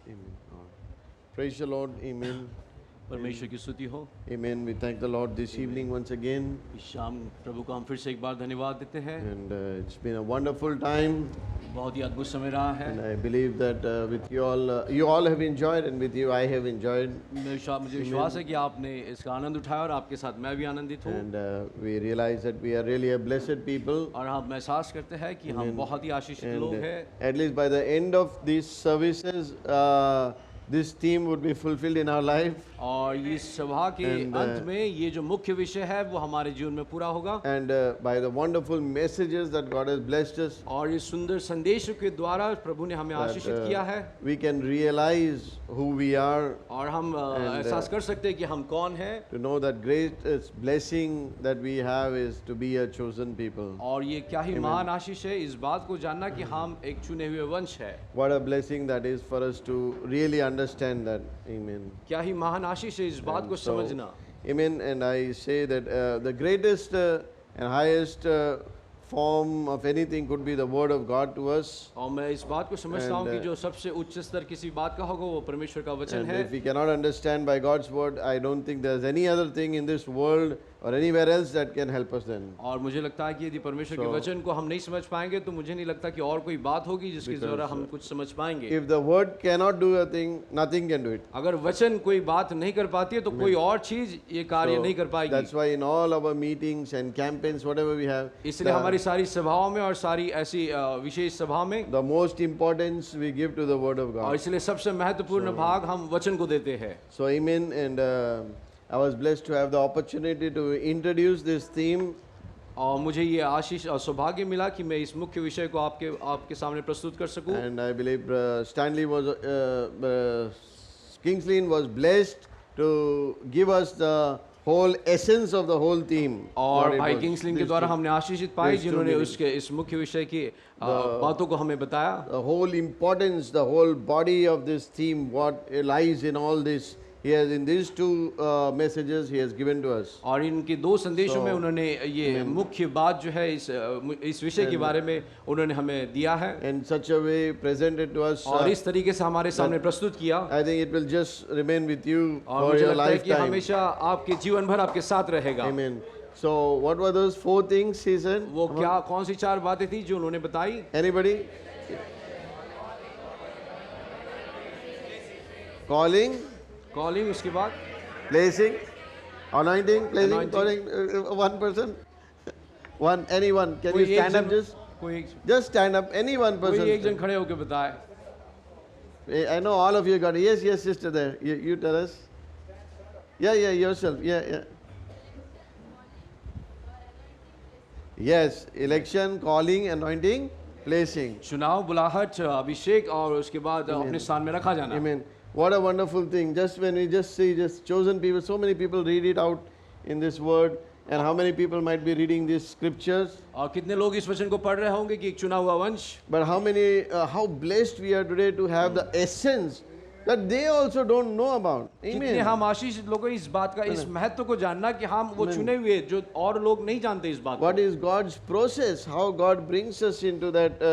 Amen. Praise the Lord. Amen. परमेश्वर की स्तुति हो। Amen. We thank the Lord this evening once again. इस शाम प्रभु को हम फिर से एक बार धन्यवाद देते हैं। And it's been a wonderful time. बहुत ही अद्भुत समय रहा है। And I believe that with you all have enjoyed, and with you I have enjoyed. मुझे विश्वास है कि आपने इसका आनंद उठाया और आपके साथ मैं भी आनंदित हूँ। And we realize that we are really a blessed people. और हम एहसास करते हैं कि हम बहुत ही आशीषित लोग हैं। At least by the end of these services, this theme would be fulfilled in our life. और इस सभा के अंत में ये जो मुख्य विषय है वो हमारे जीवन में पूरा होगा। And by the wonderful messages that God has blessed us, और इस सुंदर संदेशों के द्वारा प्रभु ने हमें आशीषित किया है। we can realize who we are. और हम एहसास कर सकते हैं कि हम कौन हैं। To know that greatest blessing that we have is to be a chosen people. और ये क्या ही महान आशीष है इस बात को जानना कि हम एक चुने हुए वंश है। What a blessing that is for us to really understand that. Amen. क्या ही महान आशीष है इस बात को समझना। Amen. And I say that the greatest and highest form of anything could be the word of God to us. और मैं इस बात को समझता हूँ कि जो सबसे उच्च स्तर किसी बात का होगा वो परमेश्वर का वचन And है। if we cannot understand by God's word, I don't think there's any other thing in this world or anywhere else that can help us then. और मुझे लगता है कि यदि परमेश्वर के वचन को हम नहीं समझ पाएंगे तो मुझे नहीं लगता कि और कोई बात होगी जिसके द्वारा हम कुछ समझ पाएंगे। If the word cannot do a thing, nothing can do it. अगर वचन कोई बात नहीं कर पाती है तो कोई और चीज ये कार्य नहीं कर पाएगी। That's why in all our meetings and campaigns, whatever we have, इसलिए हमारी सारी सभाओं में और सारी ऐसी विशेष सभा में the most importance we give to the word of और God. इसलिए सबसे महत्वपूर्ण भाग हम वचन को देते हैं। So amen. And I was blessed to have the opportunity to introduce this theme. और मुझे ये आशीष और सौभाग्य मिला कि मैं इस मुख्य विषय को आपके सामने प्रस्तुत कर सकूं। And I believe Kingsley was blessed to give us the whole essence of the whole theme. और भाई किंग्सलिन के द्वारा हमने आशीषित पाई जिन्होंने उसके इस मुख्य विषय की बातों को हमें बताया। The whole importance, the whole body of this theme, what lies in all this. He has in these two messages he has given to us. और इनके दो संदेशों में उन्होंने ये मुख्य बात जो है इस विषय के बारे में उन्होंने हमें दिया है। In such a way presented to us. और इस तरीके से हमारे सामने प्रस्तुत किया। I think it will just remain with you और for मुझे your लगता है कि lifetime. हमेशा आपके जीवन भर आपके साथ रहेगा। Amen. So what were those four things he said? वो क्या कौन सी चार बातें थी जो उन्होंने बताई? Anybody? Calling, कॉलिंग, उसके बाद placing, anointing, placing, Anointing. calling. One person, anyone. Can कोई you stand एक up? जन कोई Just stand up. Any one कोई एक person. जन खड़े होकर बताए। I know all of you got it. Yes, sister there. You tell us. Yeah, yourself. Yeah. Yes, election, calling, anointing, placing. चुनाव, बुलाहट, अभिषेक और उसके बाद अपने स्थान में रखा जाना। Amen. What a wonderful thing. Just when we just see just chosen people, so many people read it out in this word, and how many people might be reading these scriptures. और कितने लोग इस वचन को पढ़ रहे होंगे कि एक चुना हुआ वंश। But how blessed we are today to have the essence that they also don't know about. कितने Amen. हम आशीषित लोग हैं इस बात का, इस महत्व को जानना कि हम वो चुने हुए जो और लोग नहीं जानते इस बात What को। is God's process? How God brings us into that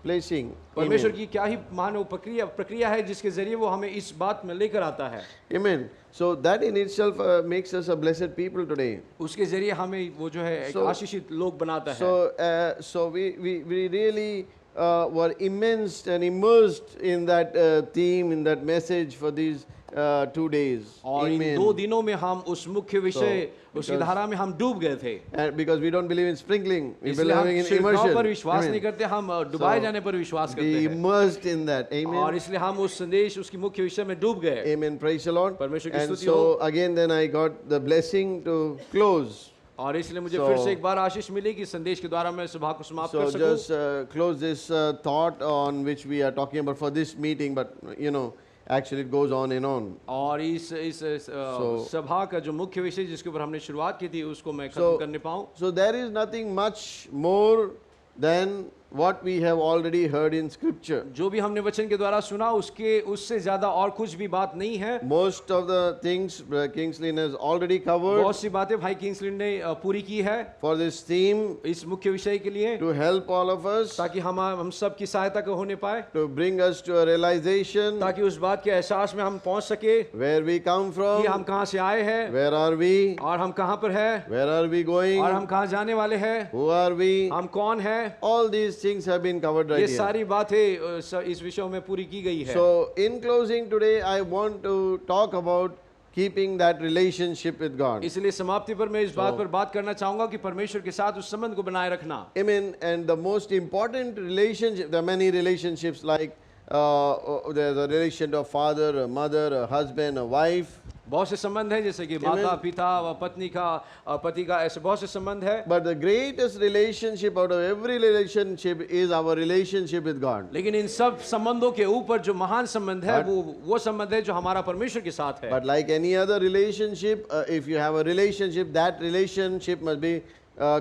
placing. परमेश्वर की क्या ही मानव प्रक्रिया है जिसके जरिए वो हमें इस बात में लेकर आता है। Amen. So that in itself makes us a blessed people today. उसके जरिए हमें वो जो है एक आशीषित लोग बनाता है। So we really were immersed and immersed in that theme, in that message for these 2 days. और इन Amen. 2 दिनों में हम उस मुख्य विषय उसकी धारा में हम डूब गए थे। And because we don't believe in sprinkling, we इसलिए हम believe in छिड़काव immersion. पर विश्वास नहीं Amen. करते, हम डुबाए जाने पर विश्वास करते Be हैं। immersed in that. और Amen. इसलिए हम उस संदेश उसकी मुख्य विषय में डूब गए। Amen. Praise the Lord. परमेश्वर की And स्तुति so हो। again, then I got the blessing to close. और इसलिए मुझे So- फिर से एक बार आशीष मिली कि संदेश के द्वारा मैं सभा को समाप्त So कर सकूं। just close this thought on which we are talking about for this meeting, but actually it goes on and on. और इस सभा का जो मुख्य विषय जिसके ऊपर हमने शुरुआत की थी उसको मैं खत्म So- करने पाऊं। So there is nothing much more than what we have already heard in Scripture. जो भी हमने वचन के द्वारा सुना उससे ज्यादा और कुछ भी बात नहीं है. Most of the things Brother Kingsley has already covered. बहुत सी बातें भाई किंग्सली ने पूरी की है For this theme, इस मुख्य विषय के लिए, to help all of us, ताकि हम सब की सहायता को होने पाए, to bring us to a realization ताकि उस बात के एहसास में हम पहुंच सके where we come from, कि हम कहां से आए हैं, where are we, और हम कहां पर हैं, where are we going, और हम कहां जाने वाले हैं, who are we. हम कौन हैं. All these things have been covered ये right here. सारी बातें इस विषयों में पूरी की गई है. So in closing today, I want to talk about keeping that relationship with God. इसलिए समाप्ति पर मैं इस बात पर बात करना चाहूंगा कि परमेश्वर के साथ उस संबंध को बनाए रखना. Amen. And the most important relationship, there are many relationships like there's a relation to a father, a mother, a husband, a wife. बहुत से संबंध हैं, जैसे कि माता पिता व पत्नी का पति का, ऐसे बहुत से संबंध है. But the greatest relationship out of every relationship is our relationship with God. लेकिन इन सब संबंधों के ऊपर जो महान संबंध है वो संबंध है जो हमारा परमेश्वर के साथ है. But like any other relationship, if you have a relationship, that relationship must be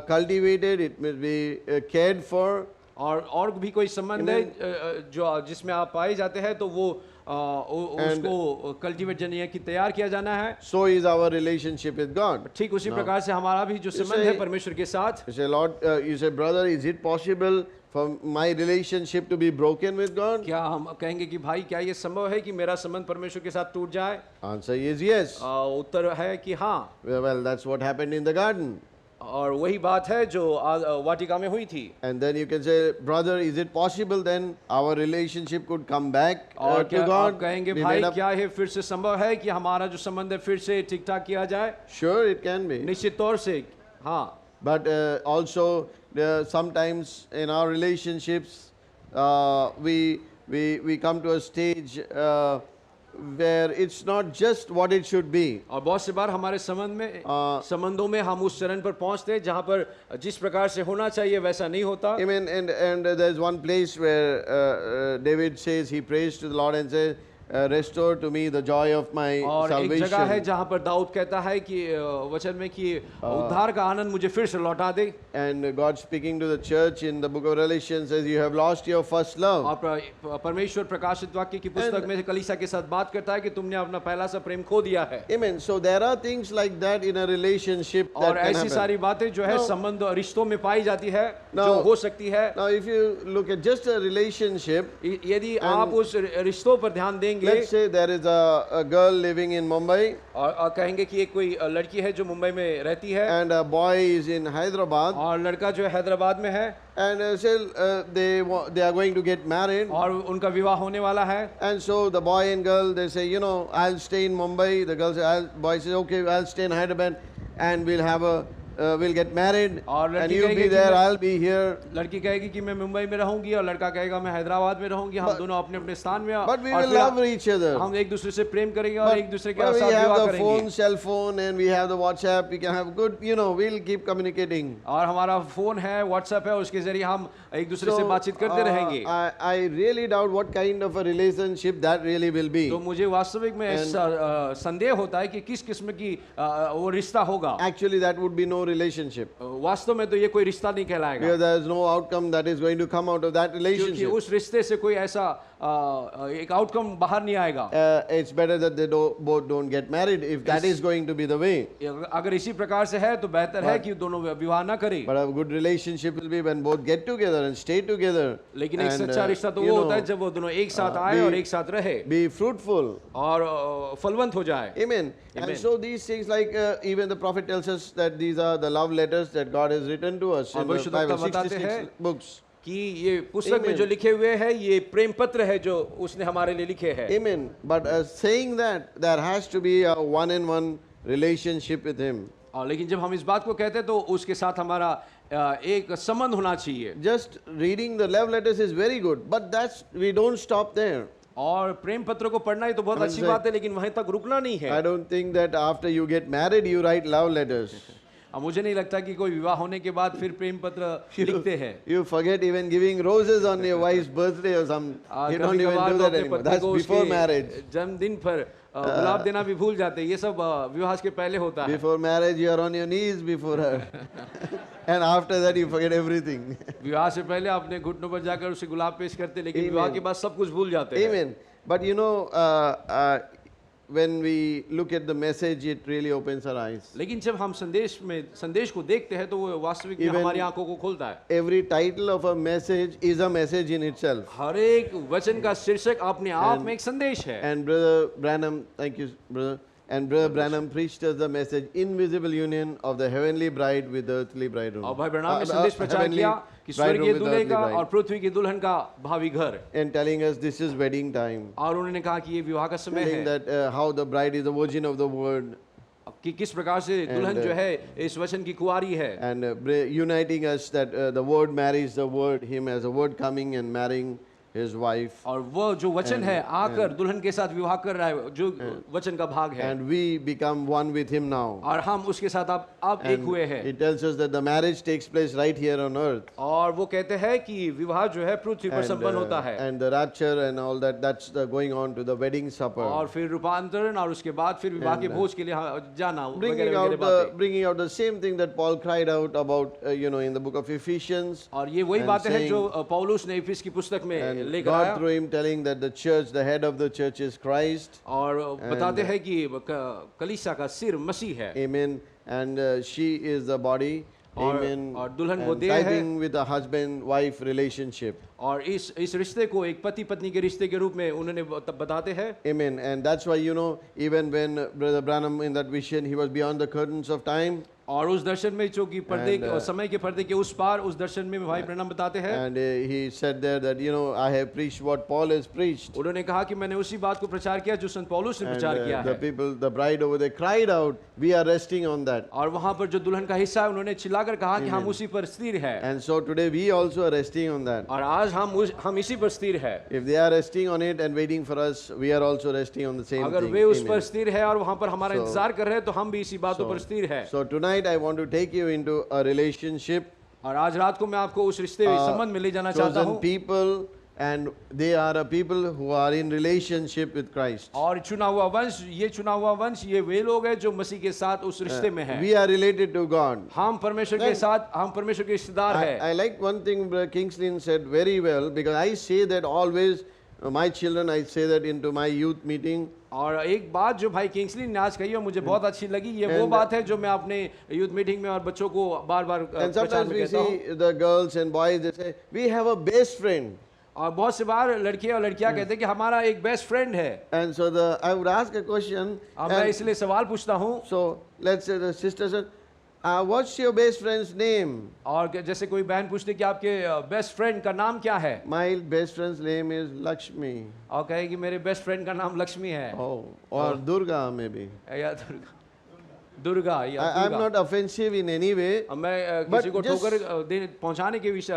cultivated, it must be cared for. और भी कोई संबंध है जो जिसमें आप पाए जाते हैं तो वो उसको कल्टीवेट यानी कि तैयार किया जाना है. So is our relationship with God. ठीक उसी प्रकार से हमारा भी जो संबंध है परमेश्वर के साथ. You say, Lord, you say, brother, is it possible for my relationship to be broken with God? क्या हम कहेंगे कि भाई क्या ये संभव है कि मेरा संबंध परमेश्वर के साथ टूट जाए? Answer is yes. उत्तर है कि हाँ. Well, that's what happened in the garden. और वही बात है जो वाटिका में हुई थी. And then you can say, brother, is it possible then our relationship could come back और to God? आप कहेंगे भाई क्या है फिर से संभव है कि हमारा जो संबंध है फिर से ठीक ठाक किया जाए? Sure, it can be. निश्चित तौर से हाँ. But also sometimes in our relationships we come to a stage where it's not just what it should be. और बहुत से बार हमारे संबंधों में हम उस चरण पर पहुंचते हैं जहां पर जिस प्रकार से होना चाहिए वैसा नहीं होता. Amen. And there's one place where David says, he prays to the Lord and says, restore to me the joy of my और salvation. एक जगह है जहां पर दाऊद कहता है कि वचन में कि उद्धार का आनंद मुझे फिर से लौटा दे. And God speaking to the church in the book of Revelation says, you have lost your first love. और परमेश्वर प्रकाशित वाक्य की पुस्तक में कलीसिया के साथ बात करता है कि तुमने अपना पहला सा प्रेम खो दिया है. Amen. So there are things like that in a relationship that और can ऐसी happen. सारी बातें जो है संबंध रिश्तों में पाई जाती है जो हो सकती है. Now if you look at just a relationship, यदि आप उस रिश्तों पर ध्यान देंगे, let's say there is a girl living in Mumbai और कहेंगे कि एक कोई लड़की है जो मुंबई में रहती है and a boy is in Hyderabad, और लड़का जो है हैदराबाद में है and say they are going to get married, और उनका विवाह होने वाला है. and so the boy and girl, they say, I'll stay in Mumbai. The girl says, boy says, okay, I'll stay in Hyderabad and we'll get married and you'll be there, I'll be here. लड़की कहेगी कि मैं मुंबई में रहूंगी और लड़का कहेगा मैं हैदराबाद में रहूंगी. हम दोनों अपने अपने स्थान में, but we will love each other. हम एक दूसरे से प्रेम करेंगे और एक दूसरे के But we साथ have विवाह the phone, करेंगे. cell phone, and we have the WhatsApp. We can have good, we'll keep communicating. और हमारा फोन है, व्हाट्सएप है, उसके जरिए हम एक दूसरे से बातचीत करते रहेंगे. I really doubt what kind of a relationship that really will be. तो मुझे वास्तविक में ऐसा संदेह होता है कि किस किस्म की वो रिश्ता होगा. Actually, that would be no relationship. वास्तव में तो ये कोई रिश्ता नहीं कहलाएगा. Because there is no outcome that is going to come out of that क्योंकि relationship. उस रिश्ते से कोई ऐसा एक आउटकम बाहर नहीं आएगा. It's better that they both don't get married if that is going to be the way. अगर इसी प्रकार से है तो बेहतर है कि दोनों विवाह ना करें. But a good relationship will be when both get together and stay together. लेकिन एक सच्चा रिश्ता तो वो होता है जब वो दोनों एक साथ आए और एक साथ रहे. Be fruitful. और फलवंत हो जाए. Amen. And so these things, like even the prophet tells us that these are the love letters that God has written to us in the Bible, 66 books. कि ये पुस्तक में जो लिखे हुए हैं ये प्रेम पत्र है जो उसने हमारे लिए लिखे हैं. Amen. But saying that, there has to be a one-on-one relationship with Him. लेकिन जब हम इस बात को कहते हैं तो उसके साथ हमारा एक संबंध होना चाहिए. Just reading the love letters is very good, but we don't stop there. और प्रेम पत्र को पढ़ना ही तो बहुत अच्छी बात है लेकिन वहीं तक रुकना नहीं है. I don't think that after you get married you write love letters. मुझे नहीं लगता कि कोई विवाह होने के बाद फिर प्रेम पत्र लिखते हैं। You forget even giving roses on your wife's birthday or some. You don't even कभी-कभार do तो that अपने anymore. पत्नी That's को before उसके marriage. जन्मदिन पर गुलाब देना भी भूल जाते हैं। ये सब विवाह के पहले होता है। Before marriage, you are on your knees before her, and after that, you forget everything. विवाह से पहले अपने घुटनों पर जाकर उसे गुलाब पेश करते, लेकिन विवाह के बाद सब कुछ भूल जाते हैं। Amen. But you know, when we look at the message, it really opens our eyes. लेकिन जब हम संदेश को देखते हैं तो वो वास्तविक में Even- हमारी आंखों को खोलता है। Every title of a message is a message in itself. हर एक वचन का शीर्षक अपने आप में एक संदेश है। And Brother Branham, thank you, brother. And Brother Branham preached us the message, invisible union of the heavenly bride with the earthly bridegroom. और भाई ब्रह्म ने संदेश प्रचार heavenly किया कि bridegroom स्वर्गीय with the दूल्हे earthly का bride. और पृथ्वी की दुल्हन का भावी घर। And telling us this is wedding time. और उन्होंने कहा कि ये विवाह का समय Telling है, that how the bride is the virgin of the word. कि किस प्रकार से दुल्हन जो है इस वचन की कुंवारी है। And uniting us that the word marries the word, him as a word coming and marrying his wife. और वो जो वचन है आकर दुल्हन के साथ विवाह कर रहा है, जो वचन का भाग है। And we become one with him now. और हम उसके साथ अब एक And हुए हैं। it tells us that the marriage takes place right here on earth. और वो कहते हैं कि विवाह जो है पृथ्वी पर संपन्न होता है। And the rapture and all that, that's the going on to the wedding supper. और फिर रूपांतरण और उसके बाद फिर विवाह के भोज के लिए जाना Bringing out, bringing out the same thing that Paul cried out about, in the book of Ephesians. और ये वही and बातें हैं saying- जो पौलुस ने इफिस की पुस्तक में And लेकर God आया। through him telling that the church, the head of the church is Christ. और बताते हैं कि कलीसिया का सिर मसीह है। Amen. And she is the body. और- Amen. और दुल्हन वो And देह है। typing with a husband-wife relationship. और इस रिश्ते को एक पति पत्नी के रिश्ते के रूप में उन्होंने बताते हैं। Amen. And that's why, even when Brother Branham in that vision, he was beyond the curtains of time. और उस दर्शन में जो कि पर्दे And, समय के पर्दे के उस पार उस दर्शन में भाई प्रणम बताते हैं। And he said there that, I have preached what Paul has preached. उन्होंने कहा कि मैंने उसी बात को प्रचार किया जो संत पौलुस ने And प्रचार किया the है। people, the bride over there cried out, we are resting on that. और वहां पर जो दुल्हन का हिस्सा है उन्होंने चिल्लाकर कहा कि हम उसी पर स्थिर है। And so today we also are resting on that. और आज हम इसी पर स्थिर है। If they are resting on it and waiting for us, we are also resting on the same अगर thing. वे उस Amen. पर स्थिर है और वहां पर हमारा So- इंतजार कर रहे हैं तो हम भी इसी बातों पर स्थिर है। So tonight I want to take you into a relationship. और आज रात को मैं आपको उस रिश्ते संबंध में ले जाना चाहता Chosen हूँ। people, and they are a people who are in relationship with Christ. और चुना हुआ वंश, ये वे लोग हैं जो मसीह के साथ उस रिश्ते में हैं। We are related to God. हम परमेश्वर के साथ, हम परमेश्वर के रिश्तेदार हैं। I like one thing Brother Kingsley said very well, because I say that always, my children, I say that into my youth meeting. और एक बात जो भाई किंग्सली ने आज कही और मुझे बहुत अच्छी लगी, ये वो बात है जो मैं अपने यूथ मीटिंग में और बच्चों को बार-बार And प्रचार sometimes में we कहता हूँ। see the girls and boys, they say, we have a best friend. और बहुत से बार लड़के और लड़कियां कहते हैं कि हमारा एक बेस्ट फ्रेंड है। And so I would ask a question. अब मैं इसलिए सवाल पूछता हूँ। So let's say the sister said, what's your best friend's name? और जैसे कोई बहन पूछती कि आपके बेस्ट फ्रेंड का नाम क्या है, My best friend's name is Lakshmi. और कहे कि मेरे बेस्ट फ्रेंड का नाम लक्ष्मी है Oh, or Durga maybe. या दुर्गा या I'm Durga. not offensive in any way. अब मैं But किसी को just- ठोकर पहुंचाने के But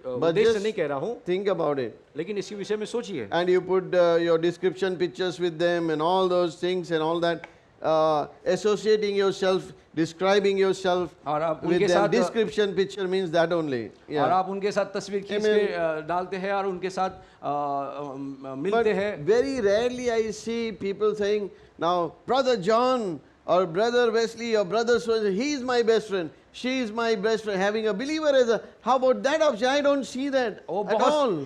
उद्देश्य से just नहीं कह रहा हूँ, think about it. लेकिन इसके विषय में सोचिए। And you put your description pictures with them and all those things and all that. Associating yourself, describing yourself और आप with उनके them. साथ Description picture means that only. और Yeah. आप उनके साथ तस्वीर खींच के डालते हैं और उनके साथ But मिलते हैं। very rarely I see people saying, now, Brother John or Brother Wesley or Brother so he is my best friend. She is my best friend. Having a believer as a, how about that option? I don't see that वो at all.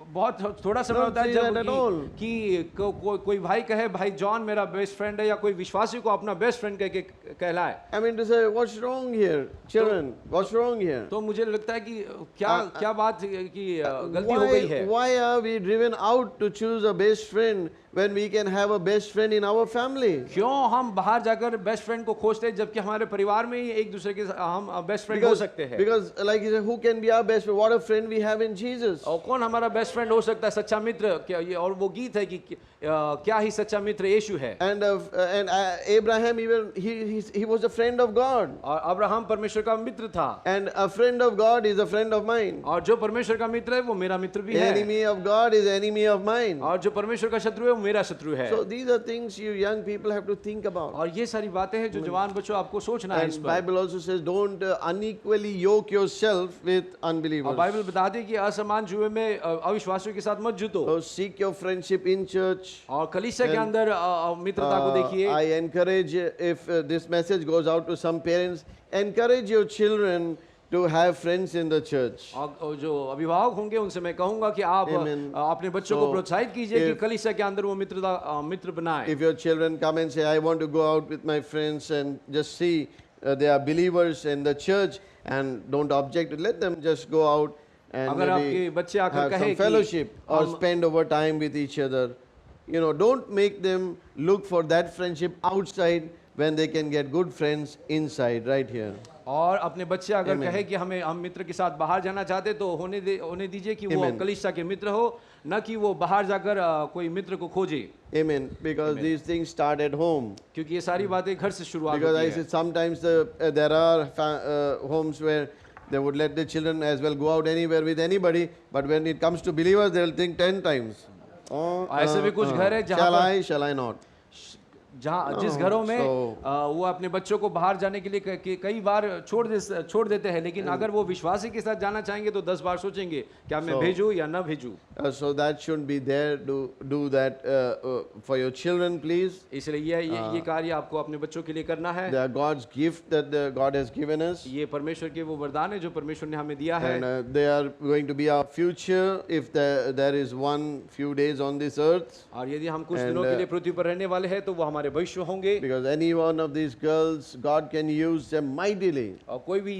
बहुत थोड़ा समय Don't होता है say that at जब all. कि कोई भाई कहे भाई जॉन मेरा बेस्ट फ्रेंड है, या कोई विश्वासी को अपना बेस्ट फ्रेंड कह के कहलाए, I mean to say, what's wrong here? Children, what's wrong here? तो मुझे लगता है कि क्या बात की गलती हो गई है। Why are we driven out to choose a best friend when we can have a best friend in our family? क्यों हम बाहर जाकर बेस्ट फ्रेंड को खोजते हैं जबकि हमारे परिवार में ही एक दूसरे के हम बेस्ट फ्रेंड हो सकते हैं। Because like you say, who can be our best friend? What a friend we have in Jesus. और कौन हमारा बेस्ट फ्रेंड फ्रेंड हो सकता है, सच्चा मित्र क्या ये, और वो गीत है कि क्या ही सच्चा मित्र यीशु है। And Abraham, even he was a friend of God. और अब्राहम परमेश्वर का मित्र था, And a friend of God is a friend of mine. और जो परमेश्वर का मित्र है वो मेरा मित्र भी है, Enemy of God is enemy of mine. और जो परमेश्वर का शत्रु है वो मेरा शत्रु है। So these are things you young people have to think about. और ये सारी बातें हैं जो जवान बच्चों आपको सोचना है इस And पर। Bible also says, don't unequally yoke yourself with और unbelievers. बाइबल बताती है कि असमान जुए में अविश्वासियों के साथ मत जुटो, So seek your friendship in church. और कलीसिया के अंदर मित्रता को देखिए। I encourage, if this message goes out to some parents, encourage your children to have friends in the church. और जो अभिभावक होंगे उनसे मैं कहूंगा कि आप Amen. अपने बच्चों को So, प्रोत्साहित कीजिए कि if- कलीसिया के अंदर वो मित्र बनाए। If your children come and say, I want to go out with my friends and just see they are believers in the church and don't object, let them just go out and अगर आपके maybe बच्चे आकर have कहे some कि fellowship or हम- spend over time with each other. You know, don't make them look for that friendship outside when they can get good friends inside, right here. और अपने बच्चे अगर Amen. कहे कि हम मित्र के साथ बाहर जाना चाहते तो होने दीजिए कि वो Amen. कलीसिया के मित्र हो, न कि वो बाहर जाकर कोई मित्र को खोजे, Amen. Because these things start at home. क्योंकि ये सारी बातें घर से शुरुआत Because I होती है। said sometimes there are homes where they would let the children as well go out anywhere with anybody, but when it comes to believers, they will think 10 times. Oh, ऐसे भी कुछ घर है जहाँ shall पर- I, shall I not? जहाँ जिस घरों में so- वो अपने बच्चों को बाहर जाने के लिए कई बार छोड़ देते हैं, लेकिन अगर वो विश्वासी के साथ जाना चाहेंगे तो 10 बार सोचेंगे क्या मैं So- भेजूं या न भेजूं। So that shouldn't be there. Do that for your children, please. इसलिए ये कार्य आपको अपने बच्चों के लिए करना है। They are God's gift that God has given us. ये परमेश्वर के वो वरदान है जो परमेश्वर ने हमें दिया है, And they are going to be our future if there is one few days on this earth. और यदि हम कुछ And, दिनों के लिए पृथ्वी पर रहने वाले हैं तो वो हमारे भविष्य होंगे। Because any one of these girls, God can use them mightily. और कोई भी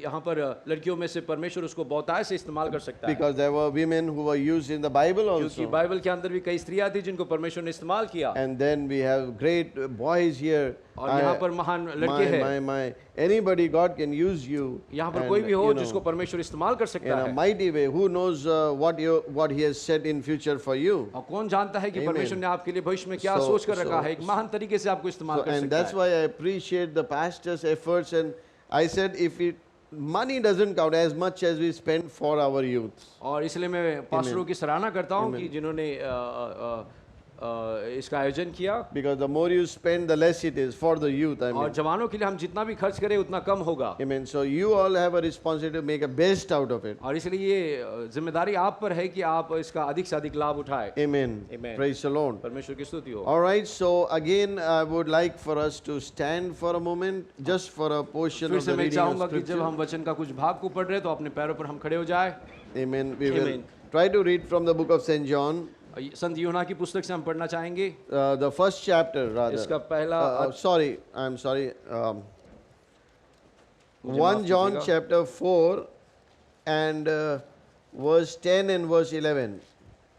यहाँ पर लड़कियों में से परमेश्वर उसको बहुतायत से इस्तेमाल कर सकता है, Because there were women who were used in the Bible क्योंकि also. बाइबल के अंदर भी कई स्त्रियां थी जिनको परमेश्वर ने इस्तेमाल किया। And then we have great boys here. और यहाँ पर महान लड़के हैं, Anybody, God can use you. यहाँ पर And, कोई भी हो you know, जिसको परमेश्वर इस्तेमाल कर in सकता a है। mighty way. Who knows what He has set in future for you? और कौन जानता है कि Amen. परमेश्वर ने आपके लिए भविष्य में क्या So- सोच कर रखा so- है, एक महान तरीके से आपको इस्तेमाल कर And सकता that's है। why I appreciate the pastor's efforts. And I said, money doesn't count as much as we spend for our youth. और इसलिए मैं पास्टरों की सराहना करता हूँ कि जिन्होंने इसका आयोजन किया। Because the more you spend, the less it is for the youth. I और mean. जवानों के लिए हम जितना भी खर्च करें उतना कम होगा। Amen. So you all have a responsibility to make a best out of it. और इसलिए ये जिम्मेदारी आप पर है कि आप इसका अधिक से अधिक लाभ उठाएं। Amen. Amen. Praise the Lord. परमेश्वर की स्तुति हो। All right. So again, I would like for us to stand for a moment, just for a portion फिर of से the मैं reading of चाहूंगा कि जब Scripture. हम वचन का कुछ भाग को पढ़ रहे हैं तो अपने पैरों पर हम खड़े हो जाए। Amen. We will Amen. try to read from the book of St. John, संत यूहन्ना की पुस्तक से हम पढ़ना चाहेंगे। the first chapter rather. इसका पहला Sorry, I'm sorry. मुझे 1 माफ John कीजिएगा। chapter 4 and verse 10 and verse 11.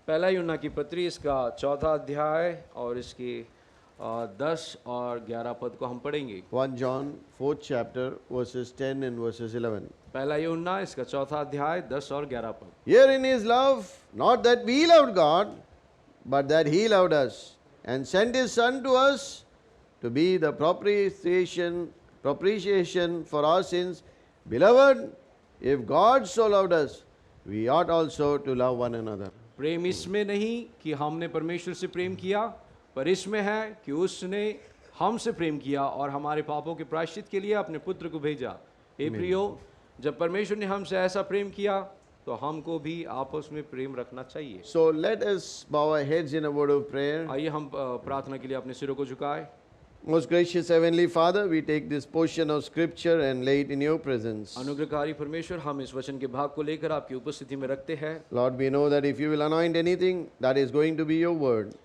पहला यूहन्ना की पत्री इसका 4था अध्याय और इसके 10 और 11 पद को हम पढ़ेंगे। 1 John 4th chapter verses 10 and verses 11. पहला यूहन्ना इसका 4था अध्याय 10 और 11 पद। Herein is love, not that we loved God, but that He loved us and sent His Son to us to be the propitiation for our sins. Beloved, if God so loved us, we ought also to love one another. प्रेम इसमें नहीं कि हमने परमेश्वर से प्रेम किया, पर इसमें है कि उसने हमसे प्रेम किया और हमारे पापों के प्रायश्चित के लिए अपने पुत्र को भेजा। हे प्रियो, जब परमेश्वर ने हमसे ऐसा प्रेम किया तो हमको भी आपस में प्रेम रखना चाहिए। So let us bow our heads in a word of prayer. आइए हम प्रार्थना के लिए अपने सिरों को झुकाएं। Most gracious Heavenly Father, we take this portion of Scripture and lay it in your presence. अनुग्रहकारी परमेश्वर, हम इस वचन के भाग को लेकर आपकी उपस्थिति में रखते हैं। Lord, we know that if you will anoint anything, that is going to be your word.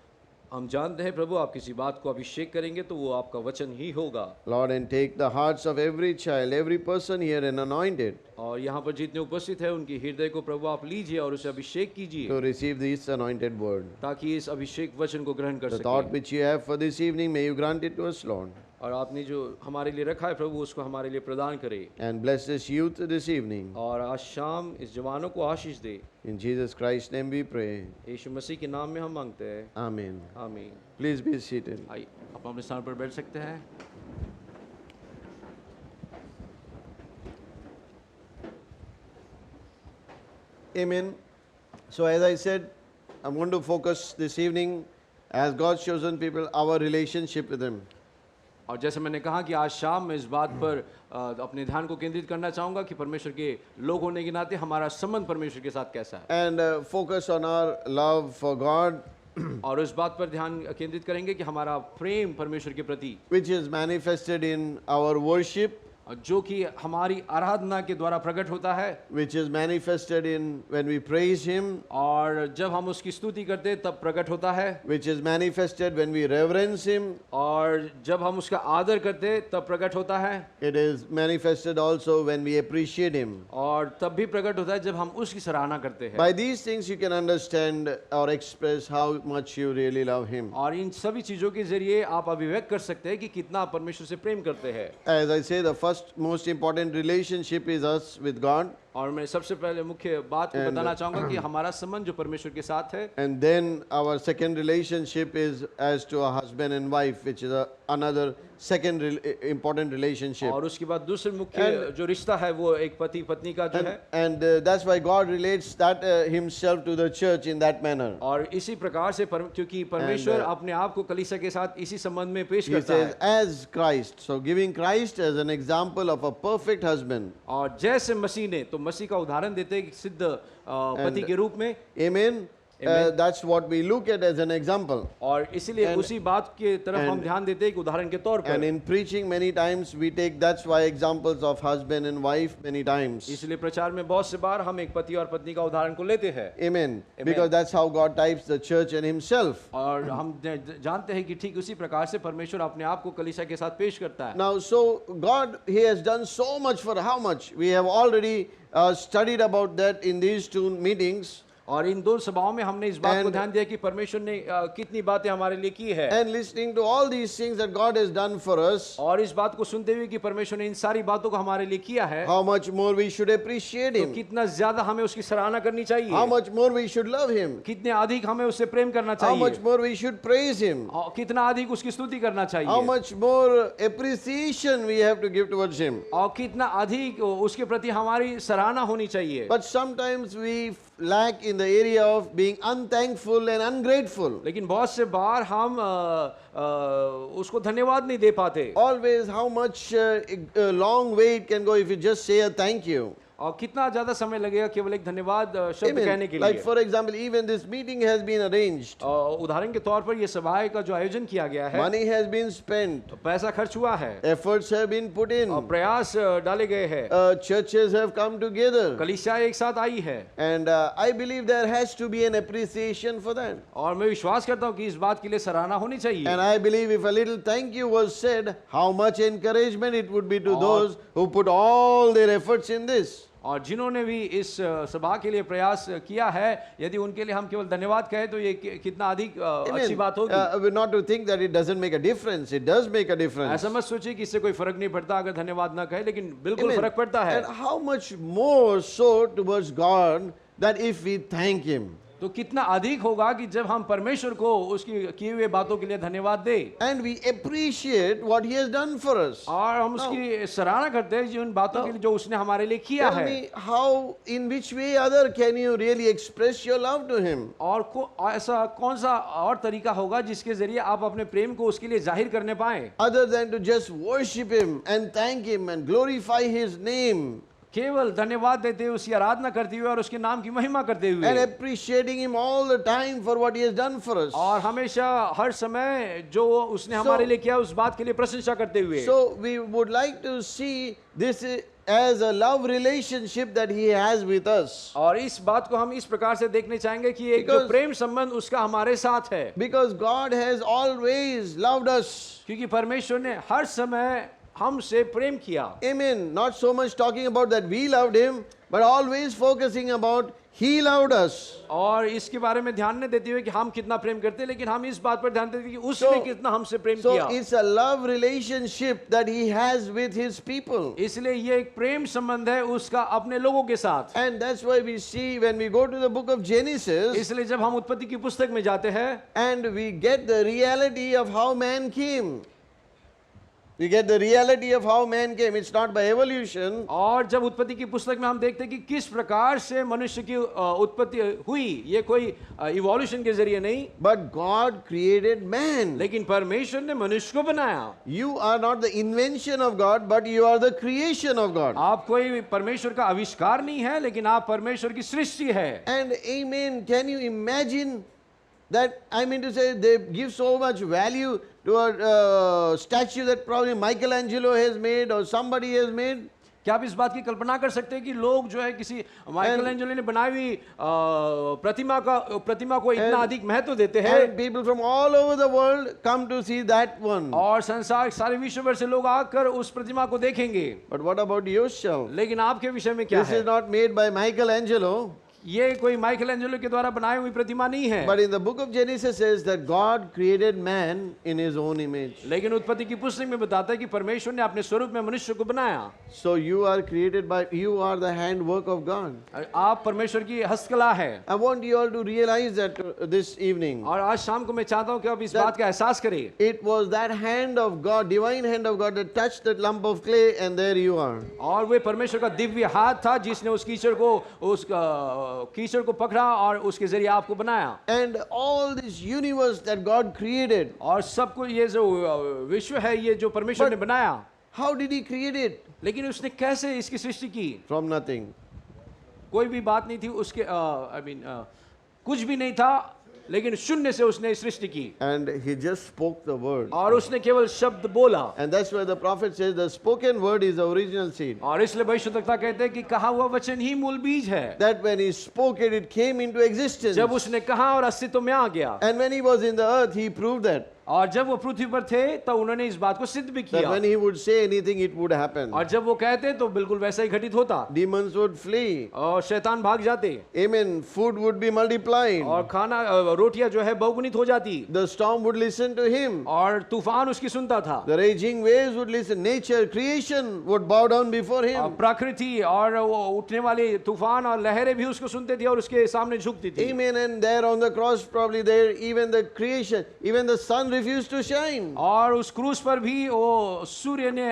हम जानते हैं प्रभु, आप किसी बात को अभिषेक करेंगे तो वो आपका वचन ही होगा। Lord, and take the hearts of every child, every person here and anoint it और यहाँ पर जितने उपस्थित हैं उनकी हृदय को प्रभु आप लीजिए और उसे अभिषेक कीजिए to receive this anointed word. ताकि इस अभिषेक वचन को ग्रहण कर The thought सके। which you have for this evening, may you grant it to us, Lord. और आपने जो हमारे लिए रखा है प्रभु उसको हमारे लिए प्रदान करे and bless this youth this evening. और आज शाम इस जवानों को आशीष दे। In Jesus Christ's name we pray. यीशु मसीह के नाम में हम मांगते हैं, Amen. आमीन। Please be seated. आइए आप अपने स्थान पर बैठ सकते हैं। Amen. So as I said, I'm going to focus this evening as God's chosen people, our relationship with Him. और जैसे मैंने कहा कि आज शाम मैं इस बात पर अपने ध्यान को केंद्रित करना चाहूँगा कि परमेश्वर के लोग होने के नाते हमारा संबंध परमेश्वर के साथ कैसा है, And focus on our love for God, और उस बात पर ध्यान केंद्रित करेंगे कि हमारा प्रेम परमेश्वर के प्रति which is manifested in our worship, जो कि हमारी आराधना के द्वारा प्रकट होता है, which is manifested in when we praise Him, और जब हम उसकी स्तुति करते हैं तब प्रकट होता है, which is manifested when we reverence Him. और जब हम उसका आदर करते हैं तब प्रकट होता है, It is manifested also when we appreciate Him. और तब भी प्रकट होता है जब हम उसकी सराहना करते हैं। By these things you can understand or express how much you really love Him. और इन सभी चीजों के जरिए आप अभिव्यक्त कर सकते हैं कि कितना आप परमेश्वर से प्रेम करते हैं। As I say, the first most important relationship is us with God, और मैं सबसे पहले मुख्य बात को And- बताना चाहूंगा कि हमारा संबंध जो परमेश्वर के साथ है, and then our second relationship is as to a husband and wife, which is another second important relationship. और उसके बाद दूसरे मुख्य And- जो रिश्ता है वो एक पति पत्नी का जो है, And that's why God relates that Himself to the church in that manner. और इसी प्रकार से क्योंकि परमेश्वर And- अपने आप को कलीसिया के साथ इसी संबंध में पेश He करता says, है, as Christ. So giving Christ as an example of a perfect husband. और जैसे मसीह ने, तो मसीह का उदाहरण देते हैं कि सिद्ध पति And- के रूप में, Amen. Amen. That's what we look at as an example. और इसीलिए And- उसी बात के तरफ हम and- ध्यान देते हैं कि उदाहरण के तौर And पर। in preaching, many times we take that's why examples of husband and wife many times. इसलिए प्रचार में बहुत से बार हम एक पति और पत्नी का उदाहरण को लेते हैं, Amen. Amen. Because that's how God types the church and Himself. और हम जानते हैं कि ठीक उसी प्रकार से परमेश्वर अपने आप को कलीसिया के साथ पेश करता है। Now, so God, He has done so much for how much? We have already studied about that in these two meetings. और इन दो सभाओं में हमने इस बात को And- ध्यान दिया कि परमेश्वर ने कितनी बातें हमारे लिए की है, And listening to all these things that God has done for us, और इस बात को सुनते हुए कि परमेश्वर ने इन सारी बातों को हमारे लिए किया है, how much more we should appreciate तो Him, कितना ज्यादा हमें उसकी सराहना करनी how चाहिए, much more we should love Him, कितने अधिक हमें उससे प्रेम करना how much चाहिए, more we should praise Him, और कितना अधिक उसकी स्तुति करना how चाहिए, much more appreciation we have to give towards Him. और कितना अधिक उसके प्रति हमारी सराहना होनी चाहिए। But sometimes we lack in the area of being unthankful and ungrateful. लेकिन बहुत से बार हम उसको धन्यवाद नहीं दे पाते, Always, how much a long way it can go if you just say a thank you. और कितना ज्यादा समय लगेगा केवल एक धन्यवाद शब्द Amen. कहने के Like लिए। for example, even this meeting has been arranged. उदाहरण के तौर पर ये सभा का जो आयोजन किया गया है, Money has been spent. पैसा खर्च हुआ है, Efforts have been put in. और प्रयास डाले गए हैं, Churches have come together. कलीसिया एक साथ आई है, And I believe there has to be an appreciation for that. और मैं विश्वास करता हूँ कि इस बात के लिए सराहना होनी And चाहिए। I believe if a little thank you was said, how much encouragement it would be to those who put all their efforts in this. और जिन्होंने भी इस सभा के लिए प्रयास किया है, यदि उनके लिए हम केवल धन्यवाद कहें तो ये कितना अधिक अच्छी बात होगी। We're not to think that it doesn't make a difference. It does make a difference. ऐसा मत सोचिए कि इससे कोई फर्क नहीं पड़ता अगर धन्यवाद ना कहे, लेकिन बिल्कुल Amen. फर्क पड़ता है। And how much more so towards God that if we thank Him. तो कितना अधिक होगा कि जब हम परमेश्वर को उसकी किए हुए बातों के लिए धन्यवाद दें, And we appreciate what He has done for us. और हम उसकी सराहना करते हैं जिन बातों के लिए जो उसने हमारे लिए किया Tell है। me how, in which way other can you really express your love to Him? और ऐसा कौन सा और तरीका होगा जिसके जरिए आप अपने प्रेम को उसके लिए जाहिर करने पाए, Other than to just worship Him and thank Him and glorify His name केवल धन्यवाद देते हुए, उसकी आराधना करते हुए और उसके नाम की महिमा करते and हुए, appreciating Him all the time for what He has done for us. और हमेशा हर समय जो उसने हमारे लिए किया उस बात के लिए प्रशंसा करते हुए। So we would like to see this as a love relationship that He has with us. और इस बात को हम इस प्रकार से देखने चाहेंगे कि एक जो Because- प्रेम संबंध उसका हमारे साथ है, Because God has always loved us. क्योंकि परमेश्वर ने हर समय हमसे प्रेम किया। Amen. Not so much talking about that we loved Him, but always focusing about He loved us. और इसके बारे में ध्यान नहीं देते हुए कि हम कितना प्रेम करते हैं, लेकिन हम इस बात पर ध्यान देते हैं कि उसने कितना हमसे प्रेम So किया। it's a love relationship that he has with his people. इसलिए ये एक प्रेम संबंध है उसका अपने लोगों के साथ। And that's why we see when we go to the book of Genesis इसलिए जब हम उत्पत्ति की पुस्तक में जाते हैं and we get the reality of how man came. We get the reality of how man came. It's not by evolution. और जब उत्पत्ति की पुस्तक में हम देखते हैं कि किस प्रकार से मनुष्य की उत्पत्ति हुई, ये कोई इवोल्यूशन के जरिए नहीं, But God created man. लेकिन परमेश्वर ने मनुष्य को बनाया। You are not the invention of God, but you are the creation of God. आप कोई परमेश्वर का आविष्कार नहीं है, लेकिन आप परमेश्वर की सृष्टि है। And amen. Can you imagine that? I mean to say, they give so much value to a statue that probably Michelangelo has made or somebody has made. क्या आप इस बात की कल्पना कर सकते हैं कि लोग जो है किसी माइकल एंजेलो ने बनाई हुई प्रतिमा को इतना अधिक महत्व देते हैं, And people from all over the world come to see that one. और संसार सारे विश्व भर से लोग आकर उस प्रतिमा को देखेंगे। But what about yourself? लेकिन आपके विषय में क्या This है? is not made by Michelangelo. ये कोई माइकल एंजेलो के द्वारा बनाई हुई प्रतिमा नहीं है, But in the book of Genesis says that God created man in his own image. लेकिन उत्पत्ति की पुस्तक में बताता है कि परमेश्वर ने अपने स्वरूप में मनुष्य को बनाया। So you are created by, you are the handwork of God. आप परमेश्वर की हस्तकला है। I want you all to realize that this evening. और आज शाम को मैं चाहता हूँ कि आप इस बात का एहसास करें। It was that hand of God, divine hand of God that touched that lump of clay and there you are. और वे परमेश्वर का दिव्य हाथ था जिसने उस कीचड़ को कीचड़ को पकड़ा और उसके जरिए आपको बनाया। And all this universe that God created. और सबको ये जो विश्व है ये जो परमेश्वर ने बनाया, How did he create it? लेकिन उसने कैसे इसकी सृष्टि की? From nothing. कोई भी बात नहीं थी उसके कुछ भी नहीं था, लेकिन शून्य से उसने सृष्टि की And he just spoke the word. और उसने केवल शब्द बोला। And that's why the prophet says the spoken word is the original seed. और इसलिए भविष्यद्वक्ता कहते हैं कि कहा हुआ वचन ही मूल बीज है। That when he spoke it, it came into existence. जब उसने कहा और अस्तित्व में आ गया, And when he was in the earth, he proved that. और जब वो पृथ्वी पर थे तो उन्होंने इस बात को सिद्ध भी That किया। when he would say anything, it would happen. और जब वो कहते तो बिल्कुल वैसा ही घटित होता, Demons would flee. और शैतान भाग जाते, Amen. Food would be multiplied. और खाना रोटियां जो है बहुगुणित हो जाती, The storm would listen to him. और तूफान उसकी सुनता था। The raging waves would listen. Nature, creation would bow down before him. प्रकृति और वो उठने वाले तूफान और लहरें भी उसको सुनते थे और उसके सामने झुकती थी। Amen. And there on the cross, probably there, even the creation, even the sun refused to shine. और उस क्रूस पर भी वो सूर्य ने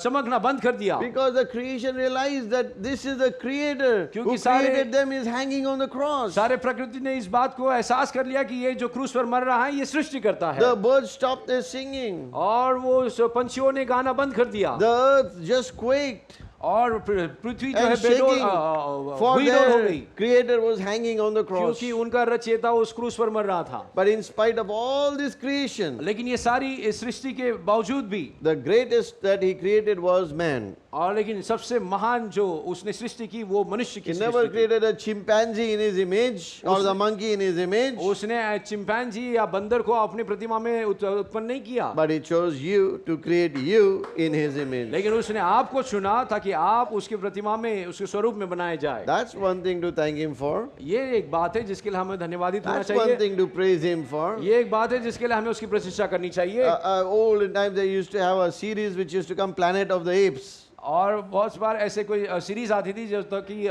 चमकना बंद कर दिया, Because the creation realized that this is the creator who क्योंकि सारे- created them is hanging on the cross. सारे प्रकृति ने इस बात को एहसास कर लिया कि ये जो क्रूस पर मर रहा है ये सृष्टि करता है। The birds stopped their singing. और वो पंछियों ने गाना बंद कर दिया, The earth just quaked. और पृथ्वी जो है And बेडोल shaking, for हुई डोल हो their गई, creator was hanging on the cross. क्योंकि उनका रचयिता उस क्रूस पर मर रहा था। But in spite of all this creation, लेकिन ये सारी इस सृष्टि के बावजूद भी, the greatest that he created was man. और लेकिन सबसे महान जो उसने सृष्टि की वो मनुष्य की He never सृष्टि की। created a chimpanzee in his image or the monkey in his image, उसने चिंपैंजी या बंदर को अपनी प्रतिमा में उत्पन्न नहीं किया, but he chose you to create you in his image. लेकिन उसने आपको चुना ताकि आप उसकी प्रतिमा में उसके स्वरूप में बनाए जाए। That's one thing to thank him for. ये एक बात है जिसके लिए हमें धन्यवादित होना That's one चाहिए। thing to praise him for. ये एक बात है जिसके लिए हमें उसकी प्रशंसा करनी चाहिए। Old times they used to have a series which used to come, Planet of the Apes. और बहुत बार ऐसे कोई सीरीज आती थी जो तो कि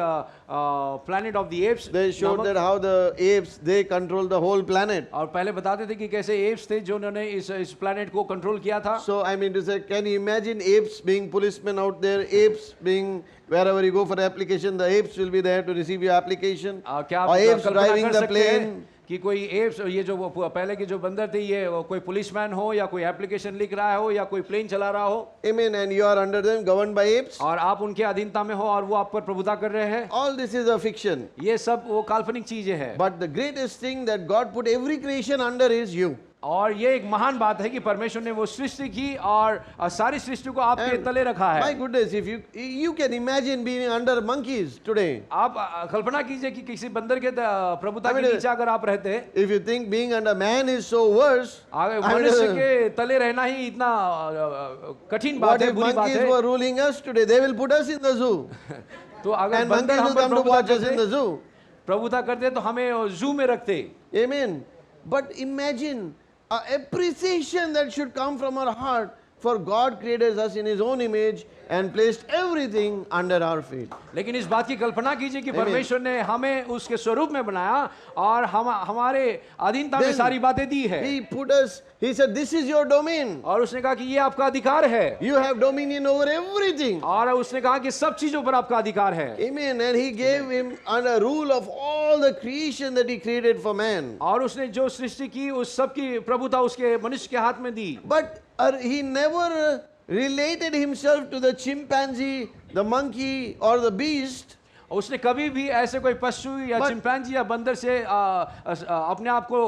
planet of the apps, They showed that how the apes, they control the whole planet. और पहले बताते थे कि कैसे एप्स थे जो उन्होंने इस प्लैनेट को कंट्रोल किया था। So I mean to say, can you imagine apes being policemen out there, apes being wherever you go for application, the apes will be there to receive your application. क्या Or आप apes कल्पना driving कर the सकते हैं plane. कि कोई apps, ये जो पहले के जो बंदर थे, ये कोई पुलिसमैन हो या कोई एप्लीकेशन लिख रहा हो या कोई प्लेन चला रहा हो, Amen. And you are under them, governed by apes. और आप उनके अधीनता में हो और वो आप पर प्रभुता कर रहे हैं, All this is a fiction. ये सब वो काल्पनिक चीजें हैं। But the greatest thing that God put every creation under is you. और ये एक महान बात है कि परमेश्वर ने वो सृष्टि की और सारी सृष्टि को आपके And तले रखा My है। goodness, if you can imagine being under monkeys today. आप कल्पना कीजिए कि किसी बंदर के प्रभुता के I mean, नीचे अगर आप रहते हैं, If you think being under man is so worse, मनुष्य के तले रहना ही इतना कठिन बात what है, if बुरी बात monkeys है, were ruling us today? They will put us in the zoo. तो अगर And बंदर monkeys हम will पर come to प्रभुता watch us in करते the zoo. प्रभुता करते तो हमें जू में रखते। Amen. But imagine appreciation that should come from our heart, for God created us in His own image and placed everything under our feet. लेकिन इस बात की कल्पना कीजिए कि Amen. परमेश्वर ने हमें उसके स्वरूप में बनाया और हमारे अधीनता में Then सारी बातें दी है, He put us, He said, this is your domain. और उसने कहा कि ये आपका अधिकार है, You have dominion over everything. और उसने कहा कि सब चीजों पर आपका अधिकार है। Amen. And He gave him under rule of all the creation that He created for man. और उसने जो सृष्टि की उस सब की प्रभुता उसके मनुष्य के हाथ में दी। But He never related Himself to the chimpanzee, the monkey, or the beast. उसने कभी भी ऐसे कोई पशु या But- चिंपैंजी या बंदर से अपने आप को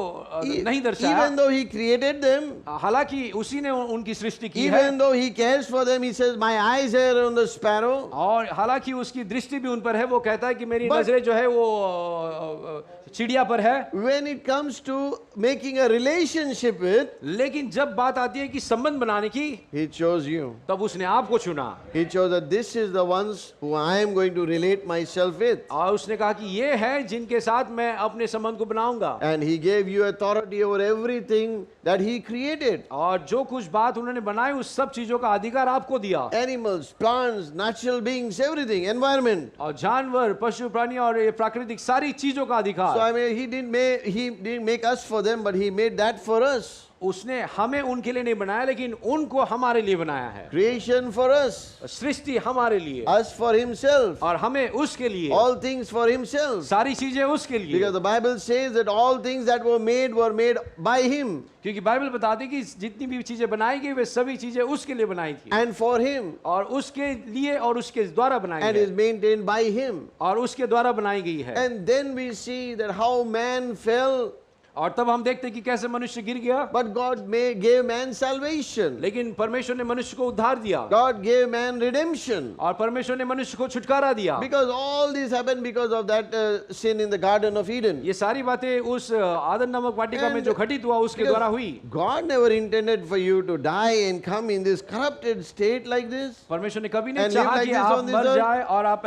नहीं दर्शाया। Even though He created them, हालांकि उसी ने उनकी सृष्टि की है, even though He cares for them, He says, my eyes are on the sparrow. और हालांकि उसकी दृष्टि भी उन पर है, वो कहता है कि मेरी But- नजरें जो है वो चिड़िया पर है। When it comes to making a relationship with, लेकिन जब बात आती है कि संबंध बनाने की, He chose you. तब उसने आपको चुना He chose that this is the ones who I am going to relate myself with. और उसने कहा कि ये है जिनके साथ मैं अपने संबंध को बनाऊंगा। And He gave you authority over everything that He created. और जो कुछ बात उन्होंने बनाई उस सब चीजों का अधिकार आपको दिया। Animals, plants, natural beings, everything, environment. और जानवर, पशु, प्राणी और ये प्राकृतिक सारी चीजों का So अधिकार। I mean, He didn't make us for them, but He made that for us. उसने हमें उनके लिए नहीं बनाया, लेकिन उनको हमारे लिए बनाया है। Creation for us, सृष्टि हमारे लिए us for Himself, और हमें उसके लिए, all things for Himself. सारी चीजें उसके लिए। Because the Bible says that all things that were made by Him क्योंकि बाइबल बताती है कि जितनी भी चीजें बनाई गई वे सभी चीजें उसके लिए बनाई थी, and for Him और उसके लिए और उसके द्वारा बनाई and है, is maintained by Him. और उसके द्वारा बनाई गई है। And then we see that how man fell, और तब हम देखते हैं कि कैसे मनुष्य गिर गया, but God gave man salvation. लेकिन परमेश्वर ने मनुष्य को उद्धार दिया, God gave man redemption. और परमेश्वर ने मनुष्य को छुटकारा दिया। Because all this happened because of that sin in the Garden of Eden. ये सारी बातें उस आदम नामक वाटिका में And जो घटित हुआ उसके द्वारा हुई। God never intended for you to die and come in this corrupted state like this. परमेश्वर ने कभी नहीं And live चाहा like कि this आप on this मर earth. जाए और आप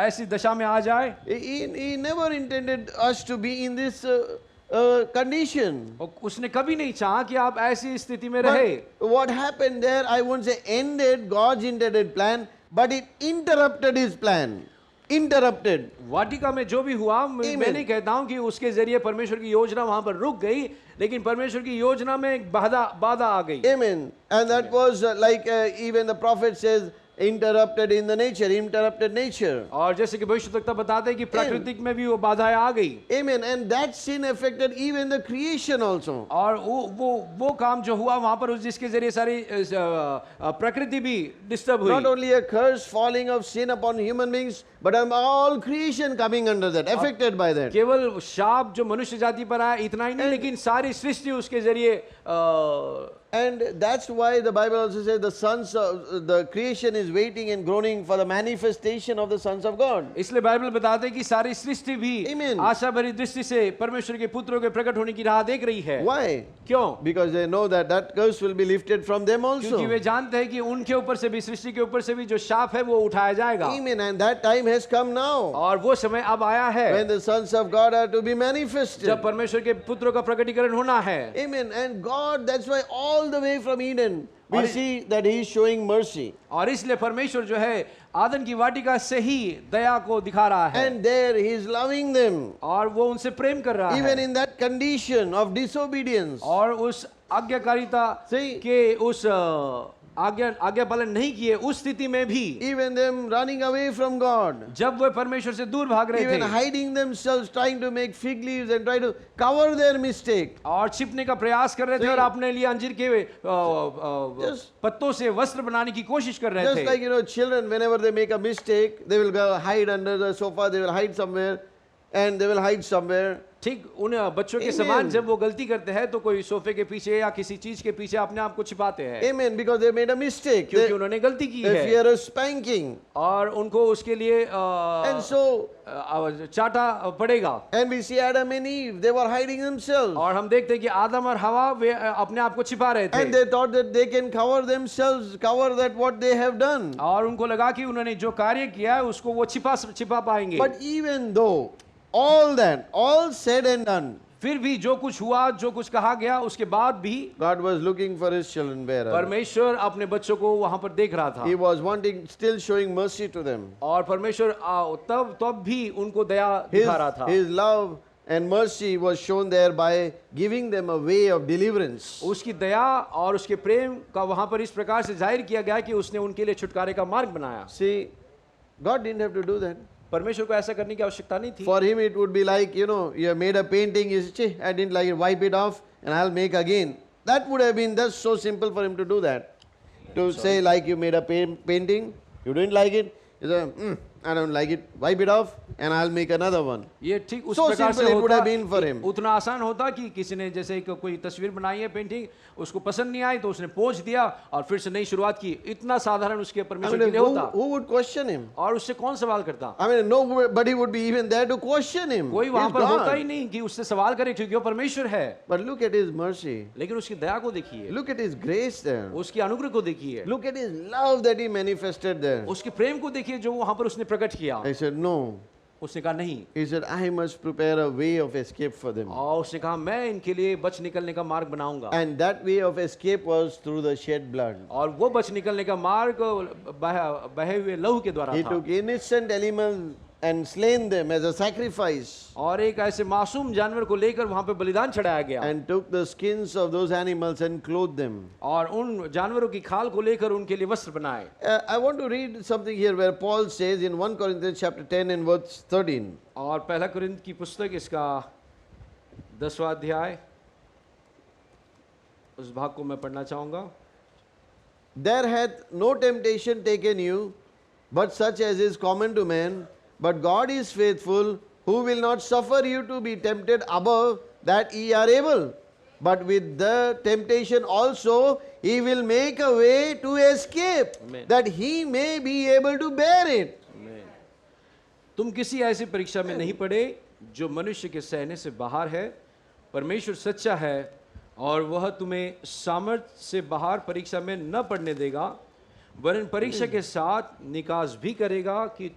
ऐसी दशा में आ जाए। He never intended us to be in this condition. और उसने कभी नहीं चाहा कि आप ऐसी स्थिति में रहे। But what happened there, I won't say ended God's intended plan, but it interrupted His plan. Interrupted. वाटिका में जो भी हुआ, मैं नहीं कहता हूं कि उसके जरिए परमेश्वर की योजना वहां पर रुक गई, लेकिन परमेश्वर की योजना में एक बाधा आ गई। Amen. And that was even the prophet says, interrupted in the nature, interrupted nature. और जैसे कि भविष्यवक्ता बताते हैं कि प्राकृतिक में भी वो बाधाएं आ गई। Amen. And that sin affected even the creation also. और वो काम जो हुआ वहां पर जिसके जरिए सारी प्रकृति भी डिस्टर्ब हुई। Not only a curse falling of sin upon human beings, but all creation coming under that, affected by that. केवल शाप जो मनुष्य जाति पर आया इतना ही नहीं, लेकिन सारी सृष्टि उसके जरिए And that's why the Bible also says the creation is waiting and groaning for the manifestation of the sons of God. इसलिए बाइबल बताते हैं कि सारी सृष्टि भी Amen. आशा भरी दृष्टि से परमेश्वर के पुत्रों के प्रकट होने की राह देख रही है। Why? क्यों? Because they know that that curse will be lifted from them क्योंकि also. वे जानते हैं कि उनके ऊपर से भी, सृष्टि के ऊपर से भी जो शाप है वो उठाया जाएगा। Amen. And that time has come now और वो समय अब आया है when the sons of God are to be manifested. जब परमेश्वर के पुत्रों का प्रकटीकरण होना है। Amen. And God, that's why all the way from Eden, we see that He is showing mercy. और इसलिए परमेश्वर जो है आदम की वाटिका से ही दया को दिखा रहा है, And there He is loving them. और वो उनसे प्रेम कर रहा Even है। in that condition of disobedience. और उस आज्ञाकारिता See, के उस आज्ञा पालन नहीं किए उस स्थिति में भी, even them running away from God, जब वे परमेश्वर से दूर भाग रहे even थे hiding themselves, trying to make fig leaves and try to cover their mistake. और छिपने का प्रयास कर रहे थे और अपने लिए अंजीर के पत्तों से वस्त्र बनाने की कोशिश कर रहे Just थे। like, children, whenever they make a mistake, they will go hide under the sofa, they will hide somewhere, and they will hide somewhere. ठीक उन बच्चों के Amen. समान जब वो गलती करते हैं तो कोई सोफे के पीछे या किसी चीज के पीछे अपने आप को छिपाते हैं, Amen. Because they made a mistake. क्योंकि They, उन्होंने गलती की they है fear a spanking. और उनको उसके लिए And so, चाटा पड़ेगा। and we see Adam and Eve, they were hiding themselves. और हम देखते हैं कि आदम और हवा वे अपने आप को छिपा रहे And थे, they thought that they can cover themselves, cover that what they have done. और उनको लगा कि उन्होंने जो कार्य किया है उसको वो छिपा पाएंगे। But even though all that, all said and done, फिर भी जो कुछ हुआ, जो कुछ कहा गया, उसके बाद भी God was looking for his children bearer. परमेश्वर अपने बच्चों को वहां पर देख रहा था He was wanting, still showing mercy to them. और परमेश्वर तब भी उनको दया दिखा रहा था। His love and mercy was shown there by giving them a way of deliverance. उसकी दया और उसके प्रेम का वहां पर इस प्रकार से जाहिर किया गया कि उसने उनके लिए छुटकारे का मार्ग बनाया। See, God didn't have to do that. परमेश्वर को ऐसा करने की आवश्यकता नहीं थी। For him it would be like, you know, you have made a painting, you say, I didn't like it, wipe it off and I'll make again. That would have been just so simple for him to do that. To say like you made a painting, you didn't like it, you say, I don't like it, wipe it off and I'll make another one. ये ठीक उस So प्रकार simple से it would have होता, been for him. उतना आसान होता कि किसी ने जैसे कोई तस्वीर बनाई है पेंटिंग, उसको पसंद नहीं आई तो उसने पोंछ दिया और फिर से नई शुरुआत की। इतना साधारण उसके I परमेश्वर mean, के लिए होता who would question him? और उससे कौन सवाल करता? I mean, nobody would be even there to question him. कोई He's वहां पर होता God. ही नहीं कि उससे सवाल करे क्योंकि वो परमेश्वर है। But look at his mercy. लेकिन उसकी दया को देखिए, Look at his grace there. उसकी अनुग्रह को देखिए, Look at his love that he manifested there. उसके प्रेम को देखिए जो वहां पर उसने प्रकट किया। I said, no. उसने कहा नहीं, He said, I must prepare a way of escape for them. और उसने कहा मैं इनके लिए बच निकलने का मार्ग बनाऊंगा। And that way of escape was through the shed blood. और वो बच निकलने का मार्ग बहे हुए लहू के द्वारा He था। took innocent animals and slain them as a sacrifice. और एक ऐसे मासूम जानवर को लेकर वहां पे बलिदान चढ़ाया गया And took the skins of those animals and clothed them. और उन जानवरों की खाल को लेकर उनके लिए वस्त्र बनाए। I want to read something here where Paul says in 1 Corinthians chapter 10 and verse 13. और पहला कुरिन्थ की पुस्तक इसका 10वां अध्याय उस भाग को मैं पढ़ना चाहूंगा। There hath no temptation taken you, but such as is common to man. But God is faithful, who will not suffer you to be tempted above that ye are able. But with the temptation also, he will make a way to escape, Amen. that he may be able to bear it. तुम किसी ऐसी परीक्षा में नहीं पड़े जो मनुष्य के सहने से बाहर है। परमेश्वर सच्चा है और वह तुम्हें सामर्थ्य से बाहर परीक्षा में न पड़ने देगा, वरन परीक्षा के साथ निकास भी करेगा कि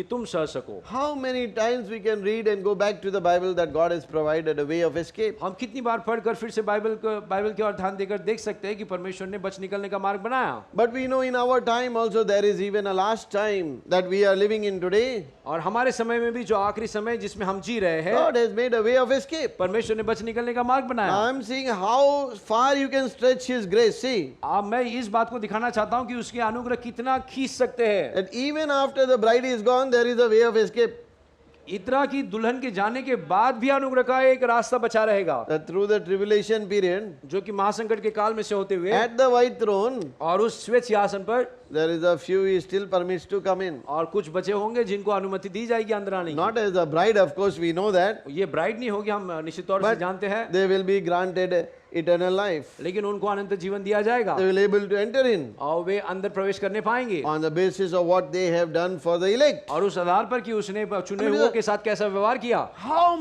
तुम सह सको। How many times we can read and go back to the Bible that God has provided a way of escape? हम कितनी बार पढ़कर फिर से बाइबल की ओर ध्यान देकर देख सकते हैं कि परमेश्वर ने बच निकलने का मार्ग बनाया। But we know in our time also there is even a last time that we are living in today. और हमारे समय में भी जो आखिरी समय जिसमें हम जी रहे हैं, God has made a way of escape. परमेश्वर ने बच निकलने का मार्ग बनाया। I am seeing how far you can stretch His grace. See, अब मैं इस बात को दिखाना चाहता हूं कि उसके अनुग्रह कितना खींच सकते हैं। that even after the bride is gone, there is a way of escape. इतना कि दुल्हन के जाने के बाद भी अनुग्रह का एक रास्ता बचा रहेगा, That through the tribulation period, जो कि महासंकट के काल में से होते हुए at the white throne, और उस श्वेत सिंहासन पर there is a few He still permits to come in. और कुछ बचे होंगे जिनको अनुमति दी जाएगी अंदर आने की। Not as a bride, of course, we know that. ये ब्राइड नहीं होगी, हम निश्चित तौर से But जानते हैं, they will be granted eternal life. लेकिन उनको अनंत जीवन दिया जाएगा They will be able to enter in और वे अंदर प्रवेश करने पाएंगे on the basis of what they have done for the elect. और उस आधार पर कि उसने चुने हुओं के साथ कैसा व्यवहार किया। How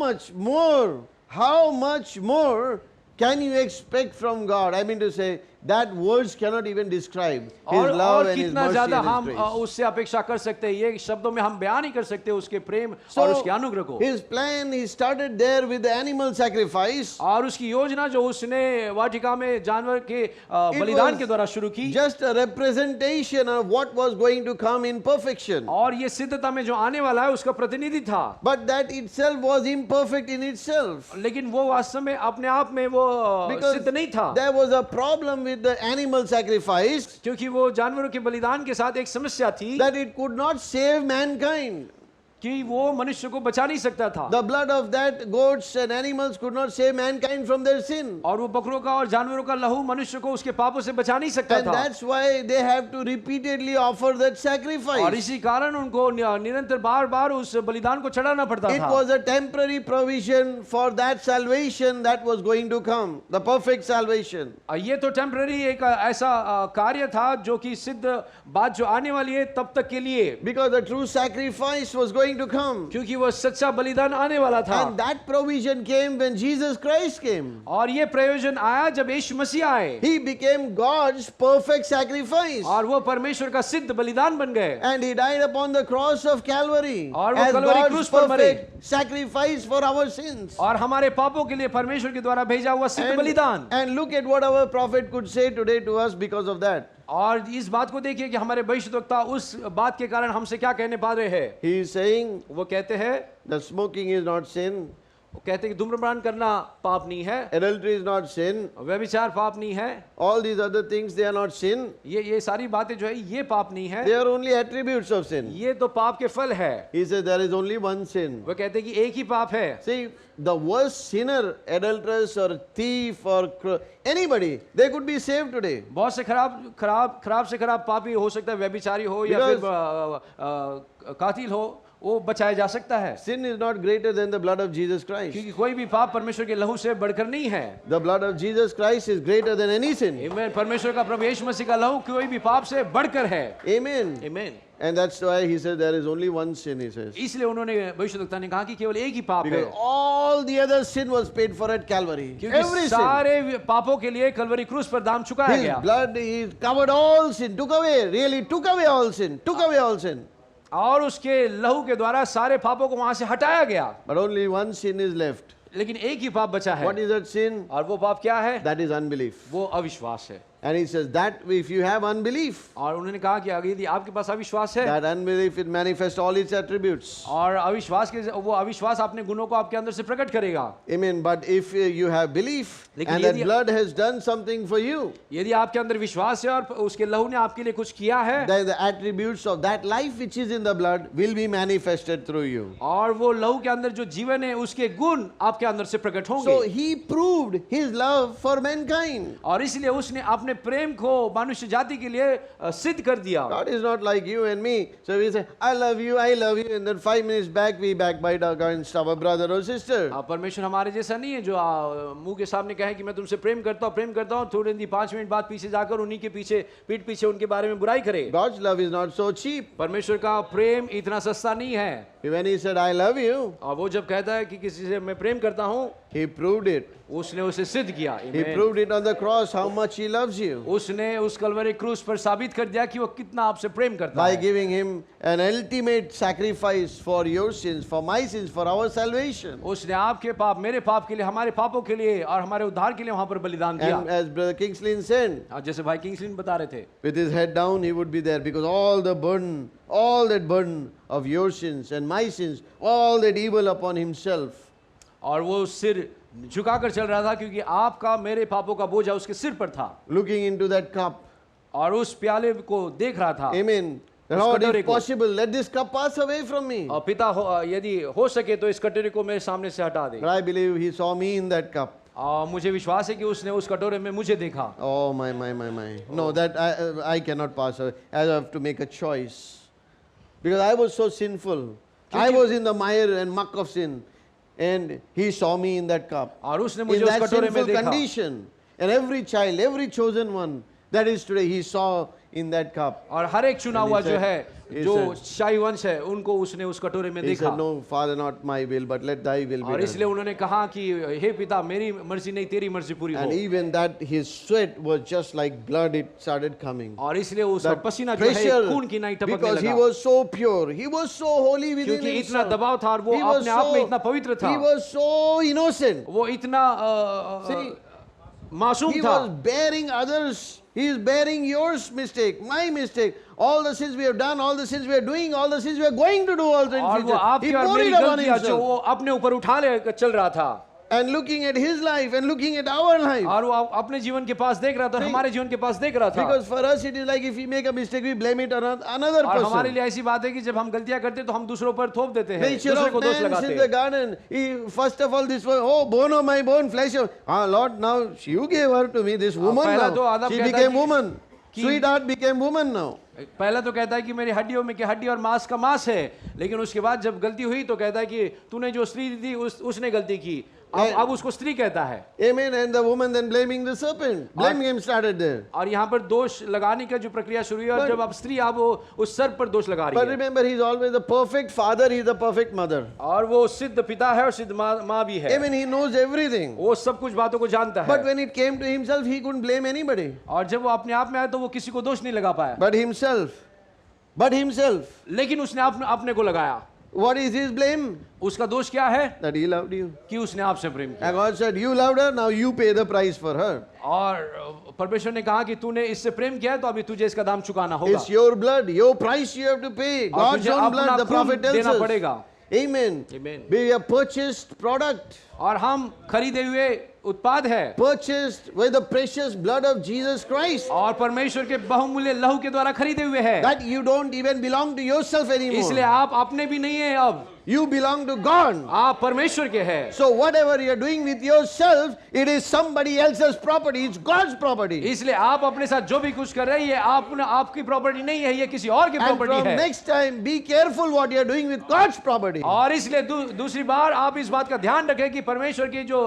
much more can you expect from God? I mean to say, that words cannot even describe His love and His कितना mercy ज्यादा and हम His grace. उससे अपेक्षा कर सकते हैं, ये शब्दों में हम बयान नहीं कर सकते उसके प्रेम और उसके अनुग्रह को। His plan, He started there with the animal sacrifice. और उसकी योजना जो उसने वाटिका में जानवर के It बलिदान was के द्वारा शुरू की, just a representation of what was going to come in perfection. और ये सिद्धता में जो आने वाला है उसका प्रतिनिधि था, But that itself was imperfect in itself. लेकिन वो वास्तव में अपने आप में वो Because सिद्ध नहीं था, there was a problem with the animal sacrifice, क्योंकि वो जानवरों के बलिदान के साथ एक समस्या थी that it could not save mankind. कि वो मनुष्य को बचा नहीं सकता था। The blood of that goats and animals could not save mankind from their sin. और वो बकरों का और जानवरों का लहू मनुष्य को उसके पापों से बचा नहीं सकता And था, that's why they have to repeatedly offer that और sacrifice. इसी कारण उनको निरंतर बार बार उस बलिदान को चढ़ाना पड़ता It था। was a temporary provision for that salvation that was going to come, the perfect salvation. ये तो टेम्पररी एक ऐसा कार्य था जो कि सिद्ध बात जो आने वाली है तब तक के लिए, Because the true sacrifice was going going to come. क्योंकि वो सच्चा बलिदान आने वाला था। And that provision came when Jesus Christ came. और ये प्रयोजन आया जब यीशु मसीह आए He became God's perfect sacrifice. और वो परमेश्वर का सिद्ध बलिदान बन गए And he died upon the cross of Calvary और वो as कलवरी God's क्रूस पर मरे। perfect sacrifice for our sins. और हमारे पापों के लिए परमेश्वर के द्वारा भेजा हुआ सिद्ध बलिदान। And look at what our prophet could say today to us because of that. और इस बात को देखिए कि हमारे भविष्यद्वक्ता उस बात के कारण हमसे क्या कहने पा रहे हैं। He is saying वो कहते हैं, that smoking is not sin, वो कहते हैं कि धूम्रपान करना पाप नहीं है, adultery is not sin, व्यभिचार पाप नहीं है, all these other things they are not sin. ये सारी बातें जो है ये पाप नहीं है, They are only attributes of sin. ये तो पाप के फल है। He says there is only one sin. वो कहते हैं कि एक ही पाप है। See, the worst sinner, adulteress or thief or anybody, they could be saved today. बहुत से खराब से खराब पापी हो सकता है, व्यभिचारी हो या फिर कातिल हो, वो बचाया जा सकता है। Sin is not greater than the blood of Jesus Christ. क्योंकि कोई भी पाप परमेश्वर के लहू से बढ़कर नहीं है। The blood of Jesus Christ is greater than any sin. आमीन। परमेश्वर का प्रभु यीशु मसीह का लहू कोई भी पाप से बढ़कर है। Amen. आमीन। And that's why he said there is only one sin, he says. इसलिए उन्होंने भविष्यद्वक्ता ने कहा कि केवल एक ही पाप है, Because all the other sin was paid for at Calvary. क्योंकि Every sin. सारे पापों के लिए कलवरी क्रूस पर दाम चुकाया His गया blood, he covered all sin, took away all sin, took away all sin. और उसके लहू के द्वारा सारे पापों को वहां से हटाया गया। But only one sin is left. लेकिन एक ही पाप बचा है। What is that sin? और वो पाप क्या है? That is unbelief. वो अविश्वास है। And he says that if you have unbelief, और उन्होंने कहा कि अगर यदि आपके पास अविश्वास है, that unbelief it manifests all its attributes. और अविश्वास के वो अविश्वास अपने गुणों को आपके अंदर से प्रकट करेगा। Amen. But if you have belief लेकिन and that यदि- blood has done something for you, यदि आपके अंदर विश्वास है और उसके लहू ने आपके लिए कुछ किया है, then the attributes of that life which is in the blood will be manifested through you. और वो लहू के अंदर जो जीवन है उसके गुण आपके अंदर से प्रकट होंगे। So he proved his love for mankind. और इसलिए उसने अपने प्रेम को मनुष्य जाति के लिए सिद्ध कर दिया। God is not like you and me. So we say, I love you, and then 5 minutes back we backbite against our brother or sister. परमेश्वर हमारे जैसा नहीं है जो मुंह के सामने कहे कि मैं तुमसे प्रेम करता हूँ, थोड़े दिन 5 मिनट बाद पीछे जाकर उन्हीं के पीठ पीछे उनके बारे में बुराई करे। God's love is not so cheap. परमेश्वर का प्रेम इतना सस्ता नहीं है। When he said, I love you, और वो जब कहता है कि किसी से मैं प्रेम करता हूँ, he proved it. उसने उसे सिद्ध किया। He proved it on the cross how much he loves you. उसने उस कलवरी क्रूस पर साबित कर दिया कि वो कितना आपसे प्रेम करता By है। giving him an ultimate sacrifice for your sins, for my sins, for our salvation. उसने आपके पाप, मेरे पाप के लिए, हमारे पापों के लिए और हमारे उद्धार के लिए वहां पर बलिदान दिया। And as Brother Kingsley said, और जैसे भाई किंगस्लिन बता रहे थे, with his head down he would be there because all that burden of your sins and my sins, all that evil upon himself. और वो सिर झुकाकर चल रहा था क्योंकि आपका मेरे पापों का बोझा उसके सिर पर था। Looking into that cup. और उस प्याले को देख रहा था। Amen. Lord, if possible, let this cup pass away from me. और पिता यदि हो सके तो इस कटोरे को मेरे सामने से हटा दे। But I believe he saw me in that cup. मुझे विश्वास है कि उसने उस कटोरे में मुझे देखा। Oh my. No, that I cannot pass away. I have to make a choice. Because I was so sinful. I was in the mire and muck of sin. And he saw me in that cup. और उसने In मुझे उस that कटोरे में sinful देखा। condition. And every child, every chosen one, that is today, he saw in that cup. और हर एक चुना And he हुआ जो said- है, he जो said- शाही वंश है, उनको उसने उस कटोरे में He देखा। said, no, Father, not my will, but let thy will be और इसलिए done. उन्होंने कहा कि हे पिता, मेरी मर्जी नहीं तेरी मर्जी पूरी And हो। even that, his sweat was just like blood, it started coming. और इसलिए उसका That पसीना जो है pressure, खून की नाई टपकने because he लगा। was so pure, he was so holy within क्योंकि इतना himself. दबाव था और वो He was अपने आप में इतना पवित्र था। he was so innocent. वो इतना See, मासूम he था। was bearing others. He is bearing your mistake, my mistake, all the sins we have done, all the sins we are doing, all the sins we are going to do also in और वो future. He आपकी और poured मेरी it upon गलतियां जो himself. वो अपने ऊपर उठा ले चल रहा था। And looking at his life and looking at our life. और वो अपने जीवन के पास देख रहा था और See, हमारे जीवन के पास देख रहा था। Because for us it is like if we make a mistake, we blame it on another और हमारे person. लिए ऐसी बात है कि जब हम गलतियां करते हैं तो हम दूसरों पर थोप देते हैं, Nature दूसरे of को दोष man लगाते in the हैं। garden. First of all, this was, oh, bone of my bone, flesh of. Lord, now you gave her to me, this woman पहला तो now. आदम She कहता है became कि- woman. कि- Sweetheart became woman now. पहला तो कहता है कि मेरी हड्डियों में क्या हड्डी और मांस का मांस है, लेकिन उसके बाद जब गलती हुई तो कहता है कि तूने जो स्त्री दी उसने गलती की। अब उसको स्त्री कहता है। Amen. And the woman then blaming the serpent. Blaming him started there. और यहाँ पर दोष लगाने का जो प्रक्रिया शुरू हुई, और जब अब स्त्री अब वो उस सर्प पर दोष लगा रही But है। remember, he's always the perfect father, he's the perfect mother. और वो सिद्ध पिता है और सिद्ध माँ भी है। Amen. He knows everything. वो सब कुछ बातों को जानता But है। when it came to himself, he couldn't blame anybody. और जब वो अपने आप में आया तो वो किसी को दोष नहीं लगा पाया, But himself. लेकिन उसने अपने को लगाया। What is his blame? उसका दोष क्या है? That he loved you. कि उसने आपसे प्रेम किया। And God said, you loved her, now you pay the price for her. और परमेश्वर ने कहा कि तूने इससे प्रेम किया है तो अभी तुझे इसका दाम चुकाना होगा। It's your blood, your price you have to pay. और God's तुझे own अपना blood, the खून prophet tells देना us. पड़ेगा। Amen. Amen. We are purchased product. और हम खरीदे हुए उत्पाद है, Purchased with the precious blood of Jesus Christ. और परमेश्वर के बहुमूल्य लहू के द्वारा खरीदे हुए हैं। That you don't even belong to yourself इसलिए anymore. आप अपने भी नहीं है, अब You belong to God. आप परमेश्वर के हैं। So whatever you are doing with yourself, it is somebody else's property. It's God's property. इसलिए आप अपने साथ जो भी कुछ कर रहे हैं ये आपकी प्रॉपर्टी नहीं है, ये किसी और की And प्रॉपर्टी from है। next time, be careful what you are doing with God's property. और इसलिए दूसरी बार आप इस बात का ध्यान रखें कि परमेश्वर की जो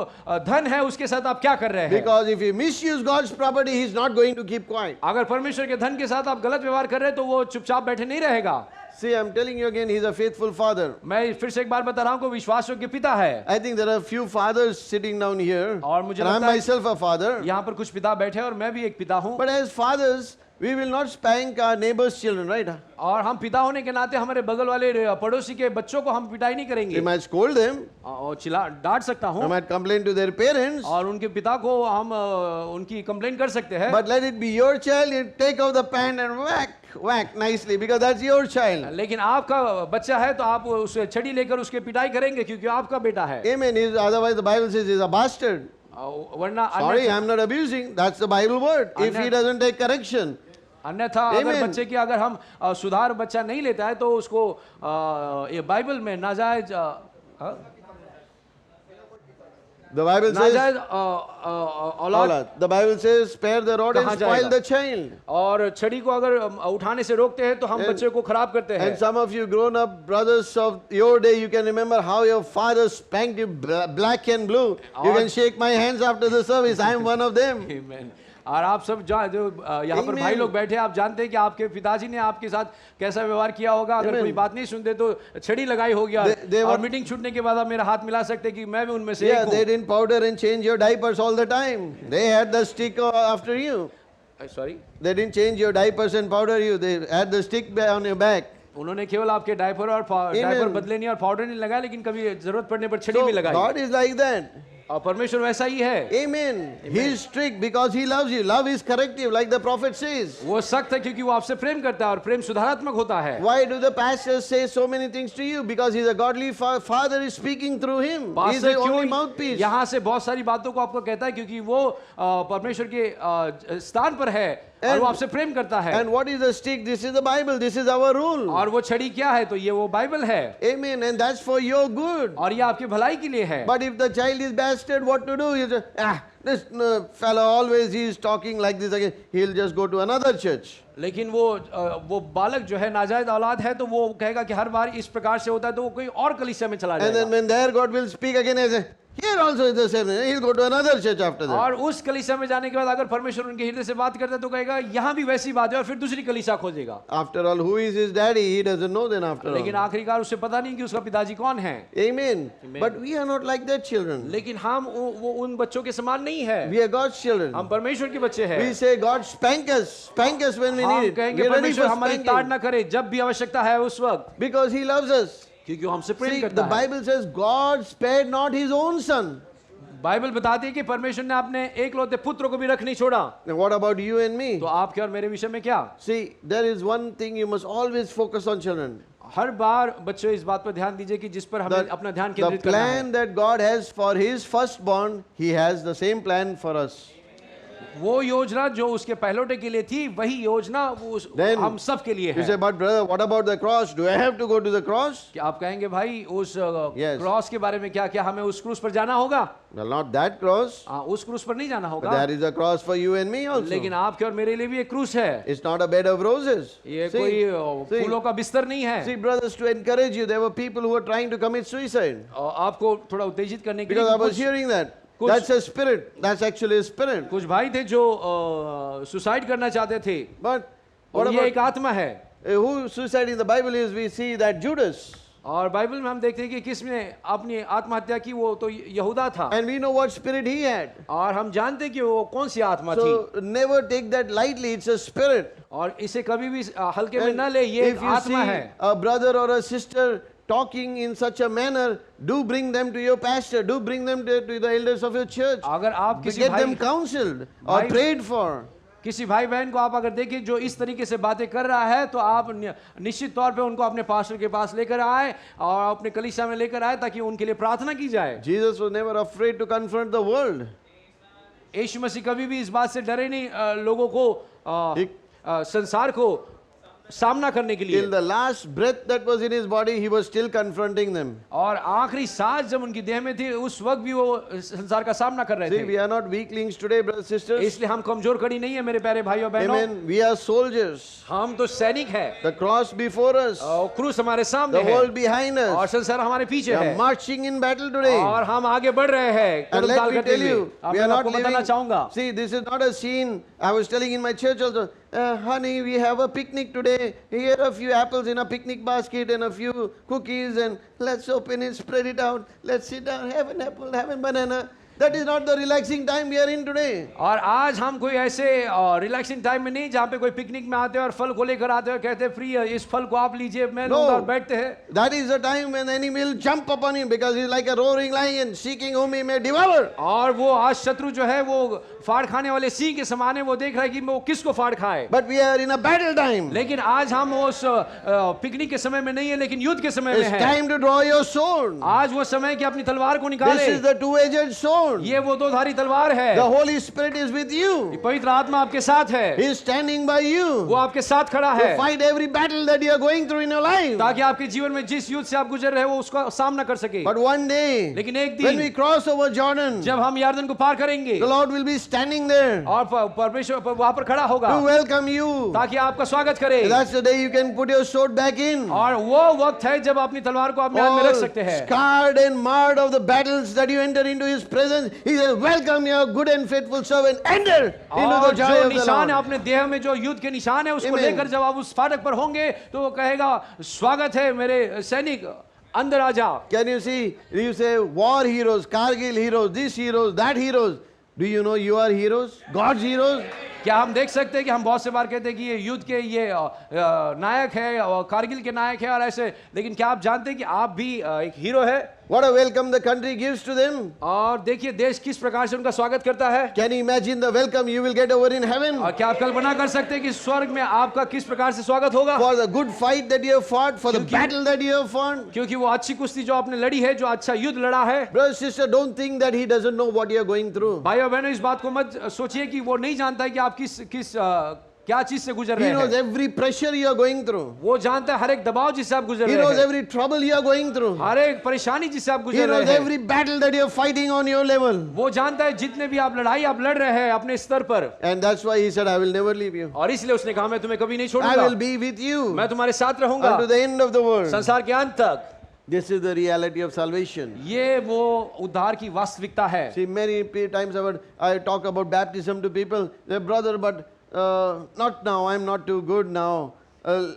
धन है उसके साथ आप क्या कर रहे हैं। Because if you misuse God's property, He's not going to keep quiet. अगर परमेश्वर के धन के साथ आप गलत व्यवहार कर रहे हैं तो वो चुपचाप बैठे नहीं रहेगा। See, I'm telling you again, He's a faithful Father. मैं फिर से एक बार बता रहा हूँ कि विश्वासयोग्य के पिता है। I think there are a few fathers sitting down here. और मुझे And I'm लगता है myself a father. यहाँ पर कुछ पिता बैठे हैं और मैं भी एक पिता हूँ। But as fathers, we will not spank our neighbor's children, right? और हम पिता होने के नाते हमारे बगल वाले पड़ोसी के बच्चों को हम पिटाई नहीं करेंगे। We might scold them. और डांट सकता We हूँ, might complain to their parents. और उनके पिता को हम उनकी कंप्लेंट कर सकते हैं। But let it be your child. You take out the pant and whack nicely because that's your child. लेकिन आपका बच्चा है तो आप उसे छड़ी लेकर उसके पिटाई करेंगे क्योंकि आपका बेटा है। Amen. Otherwise, the Bible says he's a bastard. वरना Sorry, I'm not abusing. That's the Bible word. If he doesn't take correction. अन्यथा अगर बच्चे की अगर हम सुधार बच्चा नहीं लेता है तो उसको ये बाइबल में नाजायज The Bible says, नाजायज औलाद, the Bible says, spare the rod and कहाँ spoil जाएगा? the child. और छड़ी को अगर उठाने से रोकते हैं तो हम बच्चे को खराब करते हैं। And some of you grown up brothers of your day, you can remember how your father spanked you black and blue. You can shake my hands after the service. I am one of them. Amen. और आप सब जो यहाँ पर भाई लोग बैठे हैं, आप जानते हैं कि आपके पिताजी ने आपके साथ कैसा व्यवहार किया होगा। अगर कोई बात नहीं सुनते तो छड़ी लगाई होगी, और मीटिंग छूटने के बाद आप मेरा हाथ मिला सकते कि मैं भी उनमें से एक Yeah, हूँ। they didn't powder and change your diapers all the time. They had the stick after you. Sorry, They didn't change your diapers and powder you. They had the stick on your back. उन्होंने केवल आपके diaper और diaper बदले नहीं और powder नहीं लगाया, लेकिन कभी जरूरत पड़ने पर छड़ी So भी लगाई। God is like that. और परमेश्वर वैसा ही है। Amen. He is strict because He loves you. Love is corrective, like the prophet says. वो सख्त है क्योंकि वो आपसे प्रेम करता है और प्रेम सुधारात्मक होता है। Why do the pastors say so many things to you? Because He's a godly Father is speaking through Him. He's the only mouthpiece. यहाँ से बहुत सारी बातों को आपको कहता है क्योंकि वो परमेश्वर के स्थान पर है और वो आपसे प्रेम करता है। And what is the stick? This is the Bible. This is our rule. और वो छड़ी क्या है? तो ये वो बाइबल है। Amen. And that's for your good. और ये आपकी भलाई के लिए है। But if the child is bastard, what to do? You say, this fellow always he is talking like this again. He'll just go to another church. लेकिन वो बालक जो है नाजायज औलाद है तो वो कहेगा कि हर बार इस प्रकार से होता है तो वो कोई और कलीसिया में चला And then जाएगा। when there God will speak again, he say, here also is the same. He'll go to another church after that. और उस कलीसिया में जाने के बाद अगर परमेश्वर उनके हृदय से बात करता है तो कहेगा यहाँ भी वैसी बात है, और फिर दूसरी कलीसिया खोजेगा। After all, who is his daddy? He doesn't know then after all. लेकिन आखिरकार उसे पता नहीं कि उसका पिताजी कौन है। Amen. But we are not like that children. लेकिन हम वो उन बच्चों के समान नहीं है। We are God's children. हम परमेश्वर के बच्चे हैं। We say, God spank us when we हम need it. कहेंगे We're ready परमेश्वर for हमारी spanking. ताड़ ना करे जब भी आवश्यकता है उस वक्त, Because He loves us. क्योंकि वो हमसे प्रेम See, करता the है। Bible says God spared not His own son. Bible बताती है कि परमेश्वर ने अपने एकलौते पुत्र को भी रख नहीं छोड़ा। Now what about you and me? तो आपके और मेरे विषय में क्या? See, there is one thing you must always focus on, children. हर बार बच्चों इस बात पर ध्यान दीजिए कि जिस पर हमें अपना ध्यान The केंद्रित करना है। plan that God has for His firstborn, He has the same plan for us. वो योजना जो उसके पहलौठे के लिए थी, वही योजना Then हम सब के लिए You say, है। but brother, what about the cross? Do I have to go to the cross? क्या आप कहेंगे भाई उस Yes. क्रॉस के बारे में, क्या क्या हमें उस क्रूस पर जाना होगा? Well, not that cross. उस क्रूस पर नहीं जाना But होगा, there is a cross for you and me also. लेकिन आपके और मेरे लिए भी एक क्रूस है। It's not a bed of roses. ये See, कोई see. फूलों का बिस्तर नहीं है। See, brothers, to encourage you, there were people who were trying to commit suicide. और आपको थोड़ा उत्तेजित करने के Because I लिए was hearing that. कुछ- That's a spirit. That's actually a spirit. कुछ भाई थे जो सुसाइड करना चाहते थे, But what और ये about एक आत्मा है। who suicide in the Bible is? We see that Judas. और बाइबल में हम देखते हैं कि किसने अपनी आत्महत्या की, वो तो यहूदा था। And we know what spirit he had. और हम जानते हैं कि वो कौन सी आत्मा थी, So never take that lightly. It's a spirit. और इसे कभी भी हल्के में And न ले, ये if एक you see आत्मा है। a brother or a sister talking in such a manner, do bring them to your pastor. Do bring them to the elders of your church. अगर आप किसी Get them भाई counseled or भाई- prayed for. किसी भाई बहन को आप अगर देखें जो इस तरीके से बातें कर रहा है, तो आप निश्चित तौर पे उनको अपने पास्टर के पास लेकर आए और अपने कलीसिया में लेकर आए, ताकि उनके लिए प्रार्थना की जाए। Jesus was never afraid to confront the world. यीशु मसीह कभी भी इस बात से डरे नहीं लोगों को, संसार को सामना करने के लिए। Till the last breath that was in his body, he was still confronting them. और आखिरी सांस जब उनकी देह में थी, उस वक्त भी वो संसार का सामना कर रहे See, we थे। are not weaklings today, brothers and sisters. इसलिए हम कमजोर कड़ी नहीं है मेरे प्यारे भाइयों बहनों, Amen. We are soldiers. हम तो सैनिक है। The cross before us, और क्रूस हमारे सामने the है world behind और us. संसार हमारे We पीछे are है, marching in battle today. और हम आगे बढ़ रहे हैं And कदम let ताल me करते tell हुए। you, अब we मैं are not आपको बताना living. चाहूंगा, See, this is not a scene. I was telling in my church also, honey, we have a picnic today. Here are a few apples in a picnic basket and a few cookies, and let's open it, spread it out. Let's sit down, have an apple, have a banana. That is not the relaxing time we are in today. और आज हम कोई ऐसे relaxing time में नहीं जहाँ पे कोई पिकनिक में आते हैं और फल को लेकर आते हैं और कहते हैं फ्री है, इस फल को आप लीजिए, मैं No. लूंगा, और बैठते हैं। That is the time when the enemy will jump upon him because he is like a roaring lion seeking whom he may devour. और वो आज शत्रु जो है वो फाड़ खाने वाले सिंह के समान है, वो देख रहा है कि वो किसको फाड़ खाए। But we are in a battle time. लेकिन आज हम उस पिकनिक के समय में नहीं है, लेकिन युद्ध के समय में It's है। time to draw your sword. आज वो समय है कि अपनी तलवार को This निकाले। is the two-edged sword. ये वो दो धारी तलवार है। The Holy Spirit is with you. पवित्र आत्मा आपके साथ है, He is standing by you वो आपके साथ खड़ा to है, fight every battle that you are going through in your life. ताकि आपके जीवन में जिस युद्ध से आप गुजर रहे हो उसका सामना कर सके। But one day, लेकिन एक when दिन we cross over Jordan, जब हम यरदन को पार करेंगे, the Lord will be standing there और परमेश्वर वहां पर खड़ा होगा to welcome you. ताकि आपका स्वागत करे। That's the day you can put your sword back in. और वो वक्त है जब अपनी तलवार को अपने हाथ में रख All सकते हैं। scarred and marred of the battles that you enter into His presence, He says, "Welcome, your good and faithful servant. Enter into और the joy जो of the निशान है Lord." अपने देह में, जो युद्ध के निशान है, उसको Amen. लेकर जब आप उस फाटक पर होंगे तो वो कहेगा स्वागत है मेरे सैनिक, अंदर आ जा। Can you see? You say war heroes, Kargil heroes, this heroes, that heroes. Do you know you are heroes? God's heroes? क्या हम देख सकते हैं कि हम बहुत से बार कहते हैं कि ये युद्ध के ये नायक है और कारगिल के नायक है और ऐसे, लेकिन क्या आप जानते हैं कि आप भी एक हीरो है? What a welcome the country gives to them. और देखिए देश किस प्रकार से उनका स्वागत करता है। Can you imagine the welcome you will get over in heaven? और क्या आप कल्पना कर सकते हैं कि स्वर्ग में आपका किस प्रकार से स्वागत होगा? For the good fight that you have fought, for the क्योंकि- battle that you have fought. क्योंकि वो अच्छी कुश्ती जो आपने लड़ी है, जो अच्छा युद्ध लड़ा है। Brother, sister, don't think that he doesn't know what you are going through. भाई और बहनों, इस बात को मत सोचिए कि वो नहीं जानता है कि आप किस क्या चीज से गुजर He रहे knows हैं। every pressure you are going through. वो जानता है हर एक दबाव जिससे आप गुजर He रहे knows हैं, every trouble you are going through. हर एक परेशानी जिससे आप He गुजर knows रहे हैं। every battle that you are fighting on your level. वो जानता है जितने भी आप लड़ाई आप लड़ रहे हैं अपने स्तर पर, And that's why he said, I will never leave you. और इसलिए उसने कहा मैं तुम्हें कभी नहीं I छोड़ूंगा, will be with you मैं तुम्हारे साथ रहूंगा unto the end of the world. संसार के अंत तक। This is the reality of salvation. ये वो उद्धार की वास्तविकता है। See, many times I talk about baptism to people. They say, brother, but not now. I'm not too good now.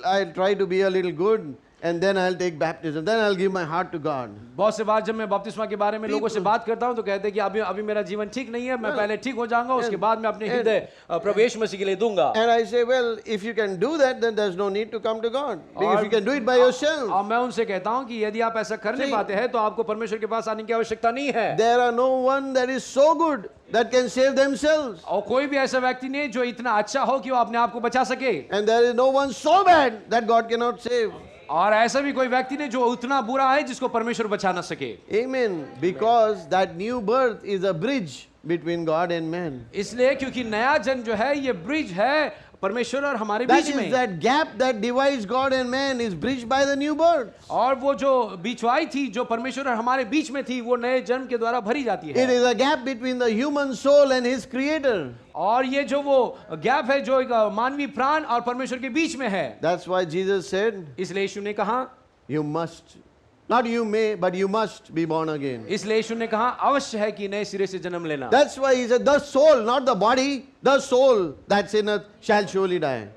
I'll try to be a little good, and then I'll take baptism. Then I'll give my heart to God. बहुत से बार जब मैं बपतिस्मा के बारे में लोगों से बात करता हूं तो कहते हैं कि अभी मेरा जीवन ठीक नहीं है, मैं पहले ठीक हो जाऊंगा, उसके बाद मैं अपने हृदय प्रभु यीशु मसीह के लिए दूंगा। And I say, well, if you can do that, then there's no need to come to God. If you can do it by yourself. और मैं उनसे कहता हूं कि यदि आप ऐसा कर नहीं पाते हैं तो आपको परमेश्वर के पास आने की आवश्यकता नहीं है। There are no one that is so good that can save themselves. और कोई भी ऐसा व्यक्ति नहीं जो इतना अच्छा हो कि वो अपने आप को बचा सके, And there is no one so bad that God cannot save. और ऐसा भी कोई व्यक्ति नहीं जो उतना बुरा है जिसको परमेश्वर बचा ना सके। Amen. Because that new birth is a bridge between God and man. इसलिए क्योंकि नया जन्म जो है ये ब्रिज है परमेश्वर और हमारे That बीच is, में। that gap that divides God and man is bridged by the new birth. और वो जो बीचवाई थी जो परमेश्वर और हमारे बीच में थी वो नए जन्म के द्वारा भरी जाती It है। is a gap between the human soul and his creator. और ये जो वो गैप है जो एक मानवीय प्राण और परमेश्वर के बीच में है। That's why Jesus said, इसलिए यीशु ने कहा, you must, not you may, but you must be born again. इसलिए यीशु ने कहा अवश्य है कि नए सिरे से जन्म लेना। That's why he said, the soul, not the body, the soul that sinneth shall surely die.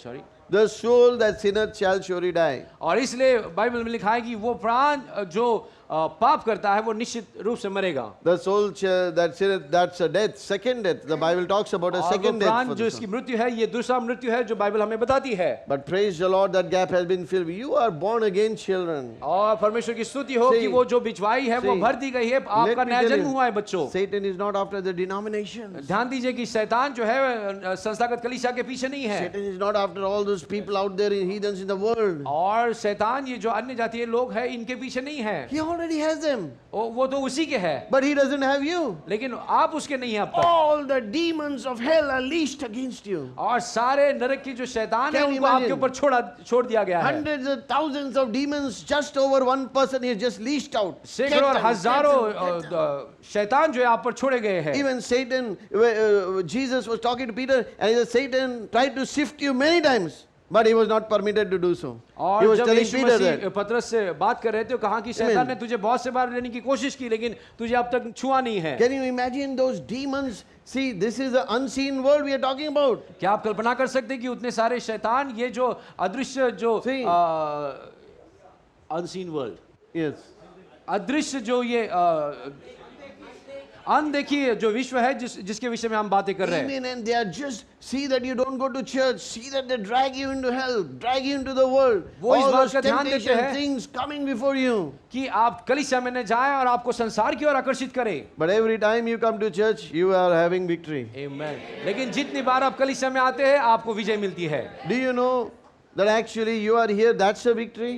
Sorry. The soul that sinneth shall surely die. और इसलिए बाइबल में लिखा है कि वो प्राण जो पाप करता है वो निश्चित रूप से मरेगा। The soul that sinneth, that's a death, second death. The Bible talks about a और वो second death प्राण for जो the इसकी soul. मृत्यु है ये दूसरा मृत्यु है जो बाइबल हमें बताती है। But praise the Lord, that gap has been filled. You are born again children. और परमेश्वर की स्तुति हो See, कि वो जो बिचवाई है वो see, भर दी गई है। Let आपका me नया tell जन्म you, हुआ है बच्चों। Satan is not after the denominations. ध्यान दीजिए कि शैतान जो है संस्थागत कलीसिया के पीछे नहीं है। Satan is not after all those people out there in heathens in the world. और शैतान ये जो अन्य जातीय लोग हैं इनके पीछे नहीं है। He already has them. वो तो उसी के है, But he doesn't have you. लेकिन आप उसके नहीं हैं अब तक। All the demons of hell are leashed against you. और सारे नरक की जो शैतान है Can you उनको आपके imagine? ऊपर छोड़ दिया गया है। Hundreds of thousands of demons just over one person is just leashed out. सैकड़ों और Satan, हजारों Satan, Satan. शैतान जो है आप पर छोड़े गए हैं। Even Satan, Jesus was talking to Peter and he said, Satan tried to sift you many times, but he was not permitted to do so. He और was जब telling Yeshu Peter Masih that. पतरस से बात कर रहे थे तो कहा कि शैतान ने तुझे बहुत से बार लेने की कोशिश की लेकिन तुझे अब तक छुआ नहीं है। Can you imagine those demons? See, this is the unseen world we are talking about. क्या आप कल्पना कर सकते हैं कि उतने सारे शैतान ये जो अदृश्य जो See. Unseen world Yes. अदृश्य जो ये अनदेखी जो विश्व है जिसके विषय में हम बातें कर रहे हैं। Amen. And they are just, see that you don't go to church, see that they drag you into hell, drag you into the world. वो इस All बात those का ध्यान देते temptation हैं things coming before you. कि आप कलीसिया में न जाएं और आपको संसार की ओर आकर्षित करें। But every time you come to church, you are having victory. आमीन। लेकिन जितनी बार आप कलीसिया में आते हैं आपको विजय मिलती है। Do you know that actually you are here? That's a victory.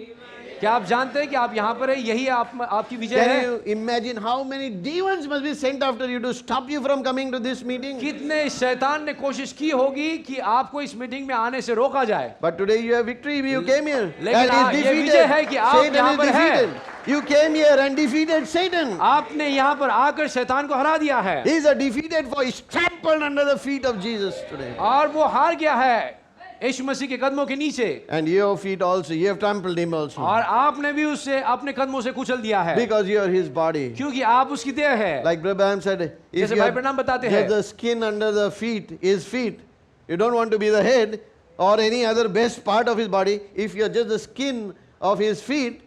क्या आप जानते हैं कि आप यहाँ पर है यही आपकी विजय Can है? you imagine how many demons must be sent after you to stop you from coming to this meeting? कितने शैतान ने कोशिश की होगी कि आपको इस मीटिंग में आने से रोका जाए। But today you have victory. You came here. लेकिन And is ये विजय है defeated. कि आप Satan यहाँ is पर हैं। defeated. You came here and defeated Satan. आपने यहाँ पर आकर शैतान को हरा दिया है He is a defeated for he is trampled under the feet of Jesus today. और वो हार गया है यीशु मसीह के कदमों के नीचे। And your feet also, you have trampled him also. और आपने भी उससे अपने कदमों से कुचल दिया है Because you are his body. क्योंकि आप उसकी देह है। Like Brother Abraham said, if जैसे you भाई have ब्रैनम बताते just हैं the skin under the feet, his feet, you don't want to be the head or any other best part of his body. If you are just the skin of his feet,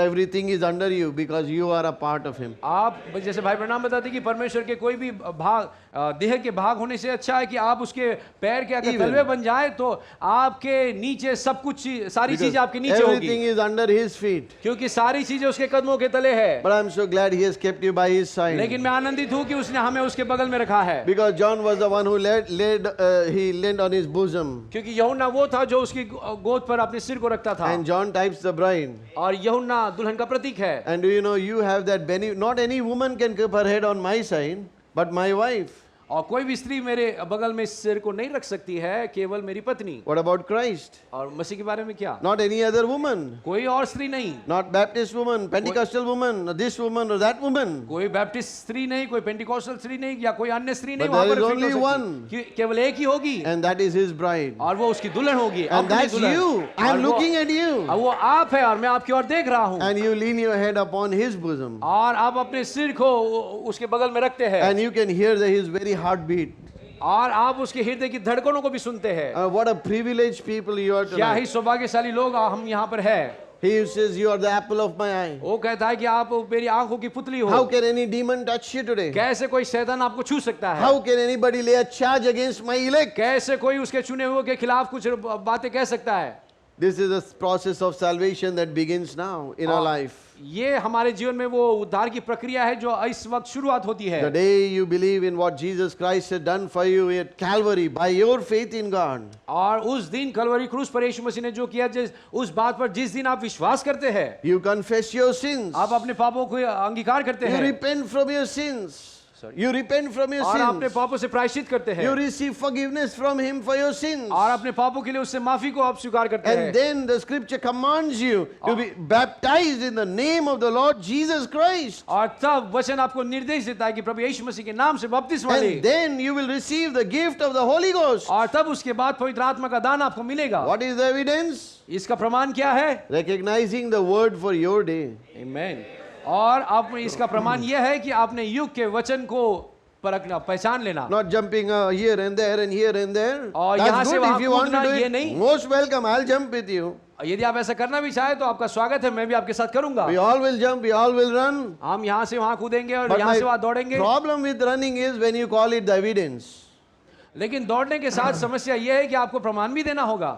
everything is under you because you are a part of him. आप जैसे भाई Branham बताते कि परमेश्वर के कोई भी भाग देह के भाग होने से अच्छा है कि आप उसके पैर के अगर Even. तलवे बन जाए तो आपके नीचे सब कुछ सारी Because चीजें आपके नीचे everything होगी is under his feet. क्योंकि सारी चीजें उसके कदमों के तले है। But I'm so glad he has kept you by his side. लेकिन मैं आनंदित हूँ कि उसने हमें उसके बगल में रखा है Because John was the one who he leaned on his bosom. क्योंकि यूहन्ना वो था जो उसकी गोद पर अपने सिर को रखता था And John types the bride. और यूहन्ना दुल्हन का प्रतीक है। And do you know you have that benefit? Not any woman can keep her head on my side, but my wife. और कोई भी स्त्री मेरे बगल में सिर को नहीं रख सकती है, केवल मेरी पत्नी। What about Christ? और मसीह के बारे में क्या? Not any other woman. कोई और स्त्री नहीं, Not Baptist woman, Pentecostal woman, or this woman or that woman. कोई बैप्टिस्ट स्त्री नहीं, कोई पेंटिकॉस्टल स्त्री नहीं या कोई अन्य स्त्री नहीं। But वहाँ there पर is फिक्र हो only सकती। one. केवल एक ही होगी And that is his bride. और वो उसकी दुल्हन होगी। And अपनी that's दुल्हन। you. और I'm वो- looking at you. और वो आप है और मैं आपकी ओर देख रहा हूँ। And you lean your head upon his bosom. और आप अपने सिर को उसके बगल में रखते हैं And you can hear his very heartbeat. और आप उसके हृदय की धड़कनों को भी सुनते हैं। What a privileged people you are क्या ही tonight. सौभाग्यशाली लोग हम यहाँ पर है। He says you are the apple of my eye. वो कहता है कि आप मेरी आंखों की पुतली हो। How can any demon touch you today? कैसे कोई शैतान आपको छू सकता है? How can anybody lay a charge against my elect? कैसे कोई उसके चुने हुए के खिलाफ कुछ बातें कह सकता है? This is a process of salvation that begins now in our life. ये हमारे जीवन में वो उद्धार की प्रक्रिया है जो इस वक्त शुरुआत होती है। The day you believe in what Jesus Christ had done for you at Calvary by your faith in God. और उस दिन कलवरी क्रूस पर यीशु मसीह ने जो किया उस बात पर जिस दिन आप विश्वास करते हैं, You confess your sins. आप अपने पापों को अंगीकार करते You हैं, repent from your sins. You repent from your और अपने sins. पापों से प्रायश्चित करते हैं You receive forgiveness from Him for your sins. और अपने पापों के लिए उससे माफी को आप स्वीकार करते हैं And then the scripture commands you to be baptized in the name of the Lord Jesus Christ. और तब वचन आपको निर्देश देता है कि प्रभु यीशु मसीह के नाम से बपतिस्मा ले And then you will receive the gift of the Holy Ghost. और तब उसके बाद पवित्र आत्मा का दान आपको मिलेगा What is the evidence? इसका प्रमाण क्या है Recognizing the word for your day. आमीन और आप इसका प्रमाण यह है कि आपने युग के वचन को परखना पहचान लेना Not jumping here and there and here and there. और यहाँ That's से good वहाँ if you want to कूदना do ये it. नहीं। Most welcome. I'll jump with you. यदि आप ऐसा करना भी चाहे तो आपका स्वागत है मैं भी आपके साथ करूंगा We all will jump. We all will run. हम यहाँ से वहाँ कूदेंगे और But यहाँ my से वहाँ दौड़ेंगे problem with running is when you call it the evidence. लेकिन दौड़ने के साथ समस्या यह है कि आपको प्रमाण भी देना होगा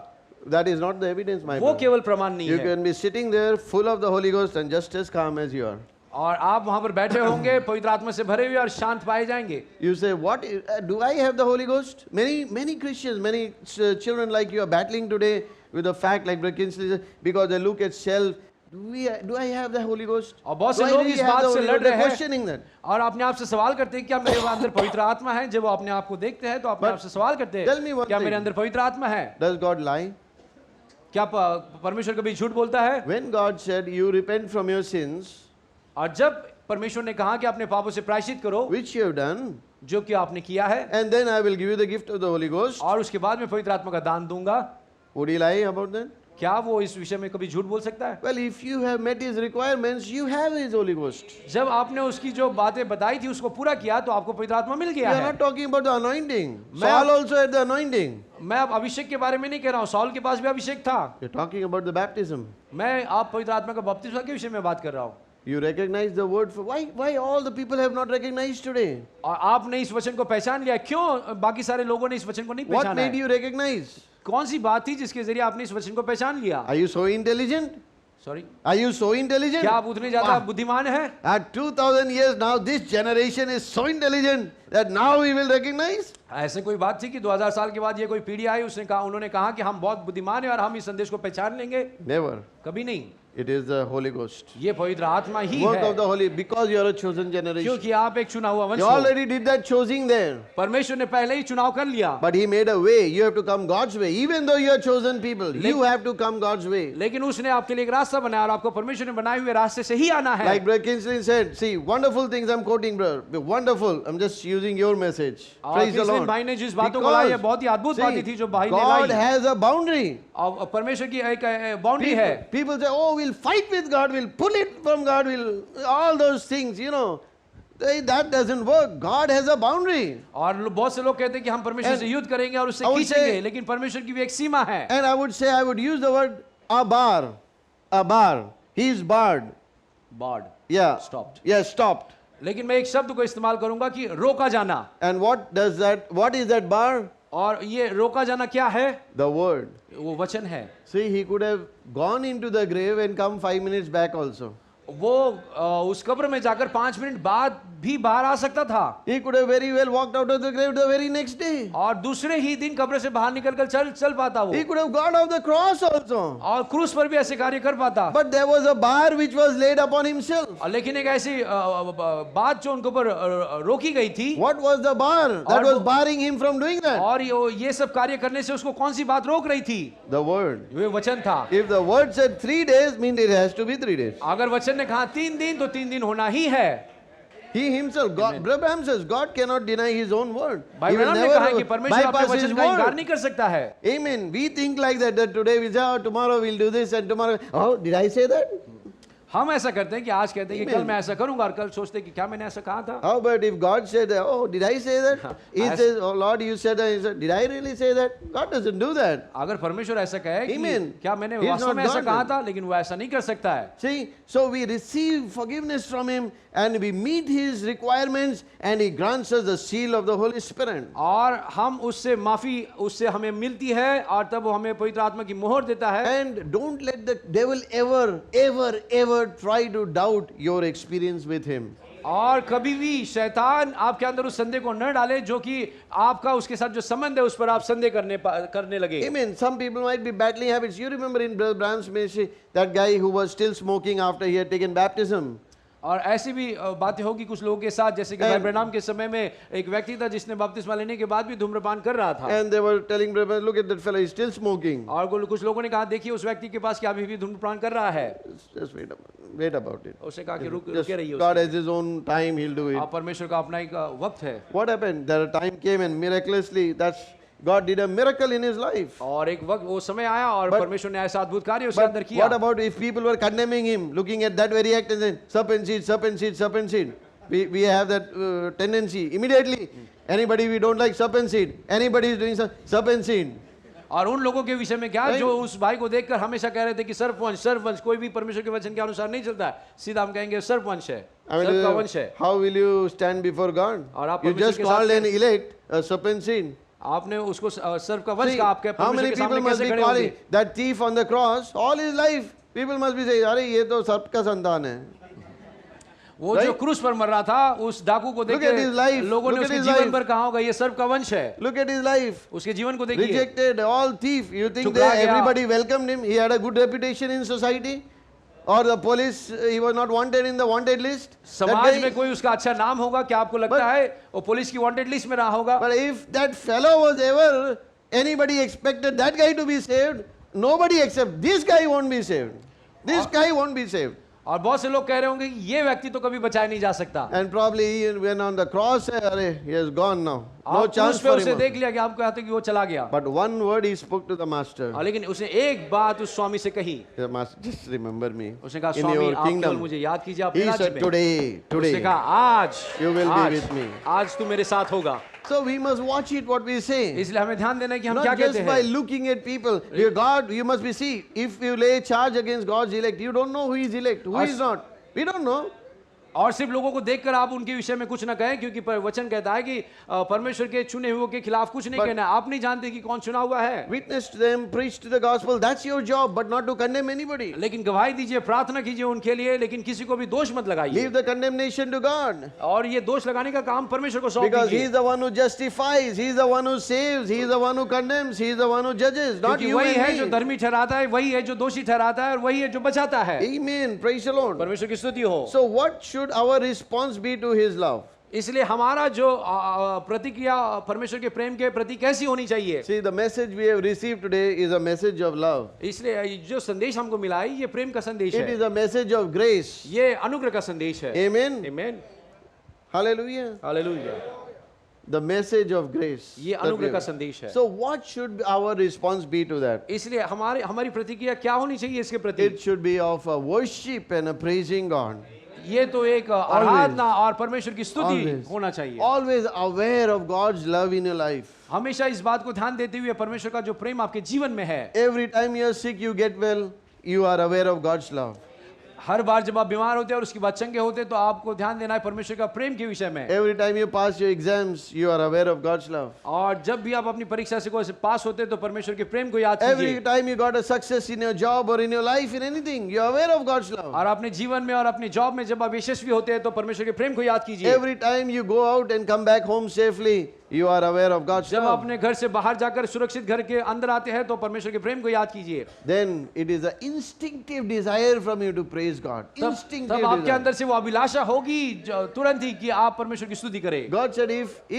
That is not the evidence, my वो brother. केवल प्रमाण नहीं You है can be sitting there full of the Holy Ghost and just as calm as you are. और आप वहां पर बैठे होंगे पवित्र आत्मा से भरे हुए और शांत पाए जाएंगे You say, "What? Do I have the Holy Ghost?" Many Christians, many children like you are battling today with the fact, like Brother Kinsley said, because they look at self. Do I have the Holy Ghost? और बहुत Do से I लोग really इस have बात the से Holy लड़ Ghost? They're रहे हैं questioning that. और अपने आप से सवाल करते हैं क्या मेरे अंदर पवित्र आत्मा है जब वो अपने आप को देखते हैं तो अपने आप से सवाल करते tell me हैं one क्या thing. मेरे अंदर पवित्र आत्मा है Does God lie? क्या परमेश्वर कभी झूठ बोलता है When God said, "You repent from your sins," और जब परमेश्वर ने कहा कि अपने पापों से प्रायश्चित करो which you have done, जो कि आपने किया है and then I will give you the gift of the Holy Ghost. और उसके बाद मैं पवित्र आत्मा का दान दूंगा Would he lie about that? क्या वो इस विषय में कभी झूठ बोल सकता है Well, if you have met his requirements, you have his Holy Ghost. जब आपने उसकी जो बातें बताई थी उसको पूरा किया तो आपको पवित्र आत्मा मिल We गया are है not talking about the anointing. मैं- Saul also had the anointing. मैं अब अभिषेक के बारे में नहीं कह रहा हूँ सॉल के पास भी अभिषेक था You're talking about the baptism. मैं आप पवित्र आत्मा का बपतिस्मा के विषय में बात कर रहा हूँ You recognize the word for why all the people have not recognized today? और आपने इस वचन को पहचान लिया क्यों बाकी सारे लोगों ने इस वचन को नहीं What पहचाना made है? you recognize? कौन सी बात थी जिसके जरिए आपने इस वचन को पहचान लिया Are you so intelligent? Sorry Are you so intelligent? क्या आप उतने ज्यादा बुद्धिमान हैं At 2000 years now, this generation is so intelligent that now we will recognize? ऐसे कोई बात थी कि 2000 साल के बाद ये कोई पीढ़ी आई उसने कहा उन्होंने कहा कि हम बहुत बुद्धिमान हैं और हम इस संदेश को पहचान लेंगे Never. कभी नहीं It is the Holy Ghost. ये पवित्र आत्मा ही Work है of the Holy, because you are a chosen generation. क्योंकि आप एक चुना हुआ वंश You हो already did that choosing there. परमेश्वर ने पहले ही चुनाव कर लिया But he made a way. You have to come God's way. Even though you are chosen people, you have to come God's way. लेकिन उसने आपके लिए एक रास्ता बनाया और आपको परमेश्वर ने बनाए हुए रास्ते से ही आना है Like Brother Kinsley said, see, wonderful things I'm quoting, brother. Wonderful. I'm just using your message. और Praise the किसलिन Lord. भाई ने जिस बातों को लाई है बहुत ही अद्भुत बातें थी जो भाई ने God lie has a boundary. और परमेश्वर की एक बाउंड्री है People say, oh, we'll fight with God, we'll pull it from God, we'll, all those things, you know. That doesn't work. God has a boundary. और बहुत से लोग कहते हैं कि हम परमेश्वर से युद्ध करेंगे और उससे I would खींचेंगे say- लेकिन परमेश्वर की भी एक सीमा है And I would say, I would use the word abar. Abar. He's barred. बाढ़ Yeah. Stopped. Yeah, stopped. लेकिन मैं एक शब्द को इस्तेमाल करूंगा कि रोका जाना And what is that bar? और ये रोका जाना क्या है The word. वो वचन है See, he could have gone into the grave and come 5 minutes back also. वो उस कब्र में जाकर 5 मिनट बाद भी बाहर आ सकता था He could have very well walked out of the grave the very next day. और दूसरे ही दिन कब्र से बाहर निकलकर चल पाता वो He could have got off the cross also. और क्रूस पर भी ऐसे कार्य कर पाता But there was a bar which was laid upon himself. और लेकिन एक ऐसी बात जो उनको पर रोकी गई थी What was the bar that और was वो- barring him from doing that? और ये सब कार्य करने से उसको कौन सी बात रोक रही थी The word. वे वचन था If the word said 3 days, means it has to be 3 days. अगर वचन ने कहा 3 दिन तो 3 दिन होना ही है He himself, God, Abraham says, God cannot deny his own word. भाई He will ब्रैनम ने कहा है कि never परमेश्वर अपने bypass his वचन का इनकार word. नहीं कर सकता है Amen. We think like that today we say, oh, tomorrow we'll do this and tomorrow, oh, did I say that? हम ऐसा करते हैं कि आज कहते हैं कि कल Amen. मैं ऐसा करूंगा और कल सोचते हैं कि क्या मैंने ऐसा कहा था How about if God said, oh, did I say that? He As- says, oh Lord, you said that. He said, did I really say that? God doesn't do that. अगर परमेश्वर ऐसा कहे कि Amen. क्या मैंने He is वास्तव not में ऐसा God कहा then. था लेकिन वो ऐसा नहीं कर सकता है See, so we receive forgiveness from Him and we meet His requirements and He grants us the seal of the Holy Spirit. और हम उससे माफी उससे हमें मिलती है और तब वो हमें पवित्र आत्मा की मोहर देता है And don't let the devil ever try to doubt your experience with Him. और कभी भी शैतान आपके अंदर उस संदेह को न डाले जो कि आपका उसके साथ जो संबंध है उस पर आप संदेह करने लगे Amen. Some people might be battling habits. You remember in Brother Branham's ministry, that guy who was still smoking after he had taken baptism. और ऐसी भी बातें होगी कुछ लोगों के साथ, जैसे कि भाई ब्रैनम के समय में एक व्यक्ति था जिसने बपतिस्मा लेने के बाद भी धूम्रपान कर रहा था। And they were telling Brother, look at that fellow, he's still smoking. और कुछ लोगों ने कहा देखिए उस व्यक्ति के पास क्या अभी भी धूम्रपान कर रहा है। Just wait about it. उसने कहा कि Just रुके रहिए, God has His own time, He'll do it. आप परमेश्वर का अपना एक वक्त है। What happened? There a time came and miraculously, God did a miracle in his life. और एक वक्त वो समय आया और But- परमेश्वर ने ऐसा अद्भुत कार्य उसके But अंदर what किया। about if people were condemning him, looking at that very act and saying, serpent seed, serpent seed, serpent seed? We have that tendency. Immediately, anybody we don't like serpent seed, anybody is doing serpent seed. और उन लोगों के विषय में क्या Right. जो उस भाई को देखकर हमेशा कह रहे थे कि सर्पवंश कोई भी परमेश्वर के वचन के अनुसार नहीं चलता है, सीधा हम कहेंगे सर्पवंश है, I mean, सर्प का वंश है। how will you stand before God? और आप You परमेश्वर just के साथ called an elect a serpent seed. आपने उसको सर्प का वंश See, का आपके how परमेश्वर many के people सामने must कैसे be खड़े calling होंगे? that thief on the cross all his life? People must be saying, अरे ये तो सर्प का संतान है. वो जो क्रूस पर मर रहा था उस डाकू को देख Look at his life. के लोगों ने Look at उसके his जीवन life. पर कहा होगा ये सर्प का वंश है। Look at his life. उसके जीवन को देखिए, Rejected, all thief. You think ठुकरा गया। everybody welcomed him? He had a good reputation in society? Or the police, he was not wanted in the wanted list? That समाज guy- में कोई उसका अच्छा नाम होगा क्या आपको लगता But- है वो पुलिस की वांटेड लिस्ट में रहा होगा? But if that fellow was ever, anybody expected that guy to be saved, nobody except this guy won't be saved. This guy won't be saved. और बहुत से लोग कह रहे होंगे कि ये व्यक्ति तो कभी बचाया नहीं जा सकता। And probably he went on the cross, he has gone now. No आप chance क्रूस पे for उसे him. देख लिया कि आप कहते कि वो चला गया, But one word he spoke to the master. लेकिन उसने एक बात उस स्वामी से कही, The master, just remember me. उसने कहा In स्वामी your आप केवल kingdom. मुझे याद कीजिए अपने He राज्य said, में। today, उसने today. कहा आज You will be आज with me. आज तू मेरे साथ होगा। So we must watch it what we say. इसलिए हमें ध्यान देना है कि हम क्या Not कहते just by हैं। looking at people. Dear God, you must be see. If you lay charge against God's elect, you don't know who is elect, who is not. We don't know. और सिर्फ लोगों को देखकर आप उनके विषय में कुछ ना कहें, क्योंकि वचन कहता है कि परमेश्वर के चुने हुए के खिलाफ कुछ नहीं But- कहना है। आप नहीं जानते कि कौन चुना हुआ है, Witness to them, preach to the gospel. That's your job, but not to condemn anybody. लेकिन गवाही दीजिए, प्रार्थना कीजिए उनके लिए, लेकिन किसी को भी दोष मत लगाइए। Leave the condemnation to God. और ये दोष लगाने का काम परमेश्वर को सौंप Because He दीजिए, is the one who justifies, He is the one who saves, He is the one who condemns, He is the one who judges, not क्योंकि you वही है and जो me. धर्मी ठहराता है, वही है जो दोषी ठहराता है, और वही है जो बचाता है। Amen. Praise the Lord. परमेश्वर की स्तुति हो। So what should our response be to His love? इसलिए हमारा जो प्रतिक्रिया परमेश्वर के प्रेम के प्रति कैसी होनी चाहिए? See, the message we have received today is a message of love. इसलिए जो संदेश हमको मिला है ये प्रेम का संदेश It है, is a message of grace. ये अनुग्रह का संदेश है। Amen. आमीन, Hallelujah. Hallelujah. The message of grace. ये that we अनुग्रह का have. संदेश है। So what should our response be to that? इसलिए हमारी प्रतिक्रिया क्या होनी चाहिए इसके प्रति? It should be of a worship and a praising God. ये तो एक आराधना और परमेश्वर की स्तुति Always. होना चाहिए। Always aware of God's love in your life. हमेशा इस बात को ध्यान देते हुए परमेश्वर का जो प्रेम आपके जीवन में है, Every time you are sick, you get well, you are aware of God's love. हर बार जब आप बीमार होते हैं और उसके बाद चंगे होते हैं तो आपको ध्यान देना है परमेश्वर का प्रेम के विषय में। Every time you pass your exams, you are aware of God's love. और जब भी आप अपनी परीक्षा से कोई पास होते हैं तो परमेश्वर के प्रेम को याद Every कीजिए। time you got a success in your job or in your life, in anything, you are aware of God's love. और अपने जीवन में और अपनी जॉब में जब आप यशस्वी होते हैं तो परमेश्वर के प्रेम को याद कीजिए। Every time you go out and come back home safely, you are aware of God's जब love. अपने घर से बाहर जाकर सुरक्षित घर के अंदर आते हैं तो परमेश्वर के प्रेम को याद कीजिए। Then it is an instinctive desire from you to praise God. तब Instinctive आपके desire. अंदर से वो अभिलाषा होगी तुरंत ही कि आप परमेश्वर की स्तुति करें। God said,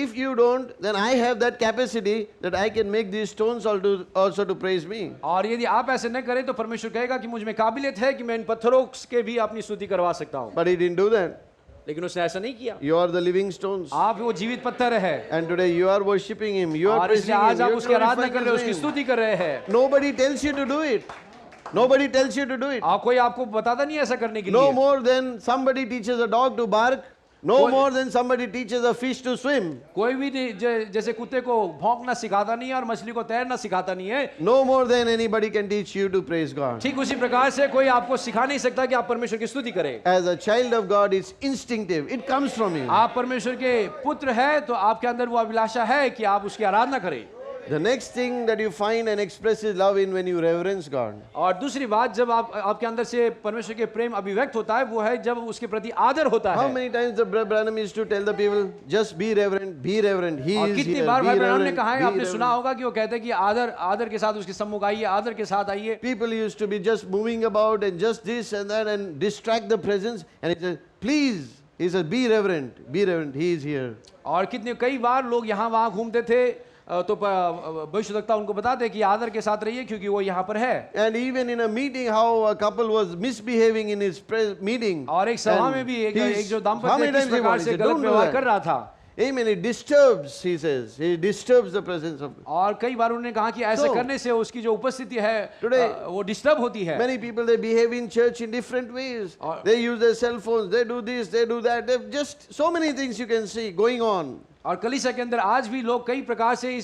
if you don't, then I have that capacity that I can make these stones also to praise me. और यदि आप ऐसे न करें तो परमेश्वर कहेगा कि मुझ में काबिलियत है कि मैं इन पत्थरों के भी अपनी स्तुति करवा सकता हूँ, But He didn't do that. लेकिन उसने ऐसा नहीं किया। You are the living stones. आप वो जीवित पत्थर है And today you are worshipping Him. You are और praising इसलिए आज Him. आप You उसकी are आराधना कर glorifying रहे हो, His उसकी name. स्तुति कर रहे हैं। Nobody tells you to do it. Nobody tells you to do it. कोई आपको बताता नहीं ऐसा करने के No लिए। more than somebody teaches a dog to bark. No more than somebody teaches a fish to swim. कोई भी नहीं, जैसे कुत्ते को भौंकना सिखाता नहीं है और मछली को तैरना सिखाता नहीं है, No more than anybody can teach you to praise God. ठीक उसी प्रकार से कोई आपको सिखा नहीं सकता कि आप परमेश्वर की स्तुति करें। As a child of God, it's instinctive. It comes from you. आप परमेश्वर के पुत्र हैं तो आपके अंदर वो अभिलाषा है कि आप उसकी आराधना करें। The next thing that you find and express His love in when you reverence God. और दूसरी बात, जब आपके अंदर से परमेश्वर के प्रेम अभिव्यक्त होता है, वो है जब उसके प्रति आदर होता How है। many times the Brother Branham used to tell the people, just be reverent, be reverent. He और is कितनी here, बार be भाई ब्रैनम ने reverent, कहा है, be आपने सुना reverent. होगा कि वो कहते हैं कि आदर आदर के साथ उसके सम्मुख आइए, आदर के साथ आइए। People used to be just moving about and just this and that and distract the presence. And he says, please, he says, be reverent, he is here. और कितने कई बार लोग यहाँ वहाँ घूमते थे, तो भविष्यवक्ता उनको बताते कि आदर के साथ रहिए क्योंकि वो यहाँ पर है। And even in a meeting, how a couple was misbehaving in his meeting. और एक सभा And में भी एक he's- जो how दाम्पत्य many किस times he प्रकार wanted, से he said, गलत "Don't do व्यवहार that." कर रहा था। Amen. It disturbs, he says. He disturbs the presence of. और कई बार उन्होंने कहा कि ऐसे So, करने से उसकी जो उपस्थिति है today, वो डिस्टर्ब होती है। Many people, they behave in church in different ways. Or- They use their cell phones, they do this, they do that. They've just so many things you can see going on. और कलीसिया के अंदर आज भी लोग कई प्रकार से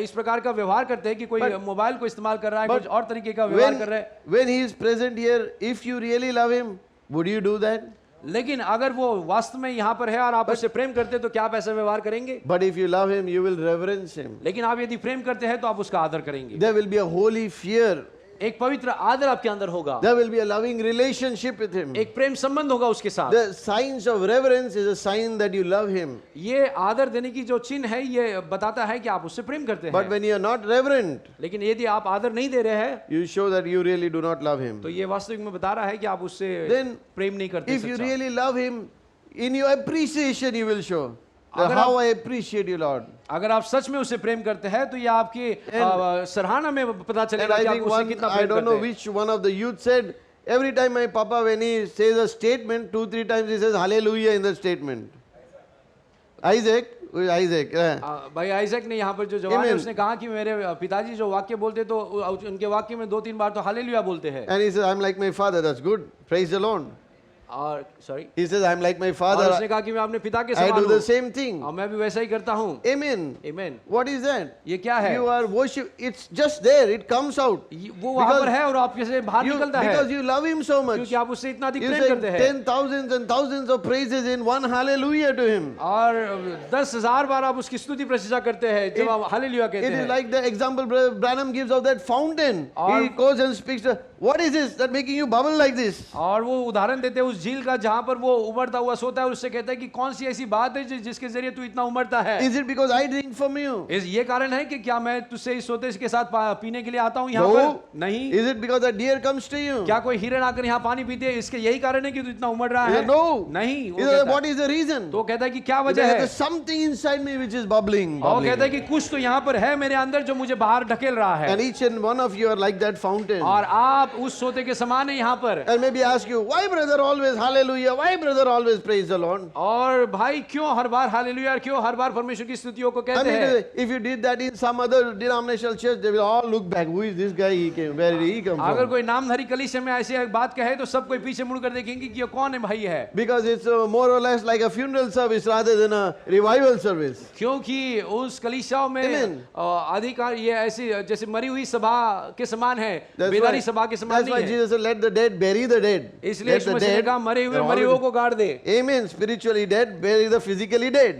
इस प्रकार का व्यवहार करते हैं कि कोई मोबाइल को इस्तेमाल कर रहा है, but कुछ और तरीके का व्यवहार कर रहा है। When he is present here, if you really love him, would you do that? लेकिन अगर वो वास्तव में यहाँ पर है और आप उससे प्रेम करते हैं तो क्या आप ऐसा व्यवहार करेंगे? But if you love him, you will reverence him. लेकिन आप यदि प्रेम करते हैं तो आप उसका आदर करेंगे। There will be a holy fear. एक पवित्र आदर आपके अंदर होगा, There will be a loving relationship with him. एक प्रेम संबंध होगा उसके साथ। The signs of reverence is a sign that you love him. ये आदर देने की जो चिन्ह है ये बताता है कि आप उससे प्रेम करते But हैं। when you are not reverent, लेकिन यदि आप आदर नहीं दे रहे हैं you show that you really do not love him. तो ये वास्तविक में बता रहा है कि आप उससे Then, प्रेम नहीं करते। If you सच्चा। really love him, in your appreciation you will show that अगर how आप- I appreciate you, Lord. अगर आप सच में उसे प्रेम करते हैं तो ये आपकी सराहना में पता And चलेगा I कि आप think उससे one, कितना I प्रेम don't know करते हैं। which one of the youth said, every time my papa, when he says a statement, 2-3 times he says hallelujah in the statement. Isaac, yeah. भाई Isaac ने यहाँ पर जो जवान है Amen. उसने कहा कि मेरे पिताजी जो वाक्य बोलते तो उनके वाक्य में 2-3 बार तो हालेलुया बोलते हैं। And he says, I'm like my father, that's good. Praise the Lord. और sorry, He says, I'm like my और father, उसने कहा कि मैं अपने पिता के I समान do the हूँ same thing. और मैं भी वैसा ही करता हूँ। Amen. आमीन। What is that? ये क्या है? You are worship, it's just there, it comes out. वो वहाँ पर है और आपके से बाहर निकलता है Because you love him so much. क्योंकि आप उससे इतना अधिक You प्रेम say करते हैं। 10,000s and thousands of praises in one hallelujah to him. और 10,000 बार आप उसकी स्तुति प्रशंसा करते हैं जब आप हालेलुया कहते It is हैं। like the example Brother Branham gives of that fountain. और- He goes and speaks, what is this that making you bubble like this? और वो उदाहरण देते हैं उस झील का जहाँ पर वो उमड़ता हुआ सोता है और उससे कहता है कि कौन सी ऐसी बात है जिसके जरिए तू इतना उमड़ता है? Is it because I drink from you? ये कारण है कि क्या मैं तुझसे इस सोते के साथ पीने के लिए आता हूँ यहाँ No. पर? नहीं। Is it because a deer comes to you? क्या कोई हिरण आकर यहाँ पानी पीते है? इसके यही कारण है कि तू इतना उमड़ रहा He है? said, no. नहीं। वो He said, कहता what है- is the reason? तो वो कहता है कि क्या He वजह said, है? there's something inside me which is bubbling. और वो कहता है bubbling. कि कुछ तो यहाँ पर है मेरे अंदर जो मुझे बाहर ढकेल रहा है। And each and one of you are like that fountain. और आप उस सोते के समान है यहाँ पर। And maybe ask you, why brother always hallelujah? Why brother always praise the Lord? और भाई क्यों हर बार हालेलुया और क्यों हर बार परमेश्वर की स्तुतियों को I कहते mean, हैं? if you did that in some other denominational church, they will all look back. Who is this guy? He came. Where did he come अगर from? कोई नामधारी कलीसिया में ऐसी एक बात कहे तो सब कोई पीछे मुड़कर देखेंगे कि ये कौन है भाई है। Because it's more or less like a funeral service rather than a revival service. क्योंकि उस कलीसियाओं में Amen. अधिकार ये ऐसी जैसे मरी हुई सभा के समान है, That's बेदारी why, सभा के समान that's why नहीं है। Jesus said, let the dead bury the dead. इसलिए Let यीशु the मसीह ने dead. कहा मरे हुए they're मरे हुए already- को गाड़ दे। Amen. Spiritually dead, bury the physically dead.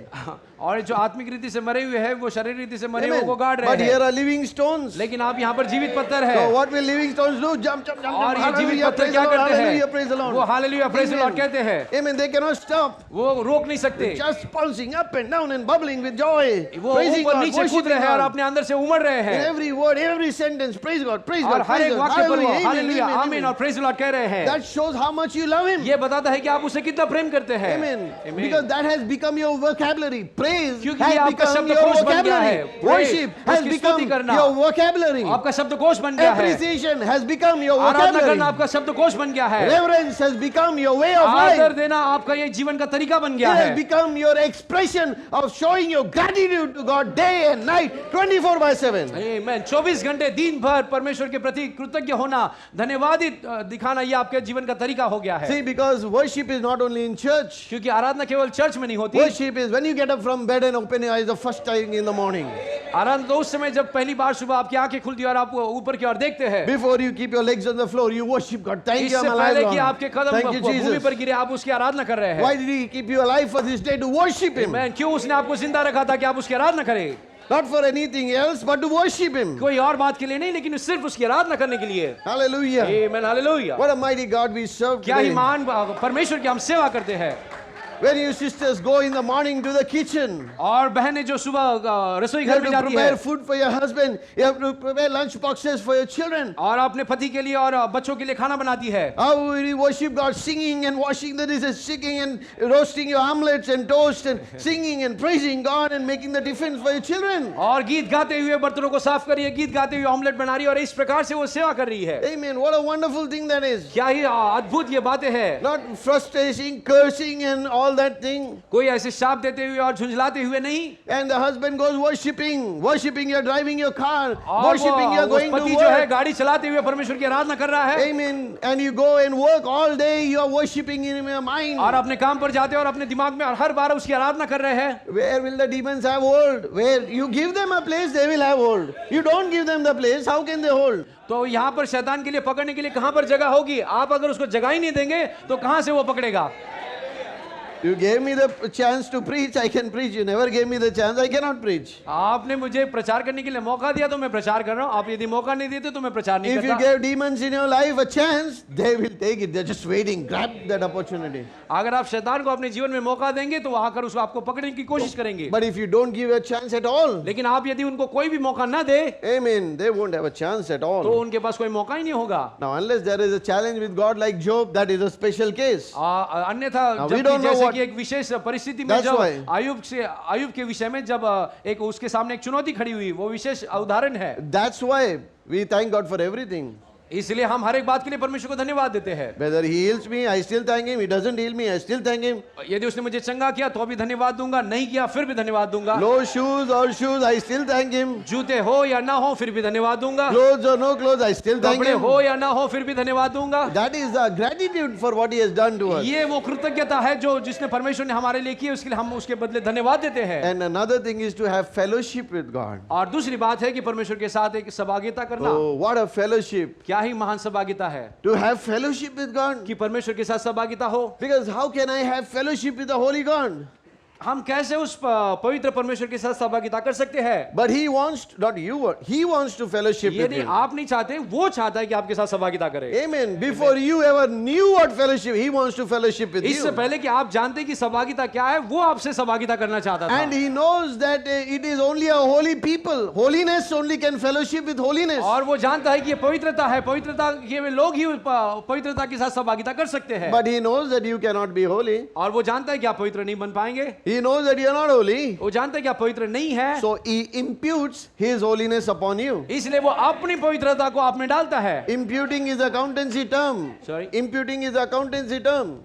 और जो आत्मिक रीति से मरे हुए हैं वो शारीरिक रीति से मरे हुए Amen. को गाड़ रहे But here हैं। are living stones. लेकिन आप यहाँ पर जीवित पत्थर So है what will living stones do? Jump, jump, jump, और jump. ये जीवित Hallelujah, पत्थर praise the क्या Lord. करते Hallelujah, हैं? praise the Lord. वो hallelujah praise the Amen. Lord कहते हैं। Amen. They cannot stop. वो रोक नहीं सकते। Just bouncing up and down and bubbling with joy. वो Praising ऊपर God, नीचे कूद worshiping रहे हैं और God. अपने अंदर से उमड़ रहे In हैं every word, every sentence, praise God, praise और God, हर praise एक God. वाक्य पर वो Hallelujah, amen, हालेलुया amen, आमीन amen. और प्रेज द लॉर्ड कह रहे हैं। That shows how much you love Him. ये बताता है कि आप उसे कितना प्रेम करते हैं। Amen. Amen. Because that has become your vocabulary. Praise क्योंकि ये has आपका become your शब्दकोश बन गया है। vocabulary. Worship has उसकी become स्तुति करना your vocabulary. आपका शब्दकोश बन गया है। Appreciation has become your आराधना करना vocabulary. आपका शब्दकोश बन गया है। Reverence has become your way of आदर life. देना आपका ये जीवन का तरीका बन It गया has है। become your expression of showing your gratitude to God day and night, 24/7. आमीन। 24 घंटे दिन भर परमेश्वर के प्रति कृतज्ञ होना, धन्यवादित दिखाना ये आपके जीवन का तरीका हो गया है। See, because worship is not only in church. क्योंकि आराधना केवल चर्च में नहीं होती। Worship is when you get up from from bed and open your eyes the first time in the morning. आनंद तो उस समय जब पहली बार सुबह आपकी आंखें खुलती है और आप ऊपर की ओर देखते हैं। Before you keep your legs on the floor, you worship God. Thank you, I'm इससे alive, पहले कि Lord. आपके कदम Thank you, भूमि Jesus. पर गिरे आप उसकी आराधना कर रहे हैं। Why did He keep you alive for this day to worship Him? मैं क्यों उसने आपको जिंदा रखा था कि आप उसकी आराधना करें? Not for anything else, but to worship Him. कोई और बात के लिए नहीं, लेकिन सिर्फ उसकी आराधना करने के लिए। Hallelujah. आमीन, hallelujah. What a mighty God we serve क्या ही today. महान परमेश्वर की हम सेवा करते हैं। When you sisters go in the morning to the kitchen, और बहनें जो सुबह रसोई you घर have में to जाती prepare है food for your husband. You have to prepare lunch boxes for your children. और अपने पति के लिए और बच्चों के लिए खाना बनाती है। How will you worship God? Singing and washing the dishes, singing and roasting your omelets and toast and singing and praising God and making the difference for your children. और गीत गाते हुए बर्तनों को साफ करिए, गीत गाते हुए ऑमलेट बना रही है और इस प्रकार से वो सेवा कर रही है। Amen. What a wonderful thing that is. क्या ही अद्भुत ये बातें हैं। Not frustrating, cursing and all that thing. कोई ऐसे शाप देते हुए और झुंझलाते हुए नहीं। And the husband goes worshiping, you're driving your car, और worshiping, you're वो going to पति जो है work. गाड़ी चलाते हुए परमेश्वर की आराधना कर रहा है। Amen. And you go and work all day, you're worshiping in your mind. और अपने काम पर जाते हैं और अपने दिमाग में हर बार उसकी आराधना कर रहे हैं। Where will the demons have hold? Where you give them a place, they will have hold. You don't give them the place, how can they hold? तो यहाँ पर शैतान के लिए पकड़ने के लिए कहाँ पर जगह होगी? आप अगर उसको जगह ही नहीं देंगे तो कहाँ से वो पकड़ेगा? You gave me the chance to preach, I can preach. You never gave me the chance, I cannot preach. आपने मुझे प्रचार करने के लिए मौका दिया तो मैं प्रचार कर रहा हूँ। आप यदि मौका नहीं देते तो मैं प्रचार नहीं If you करता। gave demons in your life a chance, they will take it. They're just waiting. Grab that opportunity. अगर आप शैतान को अपने जीवन में मौका देंगे तो वहां कर उसको आपको पकड़ने की कोशिश करेंगे। But if you don't give a chance at all, लेकिन आप यदि उनको कोई भी मौका ना दे amen, they won't have a chance at तो all. उनके पास कोई मौका ही नहीं होगा। Now, unless there is a challenge with God like Job, that is a special case. अन्यथा Now, we जबकि don't know जैसे what- कि एक विशेष परिस्थिति में That's जब why. आयुब के विषय में जब एक उसके सामने एक चुनौती खड़ी हुई, वो विशेष उदाहरण है। That's why we thank God for everything. इसलिए हम हर एक बात के लिए परमेश्वर को धन्यवाद देते हैं। Whether He heals me, I still thank Him. He doesn't heal me, I still thank Him. यदि उसने मुझे चंगा किया तो भी धन्यवाद दूंगा, नहीं किया फिर भी धन्यवाद दूंगा। No shoes or shoes, I still thank Him. जूते हो या ना हो फिर भी धन्यवाद दूंगा। Clothes or no clothes, I still thank कपड़े Him. हो या ना हो फिर भी धन्यवाद दूंगा। That is the gratitude for what He has done to us. ये वो कृतज्ञता है जो जिसने परमेश्वर ने हमारे लिए की है, उसके लिए हम उसके बदले धन्यवाद देते हैं। And another thing is to have fellowship with God. और दूसरी बात है कि परमेश्वर के साथ एक सहभागिता करना। Oh, what a fellowship. क्या ही महान सहभागिता है To have fellowship with God. कि परमेश्वर के साथ सहभागिता हो। Because how can I have fellowship with the Holy God? हम कैसे उस पवित्र परमेश्वर के साथ सहभागिता कर सकते हैं? But He wants, not you, He wants to fellowship with यदि you. आप नहीं चाहते, वो चाहता है कि आपके साथ सहभागिता करे। Amen. Before you ever knew what fellowship, He wants to fellowship with इससे you. पहले कि आप जानते कि सहभागिता क्या है, वो आपसे सहभागिता करना चाहता था। And He knows that it is only a holy people. Holiness only can fellowship with holiness. और वो जानता है कि ये पवित्रता है, पवित्रता के लोग ही पवित्रता के साथ सहभागिता कर सकते हैं। But He knows that you cannot be holy. और वो जानता है कि आप पवित्र नहीं बन पाएंगे। He knows that you are not holy. वो जानता है कि आप पवित्र नहीं है, So He imputes His holiness upon you. इसलिए वो अपनी पवित्रता को आप में डालता है। Imputing is accountancy term. Sorry? Imputing is accountancy term.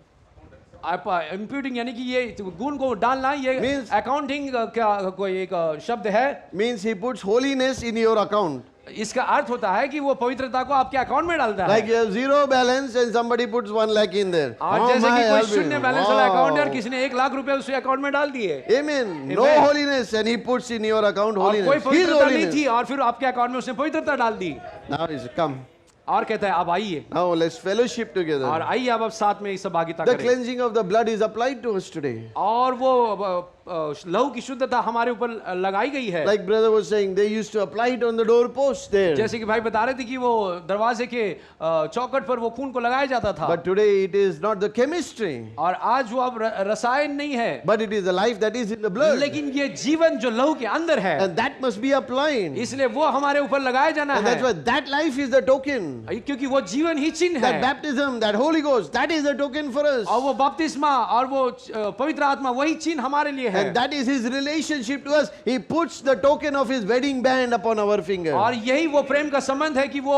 आप इम्प्यूटिंग यानी कि ये गुण को डालना, ये Means- अकाउंटिंग का कोई एक शब्द है। Means He puts holiness in your account. इसका अर्थ होता है कि वो पवित्रता को आपके अकाउंट में डालता Like है। you have zero balance and somebody puts 1 lakh in there. और Oh जैसे my, कि कोई I'll be- शून्य बैलेंस वाला अकाउंट है और Wow. किसी ने 1 लाख रुपए उसके अकाउंट में डाल दिए Amen. No Amen. holiness and He puts in your account और कोई holiness. His पवित्रता नहीं holiness. थी और फिर आपके अकाउंट में उसने पवित्रता डाल दी Now He says, come. और कहता है अब आइए Now let's fellowship और together. आइए अब साथ में सहभागिता The करें। cleansing of the blood is applied to us today. और वो लहू की शुद्धता हमारे ऊपर लगाई गई है। Like brother was saying, they used to apply it on the doorpost there. जैसे कि भाई बता रहे थे कि वो दरवाजे के चौखट पर वो खून को लगाया जाता था। But today it is not the chemistry, और आज वो अब रसायन नहीं है, but it is the life that is in the blood. लेकिन ये जीवन जो लहू के अंदर है, And that must be applied. इसलिए वो हमारे ऊपर लगाया जाना And that's है। why that life is the token. क्योंकि वो जीवन ही चिन्ह That है। baptism, that Holy Ghost, that is the token for us. और वो बपतिस्मा और वो पवित्र आत्मा वही चिन्ह हमारे लिए है। And that is His relationship to us. He puts the token of His wedding band upon our finger. और यही वो प्रेम का संबंध है कि वो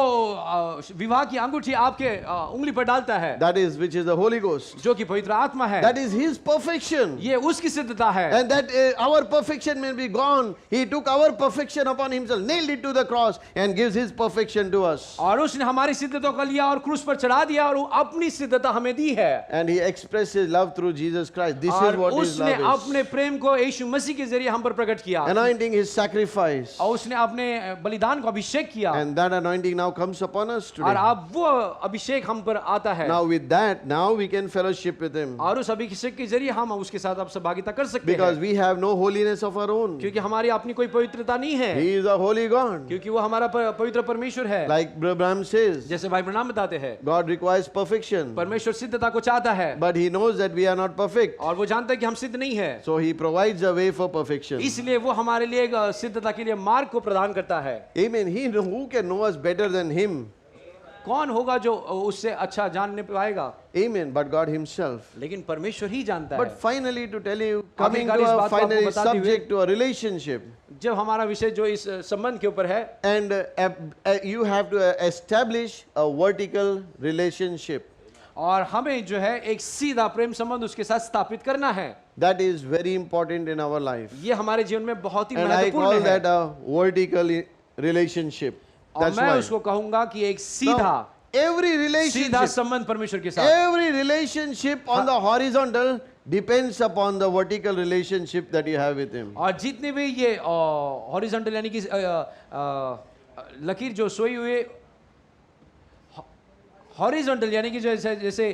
विवाह की अंगूठी आपके उंगली पर डालता है, That is which is the Holy Ghost. जो कि पवित्र आत्मा है। That is His perfection. ये उसकी सिद्धता है। And that our perfection may be gone. He took our perfection upon Himself, nailed it to the cross, and gives His perfection to us. और उसने हमारी सिद्धता को लिया और क्रूस पर चढ़ा दिया और वो अपनी सिद्धता हमें दी है। And He expressed His love through Jesus Christ. This is और what His उसने love is. अपने प्रेम प्रेम को यीशु मसीह के जरिए हम पर प्रकट किया anointing his sacrifice. और उसने अपने बलिदान को अभिषेक किया And that anointing now comes upon us और today. अब वो अभिषेक हम पर आता है Now with that, now we can fellowship with him. और उस अभिषेक के जरिए हम उसके साथ अब सहभागिता कर सकते Because हैं we have no holiness of our own. क्योंकि हमारी अपनी कोई पवित्रता नहीं है He is a holy God. क्योंकि वो हमारा पवित्र परमेश्वर है Like Abraham says, जैसे भाई प्रणाम बताते हैं God requires perfection. परमेश्वर सिद्धता को चाहता है But he knows that we are not perfect. और वो जानता है कि हम सिद्ध नहीं है So he provides a way for perfection. इसलिए वो हमारे लिए एक सिद्धता के लिए मार्ग को प्रदान करता है Amen. Who can know us better than him? कौन होगा जो उससे अच्छा जानने पाएगा Amen. But God himself. लेकिन परमेश्वर ही जानता But है finally, to tell you, coming to आखिरकार इस a बात को आपको finally बताते हुए- subject to a relationship, जब हमारा विषय जो इस संबंध के ऊपर है and you have to establish a vertical relationship. और हमें जो है एक सीधा प्रेम संबंध उसके साथ स्थापित करना है That is very important in our life. ये हमारे जीवन में बहुत ही And I call महत्वपूर्ण है that a vertical relationship. और That's मैं why. उसको कहूंगा कि एक सीधा Now, every सीधा relationship, संबंध परमेश्वर के साथ every relationship on the horizontal depends upon the vertical relationship that you have with him. और जितने भी ये हॉरिजॉन्टल यानी कि लकीर जो सोई हुए हॉरिजॉन्टल यानी कि जैसे जैसे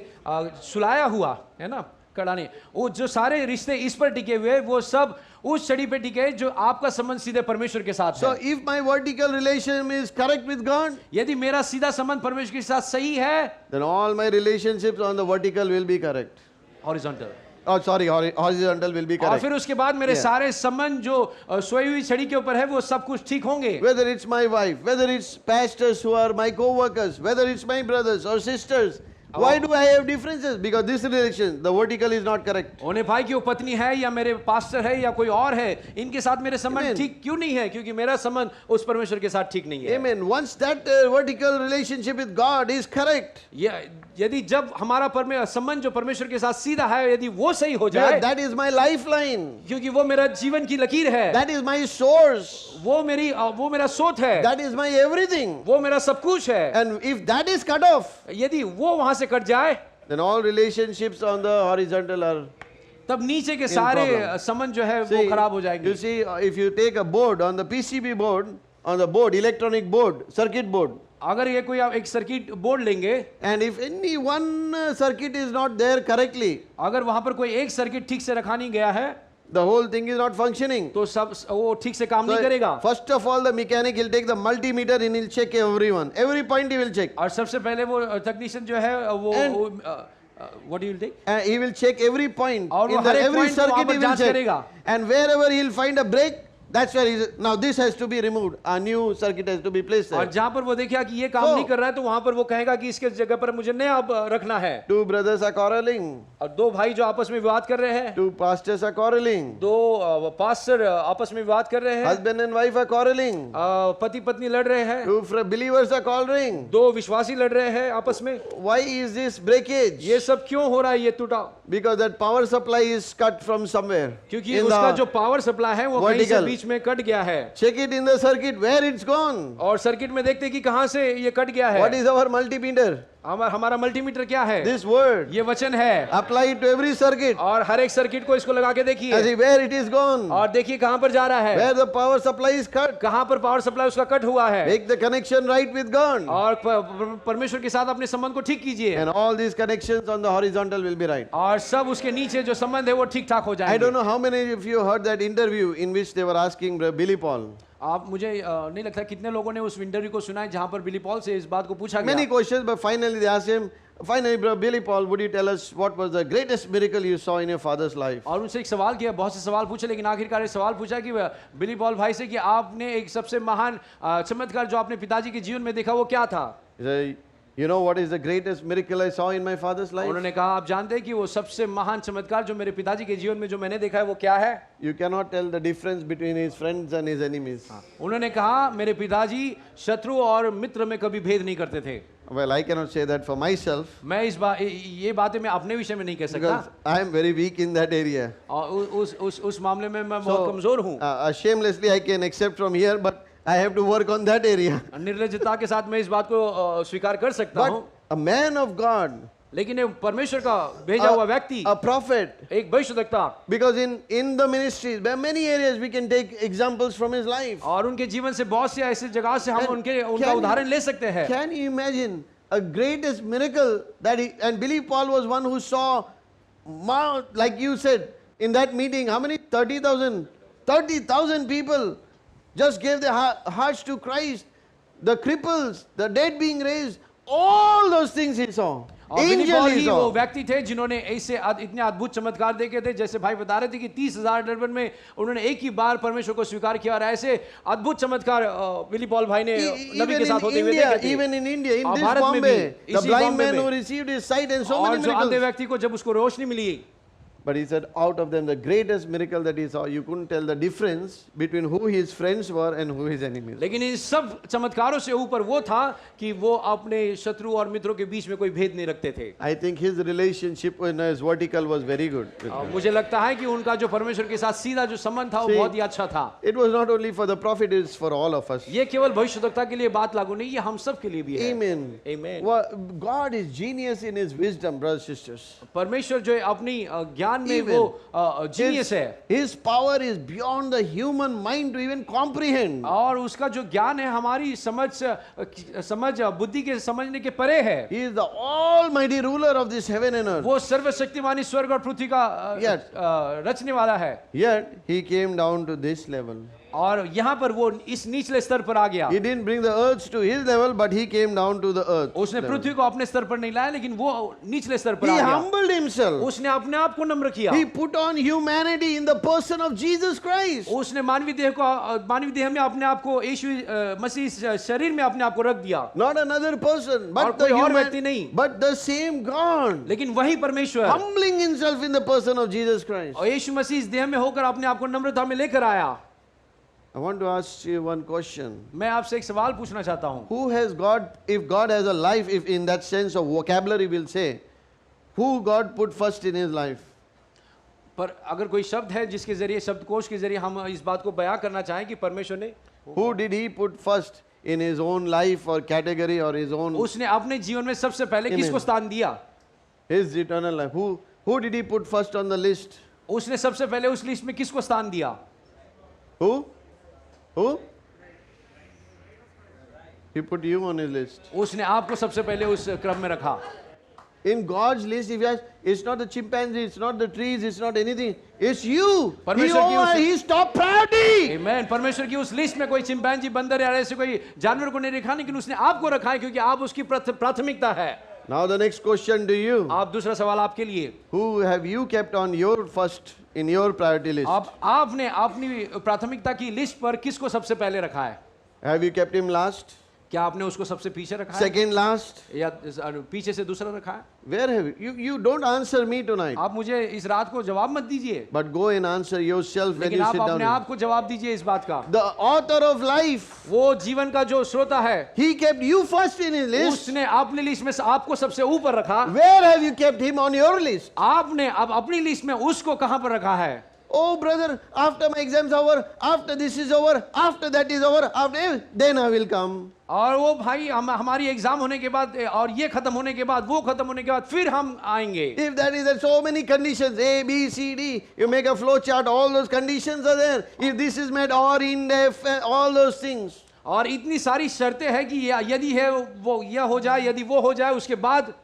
सुलाया हुआ है ना कड़ाने वो जो सारे रिश्ते इस पर टिके हुए वो सब उस छड़ी पे टिके जो आपका संबंध सीधे परमेश्वर के साथ So है if my vertical relation is correct with God, यदि मेरा सीधा संबंध परमेश्वर के साथ सही है then all my relationships on the vertical will be correct. Horizontal Oh, sorry, horizontal will be और correct. फिर उसके बाद मेरे Yeah. सारे संबंध जो सोई हुई छड़ी के ऊपर है वो सब कुछ ठीक होंगे Whether it's my wife, whether it's pastors who are my co-workers, whether it's my brothers or sisters, why do I have differences? Because this relation, the vertical is not correct. उन्हें भाई की वो पत्नी है या मेरे पास्टर है या कोई और है इनके साथ मेरे संबंध Amen. ठीक क्यों नहीं है क्योंकि मेरा संबंध उस परमेश्वर के साथ ठीक नहीं है Amen. Once that vertical relationship with God is correct, यदि जब हमारा संबंध जो परमेश्वर के साथ सीधा है यदि वो सही हो जाए that is my lifeline. क्योंकि वो मेरा जीवन की लकीर है That is my source. वो मेरा स्रोत है That is my everything. वो मेरा सब कुछ है And if that is cut off, यदि वो वहां से कट जाए then all relationships on the horizontal are. तब नीचे के सारे problem. संबंध जो है वो See, खराब हो you जाएंगे see, if you take a board on the PCB board, on the board, electronic board, circuit board, अगर ये कोई आप एक सर्किट बोर्ड लेंगे and if any one circuit is not there correctly, अगर वहां पर कोई एक सर्किट ठीक से रखा नहीं गया है the whole thing is not functioning. तो सब वो ठीक से काम नहीं So, करेगा first of all, the mechanic will take the multimeter and he'll check everyone. Every point he will check. और सबसे पहले वो तकनीशियन जो है वो what do you take And he will check every point. और वो In the, हर एक every point को वहाँ circuit पर he will जांच check. करेगा। And wherever he'll find a break, that's where he's. Now this has to be removed. A new circuit has to be placed there. और जहां पर वो देखा कि ये काम So- नहीं कर रहा है तो वहां पर वो कहेगा कि इसके जगह पर मुझे नया अब रखना है Two brothers are quarreling. और दो भाई जो आपस में विवाद कर रहे हैं Two pastors are quarreling. दो पास्टर आपस में विवाद कर रहे हैं Husband and wife are quarreling. पति पत्नी लड़ रहे हैं Two believers are quarreling. दो विश्वासी लड़ रहे हैं आपस में Why is this breakage? ये सब क्यों हो रहा है ये टूटा Because that power supply is cut from somewhere. क्योंकि In उसका the- जो पावर सप्लाई है वो कहीं से vertical. बीच में कट गया है Check it in the circuit where it's gone. और सर्किट में देखते हैं कि कहां से ये कट गया है What is our multimeter? हमारा मल्टीमीटर क्या है This word. ये वचन है Apply it to every circuit. और हर एक सर्किट को इसको लगा के And देखिए see where it is gone. और देखिए कहां पर जा रहा है Where the power supply is cut. कहां पर पावर सप्लाई उसका कट हुआ है Make the connection right with God. और परमेश्वर के साथ अपने संबंध को ठीक कीजिए And all these connections on the horizontal will be right. और सब उसके नीचे जो संबंध है वो ठीक ठाक हो I जाएंगे don't know how many of you heard that interview in which they were asking Billy Paul. आप मुझे नहीं लगता कितने लोगों ने उस इंटरव्यू को सुना है जहां पर बिली पॉल से इस बात को पूछा Many गया questions, but finally they asked him, finally, Billy Paul, would you tell us what was the greatest miracle you saw in your father's life? और उनसे एक सवाल किया बहुत से सवाल पूछे लेकिन आखिरकार एक सवाल पूछा कि बिली पॉल भाई से कि आपने एक सबसे महान चमत्कार जो आपने पिताजी के जीवन में देखा वो क्या था He said, you know what is the greatest miracle I saw in my father's life? उन्होंने कहा आप जानते हैं कि वो सबसे महान चमत्कार जो मेरे पिताजी के जीवन में जो मैंने देखा है वो क्या है You cannot tell the difference between his friends and his enemies. उन्होंने कहा मेरे पिताजी शत्रु और मित्र में कभी भेद नहीं करते थे Well, I cannot say that for myself मैं ये बातें मैं अपने विषय में नहीं कह सकता because I am very weak in that area. और उस मामले में मैं बहुत कमजोर हूँ Shamelessly I can accept from here, but I have to work on that area. निर्लज्जता के साथ मैं इस बात को स्वीकार कर सकता हूँ But a man of God लेकिन ये परमेश्वर का भेजा हुआ व्यक्ति, a prophet. एक भविष्यद्वक्ता, Because in the ministries, there are many areas we can take examples from his life. और उनके जीवन से बहुत सी ऐसी जगह से हम And उनका can उदाहरण you- ले सकते हैं। Can you imagine a greatest miracle that and believe Paul was one who saw, like you said, in that meeting, how many? 30,000. 30,000 people just gave their hearts to Christ. The cripples, the dead being raised, all those things he saw. और बिली Angel Paul he ही वो saw. व्यक्ति थे जिन्होंने ऐसे इतने अद्भुत चमत्कार देखे थे, जैसे भाई बता रहे थे कि 30,000 डरबन में उन्होंने एक ही बार परमेश्वर को स्वीकार किया, और ऐसे अद्भुत चमत्कार बिली पॉल भाई ने नबी के साथ होते हुए देखे थे। Even in India, in और this भारत में Bombay, भी, the इसी blind बॉम्बे man में। who received his sight and so और many जो अंधे miracles. व्यक्ति को जब उसको रोशनी मिली, But he said, out of them, the greatest miracle that he saw, you couldn't tell the difference between who his friends were and who his enemies. लेकिन इन सब चमत्कारों से ऊपर वो था कि वो अपने शत्रु और मित्रों के बीच में कोई भेद नहीं रखते थे। I think his relationship with his vertical was very good. मुझे लगता है कि उनका जो परमेश्वर के साथ सीधा जो संबंध था वो See, बहुत ही अच्छा था। It was not only for the prophet, it's for all of us. ये केवल भविष्यद्वक्ता के लिए बात लागू नहीं, ये हम सब के लिए भी है। Amen. Amen. God is genius in his wisdom, brothers and sisters. परमेश्वर जो है अपनी ज्ञान में Even वो जीनियस है, His power is beyond the human mind to even comprehend. और उसका जो ज्ञान है हमारी समझ बुद्धि के समझने के परे है। He is the almighty ruler of this heaven and earth. वो सर्वशक्तिमानी स्वर्ग और पृथ्वी का Yes. रचने वाला है, Yet he came down to this level. और यहाँ पर वो इस निचले स्तर पर आ गया। He didn't bring the earth to his level, but he came down to the earth. उसने level. पृथ्वी को अपने स्तर पर नहीं लाया, लेकिन वो निचले स्तर पर He आ गया। humbled himself. उसने अपने आप को नम्र किया। He put on humanity in the person of Jesus Christ. उसने मानवीय देह में अपने आप को यीशु मसीह शरीर में अपने आप को रख दिया। Not another person, और but the कोई और व्यक्ति human, नहीं, but the same God. लेकिन वही परमेश्वर Humbling himself in the person of Jesus Christ. और यीशु मसीह इस देह में होकर अपने आप को नम्रता में लेकर आया। I want to ask you one question. मैं आपसे एक सवाल पूछना चाहता हूँ, Who has God, if God has a life, if in that sense of vocabulary we'll say, who God put first in his life? पर अगर कोई शब्द है जिसके जरिए, शब्दकोश के जरिए हम इस बात को बयां करना चाहें कि परमेश्वर ने, Who did he put first in his own life or category or his own, उसने अपने जीवन में सबसे पहले Amen. किसको स्थान दिया? his eternal life? Who did he put first on the list? उसने सबसे पहले उस लिस्ट में किसको स्थान दिया? Who? Who? He put you on his list. उसने आपको सबसे पहले उस क्रम में रखा। In God's list, if you ask, it's not the chimpanzee, it's not the trees, it's not anything. It's you. परमेश्वर की उस- He's top priority. आमीन। परमेश्वर की उस लिस्ट में कोई चिंपैंजी, बंदर या ऐसे कोई जानवर को नहीं रखा, लेकिन उसने आपको रखा है क्योंकि आप उसकी प्राथमिकता है। Now the next question to you. आप दूसरा सवाल आपके लिए, Who have you kept on your first in your priority list? आपने अपनी प्राथमिकता की लिस्ट पर किसको सबसे पहले रखा है? Have you kept him last? क्या आपने उसको सबसे पीछे रखा है Second last? या पीछे से दूसरा रखा है? Where have you don't answer me tonight, आप मुझे इस रात को जवाब मत दीजिए, but go and answer yourself when लेकिन you आप sit अपने down. आप को जवाब दीजिए इस बात का। The author of life, वो जीवन का जो श्रोता है, he kept you first in his list. उसने अपनी लिस्ट में से आपको सबसे ऊपर रखा। Where have you kept him on your list? आपने अब अपनी लिस्ट में उसको कहां पर रखा है? Oh brother, after my exams over, after this is over, after that is over, after then I will come. और वो भाई हमारी एग्जाम होने के बाद और ये खत्म होने के बाद, वो खत्म होने के बाद फिर हम आएंगे। If that is there, so many conditions, A, B, C, D, you make a flow chart, all those conditions are there. If this is met or in def, all those things. और इतनी सारी शर्तें हैं कि यदि है वो यह हो जाए, यदि वो हो जाए, उसके बाद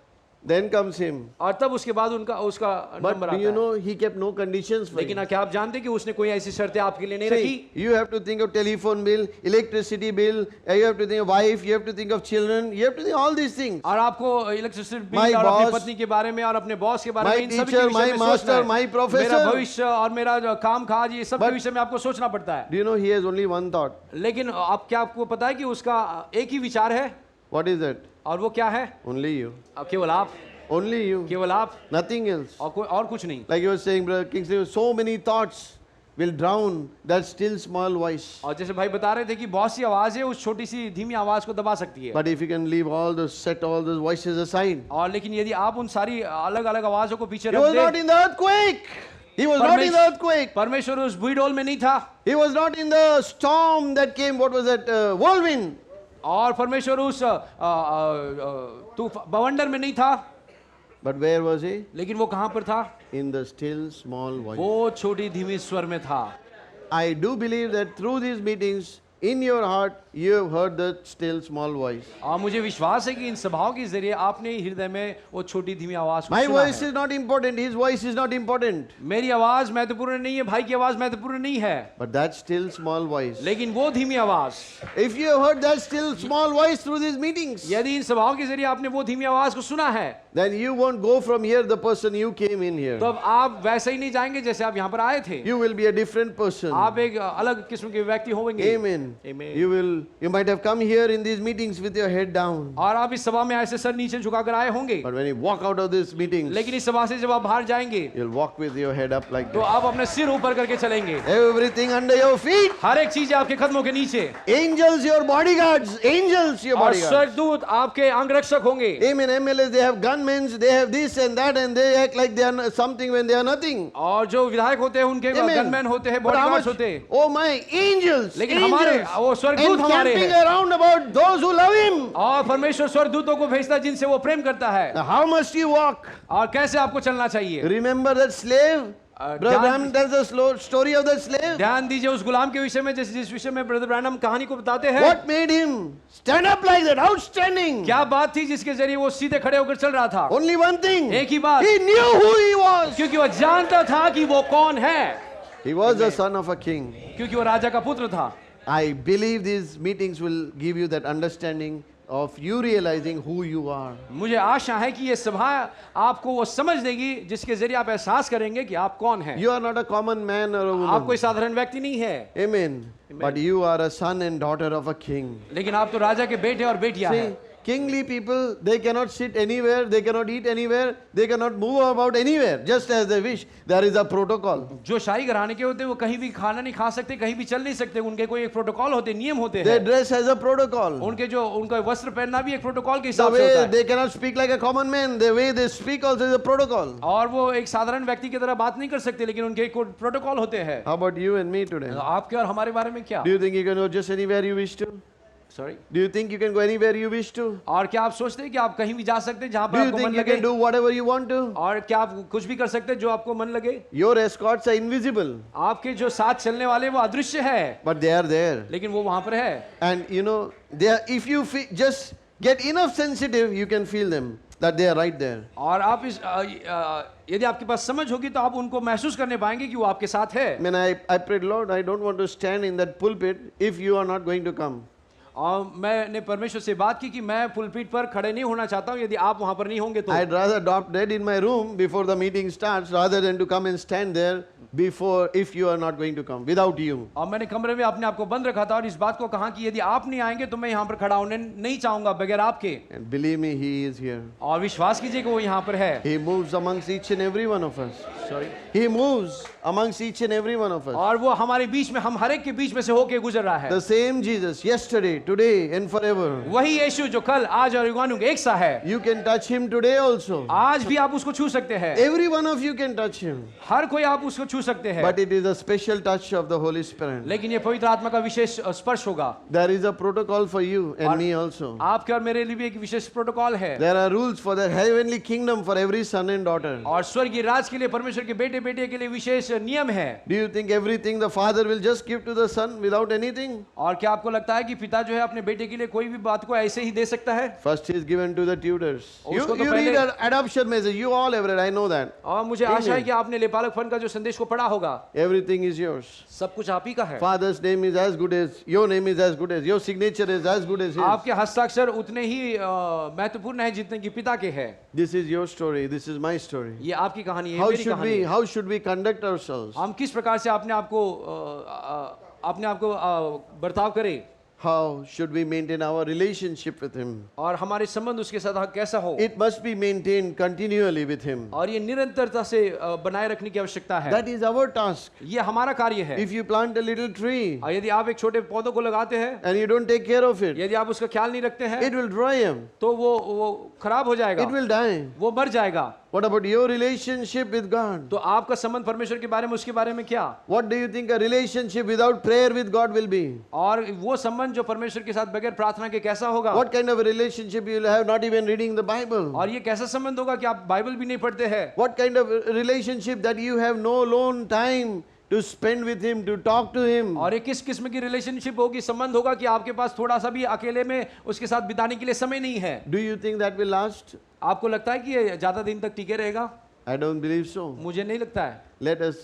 Then comes him. और तब उसके बाद उसका But नंबर do आता you है। know he kept no conditions for लेकिन you? क्या आप जानते हैं कि उसने कोई ऐसी शर्तें आपके लिए नहीं रखी? See, you have to think of telephone bill, electricity bill, you have to think of wife, you have to think of children, you have to think all these things. और आपको इलेक्ट्रिसिटी बिल My और अपनी boss, पत्नी के बारे में और अपने बॉस के बारे my में, इन सभी के teacher, विषय my में master, सोचना है। my professor. मेरा भविष्य और मेरा जो काम काज, ये सब के But- विषय में आपको सोचना पड़ता है। Do you know he has only one thought? लेकिन आपको पता है कि उसका एक ही विचार है, What is that? और वो क्या है? Only you. केवल आप, Only you. केवल आप, Nothing else. और कुछ नहीं। Like you were saying, Brother Kingsley, so many thoughts will drown that still small voice. और जैसे भाई बता रहे थे कि बहुत सी आवाज है उस छोटी सी धीमी आवाज को दबा सकती है। But if you can leave all those, set all those voices aside. और लेकिन यदि आप उन सारी अलग अलग आवाजों को पीछे He रख was not दें, in the earthquake. He was not in the earthquake. परमेश्वर उस भूडोल में नहीं था, He was not in the storm that came. What was that? Whirlwind. और परमेश्वर उस बवंडर में नहीं था, But where was he? लेकिन वो कहाँ पर था? In the still small voice. वो छोटी धीमी स्वर में था। I do believe that through these meetings, in your heart, you have heard the still small voice. और मुझे विश्वास है कि इन सभाओं के जरिए आपने हृदय में वो छोटी धीमी आवाज को My सुना voice है। is not important, his voice is not important. मेरी आवाज महत्वपूर्ण नहीं है, भाई की आवाज महत्वपूर्ण नहीं है, But that still small voice. लेकिन वो धीमी आवाज, If you have heard that still small voice through these meetings, यदि इन सभाओं के जरिए आपने वो धीमी आवाज को सुना है, then you won't go from here the person you came in here. तो अब आप वैसे ही नहीं जाएंगे जैसे आप यहाँ पर आए थे। You will be a different person. आप एक अलग किस्म के व्यक्ति होंगे। Amen. Amen. You might have come here in these meetings with your head down. और आप इस सभा में ऐसे सर नीचे झुकाकर आए होंगे, But when you walk out of these meetings, लेकिन इस सभा से जब आप बाहर जाएंगे you'll walk with your head up like तो that. आप अपने सिर ऊपर करके चलेंगे। Everything under your feet. हर एक चीज आपके कदमों के नीचे, Angels, your bodyguards. Angels, your और bodyguards. स्वर्गदूत आपके अंगरक्षक होंगे। Amen. MLAs, they have gunmen, they have this and that, and they act like they are something when they are nothing. और जो विधायक होते हैं उनके Amen. गनमैन होते हैं, But how बॉडीगार्ड्स much? होते हैं, Oh my, angels, लेकिन हमारे angels, वो स्वर्गदूत हमारे encamping हैं। around about those who love Him. और परमेश्वर स्वर्गदूतों को भेजता है जिनसे वो प्रेम करता है। Now, how must you walk? और कैसे आपको चलना चाहिए? Remember that slave? Brother ध्यान- Branham tells the story of that slave. ध्यान दीजिए उस गुलाम के विषय में, जिस विषय में ब्रदर ब्रैनम कहानी को बताते हैं। What made him stand up like that? Outstanding. क्या बात थी जिसके जरिए वो सीधे खड़े होकर चल रहा था? Only one thing. एक ही बात, He knew who he was. क्योंकि वो जानता था कि वो कौन है, He was the son of a king. क्योंकि वो राजा का पुत्र था। I believe these meetings will give you that understanding of you realizing who you are. मुझे आशा है कि ये सभा आपको वो समझ देगी जिसके जरिए आप एहसास करेंगे कि आप कौन हैं। You are not a common man or a आप कोई woman. साधारण व्यक्ति नहीं है, Amen. But you are a son and daughter of a king. लेकिन आप तो राजा के बेटे और बेटियां See, हैं। kingly people, they cannot sit anywhere, they cannot eat anywhere, they cannot move about anywhere, just as they wish. There is a protocol. जो शाही घराने के होते हैं वो कहीं भी खाना नहीं खा सकते, कहीं भी चल नहीं सकते, उनके कोई एक प्रोटोकॉल होते, नियम होते They हैं। dress as a protocol. उनके जो उनका वस्त्र पहनना भी एक प्रोटोकॉल के The हिसाब से way होता है, they cannot speak like a common man, the way they speak also is a protocol. और वो एक साधारण व्यक्ति की तरह बात नहीं कर सकते, लेकिन उनके एक प्रोटोकॉल होते हैं। How about you and me today? आपके और हमारे बारे में क्या? Do you think you can go just anywhere you wish to? Sorry. Do you think you can go anywhere you wish to? और क्या आप सोचते हैं कि आप कहीं भी जा सकते हैं जहां Do पर you आपको मन think you लगे? can do whatever you want to? और क्या आप कुछ भी कर सकते हैं जो आपको मन लगे? Your escorts are invisible, आपके जो साथ चलने वाले वो अदृश्य है, but they are there. लेकिन वो वहां पर है। And you know, they are, if you just get enough sensitive, you can feel them, that they are right there. और आप इस यदि आपके पास समझ होगी तो आप उनको महसूस करने पाएंगे कि वो आपके साथ है। I mean, I prayed, Lord, I don't want to stand in that pulpit if you are not going to come. और मैंने परमेश्वर से बात की कि मैं पुलपीठ पर खड़े नहीं होना चाहता हूँ यदि आप वहां पर नहीं होंगे तो। I'd rather drop dead in my room before the meeting starts rather than to come and stand there before if you are not going to come without you. और मैंने कमरे में अपने आप को बंद रखा था और इस बात को कहा कि यदि आप नहीं आएंगे तो मैं यहाँ पर खड़ा होने नहीं चाहूंगा बगैर आपके। And believe me, He is here. और विश्वास कीजिए कि वो यहाँ पर है। He moves amongst each and every one of us. Sorry. He moves amongst each and every one of us. और वो हमारे बीच में, हम हर एक के बीच में से होके गुजर रहा है। The same Jesus, yesterday, today, and forever. वही यीशु जो कल, आज और युगानुग एक सा है। You can touch Him today also. आज भी आप उसको छू सकते हैं। Every one of you can touch Him. हर कोई आप उसको छू सकते हैं। But it is a special touch of the Holy Spirit. लेकिन ये पवित्र आत्मा का विशेष स्पर्श होगा। There is a protocol for you and me also. आपके और मेरे लिए भी एक विशेष प्रोटोकॉल है। There are rules for the heavenly kingdom for every son and daughter. और स्वर्गीय राज के लिए, परमेश्वर के बेटे बेटे के लिए विशेष नियम है। Do you think everything the father will just give to the son without anything? और क्या आपको लगता है कि पिता जो है अपने बेटे के लिए कोई भी बात को ऐसे ही दे सकता है? First he is given to the tutors. You उसको तो read पहले- an adoption message. You all have read. I know that. और मुझे आशा है कि आपने लेपालक फन का जो संदेश को पढ़ा होगा। Everything is yours. सब कुछ आप ही का है। Father's name is as good as your name is as good as your signature is as good as his. आपके हस्ताक्षर उतने ही महत्वपूर्ण है जितने कि पिता के है। This is your story. This is my story. ये आपकी कहानी है, How मेरी should कहानी we है। how should we conduct ourselves? हम किस प्रकार से अपने आप को बर्ताव करें How should we maintain our relationship with him? और हमारे संबंध उसके साथ कैसा हो। It must be maintained continually with him. और ये निरंतरता से बनाए रखने की आवश्यकता है। That is our task. ये हमारा कार्य है। If you plant a little tree और यदि आप एक छोटे पौधों को लगाते हैं, and you don't take care of it, यदि आप उसका ख्याल नहीं रखते हैं, it will dry up. तो वो खराब हो जाएगा, It will die. वो मर जाएगा। What about your relationship with God? तो आपका संबंध परमेश्वर के बारे में, उसके बारे में क्या? What do you think a relationship without prayer with God will be? और वो संबंध जो परमेश्वर के साथ बगैर प्रार्थना के कैसा होगा? What kind of a relationship you will have not even reading the Bible? और ये कैसा संबंध होगा कि आप बाइबल भी नहीं पढ़ते हैं? What kind of a relationship that you have no alone time to spend with Him, to talk to Him? और ये किस किस्म की रिलेशनशिप होगी, संबंध होगा कि आपके पास थोड़ा सा भी अकेले में उसके साथ बिताने के लिए समय नहीं है? Do you think that will last? आपको लगता है कि ये ज्यादा दिन तक टिके रहेगा? I don't believe so. मुझे नहीं लगता है। Let us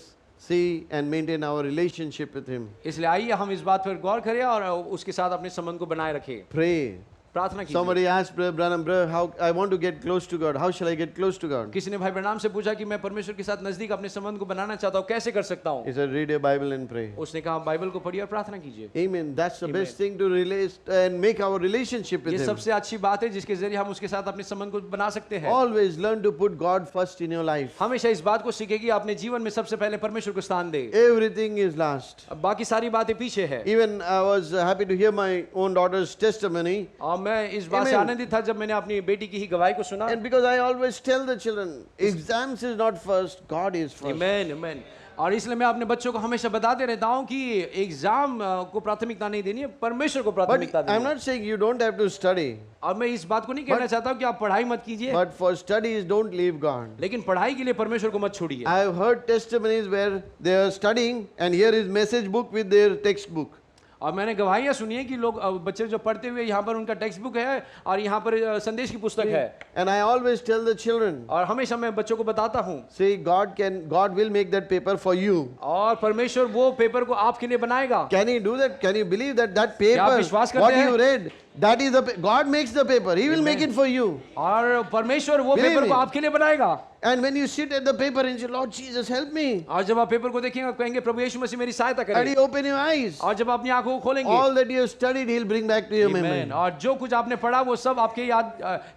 see and maintain our relationship with Him. इसलिए आइए हम इस बात पर गौर करें और उसके साथ अपने संबंध को बनाए रखें। Pray. प्रार्थना कीजिए। Somebody asked Brother Branham, brother, how I want to get close to God. How shall I get close to God? किसी ने भाई ब्रनाम से पूछा कि मैं परमेश्वर के साथ नजदीक अपने संबंध को बनाना चाहता हूँ, कैसे कर सकता हूँ? He said, read your Bible and pray. उसने कहा बाइबल को पढ़िए और प्रार्थना कीजिए। Amen. That's the best thing to relate and make our relationship with ये Him. सबसे अच्छी बात है जिसके जरिए हम उसके साथ अपने संबंध को बना सकते हैं। Always learn to put God first in your life. हमेशा इस बात को सीखे कि अपने जीवन में सबसे पहले परमेश्वर को स्थान दे। Everything is last. अब बाकी सारी बातें पीछे है। Even I was happy to hear my own daughter's testimony. और मैं इस बात से Amen. आनंदित था जब मैंने अपनी बेटी की ही गवाही को सुना। And because I always tell the children, exams is not first, God is first. आमेन आमेन। और इसलिए मैं अपने बच्चों को हमेशा बताते रहता हूँ कि एग्जाम को प्राथमिकता नहीं देनी है, परमेश्वर को प्राथमिकता But I'm देनी है। not saying you don't have to study. और मैं इस बात को नहीं कहना चाहता हूँ कि आप पढ़ाई मत कीजिए, But for studies, don't leave God. लेकिन पढ़ाई के लिए परमेश्वर को मत छोड़िए। I have heard testimonies where they are studying and here is message book with their textbook. और मैंने गवाहियां सुनी है कि लोग बच्चे जो पढ़ते हुए यहाँ पर उनका टेक्स्ट बुक है और यहाँ पर संदेश की पुस्तक है। And I always tell the children, और हमेशा मैं बच्चों को बताता हूँ, see, God will make that paper for you. और परमेश्वर वो पेपर को आपके लिए बनाएगा। Can He do that? Can you believe that क्या आप paper, विश्वास करते what हैं? you read, that is God makes the paper. He will make it for you. और परमेश्वर वो Believe पेपर me. को आपके लिए बनाएगा। And when you sit at the paper and say, Lord Jesus, help me. और जब आप पेपर को देखेंगे कहेंगे प्रभु यीशु मसीह मेरी सहायता And करें, you open your eyes. और जब अपनी आंखों को खोलेंगे, All that you have studied, He'll bring back to your memory. आमीन। और जो कुछ आपने पढ़ा वो सब आपके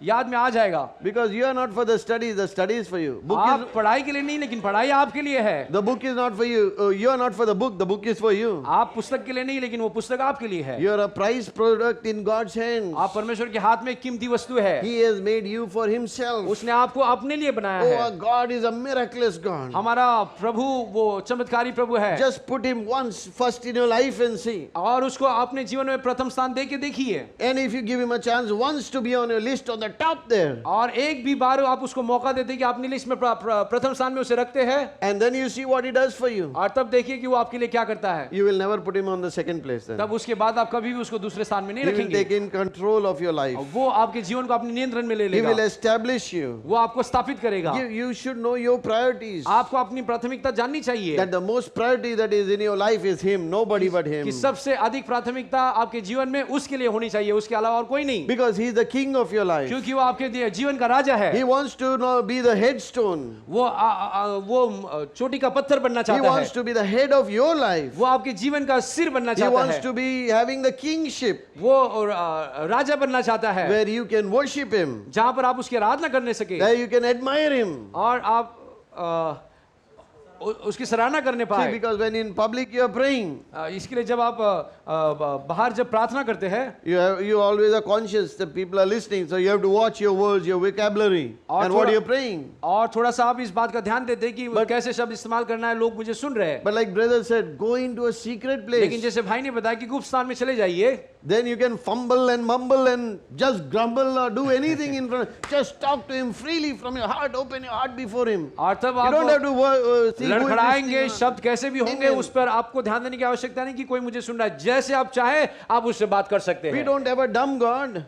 याद में आ जाएगा। Because you are not for the studies is for you. आप पढ़ाई के लिए नहीं, लेकिन पढ़ाई आपके लिए है। The book is not for you. You are not for the book is for you. आप पुस्तक के लिए नहीं, लेकिन वो पुस्तक आपके लिए है। You are a prized product in God's hands. आप परमेश्वर के हाथ में एक कीमती वस्तु है। He has made you for Himself. उसने आपको अपने लिए बनाया Oh, है। our God is a miraculous God. हमारा प्रभु वो चमत्कारी प्रभु है। Just put Him once first in your life and see. और उसको अपने जीवन में प्रथम स्थान दे के देखिए। And if you give Him a chance once to be on your list on the top there, और एक भी बार आप उसको मौका देते कि अपनी लिस्ट में प्रथम स्थान में उसे रखते हैं, and then you see what He does for you, और तब देखिए कि वो आपके लिए क्या करता है। you will never put Him on the second place then. तब उसके बाद आप कभी भी उसको दूसरे स्थान में नहीं He will रखेंगे। take in control of your life. वो आपके जीवन को अपने नियंत्रण में ले He will लेगा। establish you. वो आपको स्थापित करेगा। You should know your priorities. आपको अपनी प्राथमिकता जाननी चाहिए That the most priority that is in your life is Him, nobody but Him. कि सबसे अधिक प्राथमिकता आपके जीवन में उसके लिए होनी चाहिए, उसके अलावा और कोई नहीं। Because He is the King of your life. क्योंकि वो आपके जीवन का राजा है। He wants to be the headstone. वो चोटी का पत्थर बनना He चाहता है। wants to be the head of your life. वो आपके जीवन का सिर बनना He चाहता wants है। to be having the kingship वो राजा बनना चाहता है, where you can worship Him, जहां पर आप उसकी आराधना करने सके where you can admire Him. और आप उसकी सराहना करने See, पाए। because when in public you are praying, इसके लिए जब आप बाहर जब प्रार्थना करते हैं, you always are conscious that people are listening, so you have to watch your words, your vocabulary, और and what थोड़ा- you're praying. और थोड़ा सा आप इस बात का ध्यान देते हैं कि कैसे शब्द इस्तेमाल करना है, लोग मुझे सुन रहे हैं। But like brother said, go into a secret लेकिन place. जैसे भाई ने बताया कि गुप्त स्थान में चले जाइए, Then you can fumble and mumble and just grumble or do anything in front. Just talk to Him freely from your heart. Open your heart before Him. और तब You don't have आप to see who is लड़खड़ाएंगे, listening. शब्द कैसे भी होंगे, Amen. उस पर आपको ध्यान देने की आवश्यकता नहीं कि कोई मुझे सुन रहा है। जैसे आप चाहे आप उससे बात कर सकते We हैं। don't have a dumb God.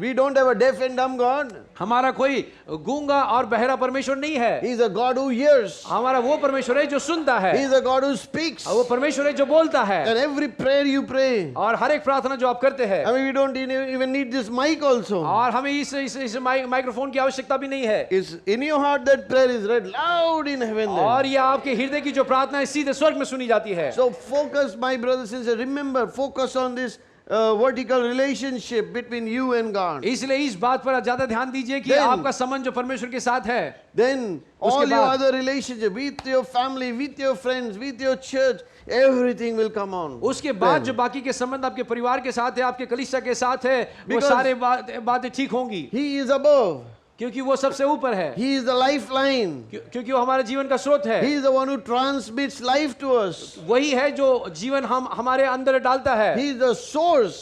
We don't have a deaf and dumb God. हमारा कोई गूंगा और बहरा परमेश्वर नहीं है। He is a God who hears. हमारा वो परमेश्वर है जो सुनता है, He is a God who speaks. और वो परमेश्वर है जो बोलता है। And every prayer you pray, और हर एक प्रार्थना जो आप करते हैं, I mean, we don't even need this mic also. और हमें इस माइक्रोफोन की आवश्यकता भी नहीं है। It's in your heart that prayer is read loud in heaven. और Then. ये आपके हृदय की जो प्रार्थना है सीधे स्वर्ग में सुनी जाती है। So focus, my brothers and sisters. Remember, focus on this vertical relationship between you and God. इसलिए इस बात पर ज्यादा ध्यान दीजिए कि Then- आपका संबंध जो परमेश्वर के साथ है, Then उसके all your बाद- other relationship with your family, with your friends, with your church, everything will come on. उसके बाद Then. जो बाकी के संबंध आपके परिवार के साथ है, आपके कलीसिया के साथ है, वो Because- सारे बातें ठीक होंगी। He is above. क्योंकि वो सबसे ऊपर है, He is the lifeline. क्योंकि वो हमारे जीवन का स्रोत है। He is the one who transmits life to us. वही है जो जीवन हम हमारे अंदर डालता है, He is the source.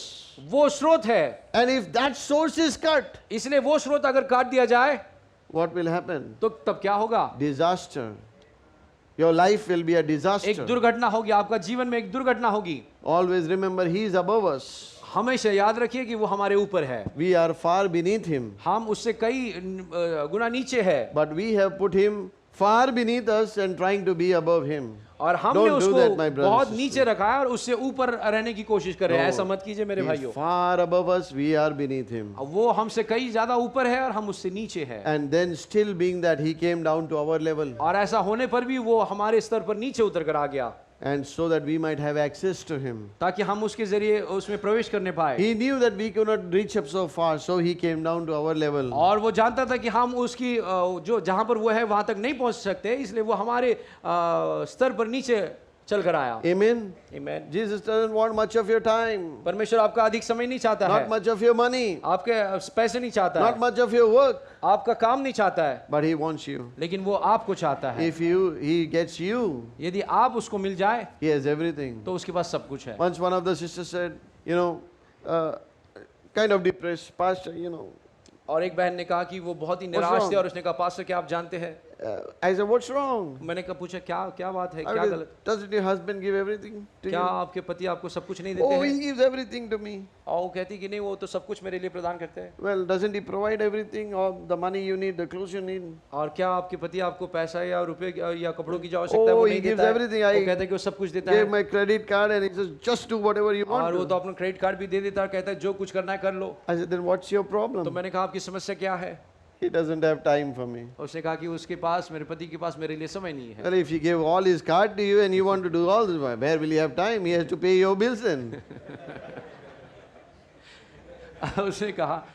वो स्रोत है। And if that source is cut, इसलिए वो स्रोत अगर काट दिया जाए what will happen? तो तब क्या होगा? Disaster. Your life will be a एक disaster. दुर्घटना होगी, आपका जीवन में एक दुर्घटना होगी। Always remember, He is above us. हमेशा याद रखिए कि वो हमारे ऊपर है, We are far beneath Him. हम उससे कई गुना नीचे है, But we have put Him far beneath us and trying to be above Him. और हमने Don't do उसको that, my brothers बहुत and नीचे रखा है और उससे ऊपर रहने की कोशिश कर रहे हैं। ऐसा मत कीजिए मेरे He is भाइयों, far above us, we are beneath Him. वो हमसे कई ज्यादा ऊपर है और हम उससे नीचे हैं। And then still being that He came down to our level. और ऐसा होने पर भी वो हमारे स्तर पर नीचे उतर कर आ गया, And so that we might have access to Him. ताकि हम उसके जरिए उसमें प्रवेश करने पाए। He knew that we could not reach up so far, so He came down to our level. और वो जानता था कि हम उसकी जो जहां पर वो है वहां तक नहीं पहुंच सकते, इसलिए वो हमारे स्तर पर नीचे चल कर आया। Amen. Amen. Jesus doesn't want much of your time, परमेश्वर आपका अधिक समय नहीं चाहता है, not much of your money, आपके पैसे नहीं चाहता not है, much of your work, आपका काम नहीं चाहता है, but He wants you. लेकिन वो आपको चाहता है। If He gets you, यदि आप उसको मिल जाए He has everything. तो उसके पास सब कुछ है। Once one of the sisters said, kind of depressed, Pastor, और एक बहन ने कहा कि वो बहुत ही निराश थे और उसने कहा पास्टर क्या आप जानते हैं? I said, what's wrong? मैंने कहा पूछा क्या क्या बात है, I क्या mean, गलत? doesn't your husband give everything to क्या you? आपके पति आपको सब कुछ नहीं देते Oh, हैं? he gives everything to me. और वो कहती कि नहीं, वो तो सब कुछ मेरे लिए प्रदान करते हैं। Well, doesn't he provide everything, all the money you need, the clothes you need? और क्या आपके पति आपको पैसा या रुपए या कपड़ों की जो आवश्यकता है Oh, वो he नहीं gives देता है? everything. वो I कहता है कि वो सब कुछ देता gave है, my credit card and he says, just do whatever you और वो want तो to. अपना क्रेडिट कार्ड भी दे देता है, कहता है जो कुछ करना है कर लो। I said, then what's your तो problem? मैंने कहा आपकी समस्या क्या है? He doesn't have time for me. उसने कहा कि उसके पास, मेरे पति के पास मेरे लिए समय नहीं है। Well, if he gave all his card to you and you want to do all this, where will he have time? He has to pay your bills then. उसने कहा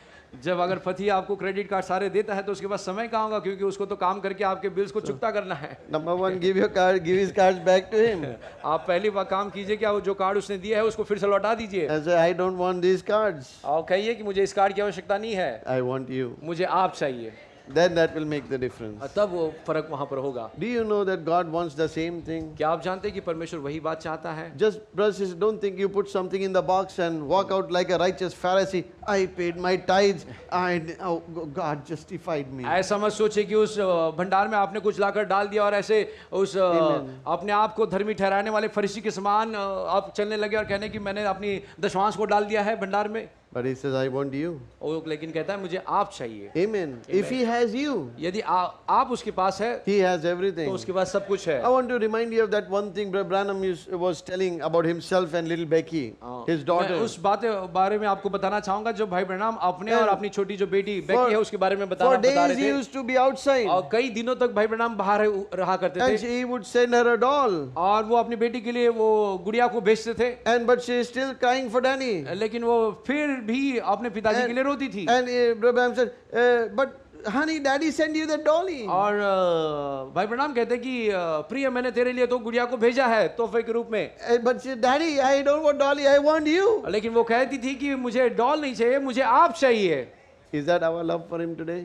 जब अगर पति आपको क्रेडिट कार्ड सारे देता है तो उसके पास समय कहाँ होगा, क्योंकि उसको तो काम करके आपके बिल्स को चुकता करना है। Number one, give his cards back to him. आप पहली बार काम कीजिए कि जो कार्ड उसने दिया है उसको फिर से लौटा दीजिए I say, I don't want these cards. और कहिए कि मुझे इस कार्ड की आवश्यकता नहीं है, I want you. मुझे आप चाहिए। Then that will make the difference. तब वो फर्क वहां पर होगा। Do you know that God wants the same thing? क्या आप जानते हैं कि परमेश्वर वही बात चाहता है? Just, brothers, and sisters, don't think you put something in the box and walk out like a righteous Pharisee. I paid my tithes. Oh, God justified me. ऐसा मत सोचिए कि उस भंडार में आपने कुछ लाकर डाल दिया और ऐसे उस अपने आप को धर्मी ठहराने वाले फरीसी के समान आप चलने लगे और कहने कि मैंने अपनी दशमांश को डाल दिया है भंडार में। But he says, I want you. वो लेकिन कहता है मुझे आप चाहिए। Amen. If he has you, यदि आप उसके पास है he has तो everything. उसके पास सब कुछ है। I want to remind you of that one thing Brother Branham was telling about himself and little Becky, his मैं daughter. उस बारे में आपको बताना चाहूंगा जो भाई ब्रैनम अपने और अपनी छोटी जो बेटी For- बेकी है उसके बारे में बता For रहे days he थे। used to be outside और कई दिनों तक भाई ब्रैनम बाहर रहा करते and थे he would send her a doll. और वो अपनी बेटी के लिए वो गुड़िया को भेजते थे, But she is still crying for Danny. लेकिन वो फिर भी अपने पिताजी के लिए रोती थी। And Brother Branham said, but honey, Daddy sent you the dolly. और भाई ब्रैनम कहते कि प्रिय मैंने तेरे लिए तो गुड़िया को भेजा है तोहफे के रूप में, But she said, Daddy, I don't want dolly, I want you. लेकिन वो कहती थी कि मुझे डॉल नहीं चाहिए, मुझे आप चाहिए। Is that our love for him today?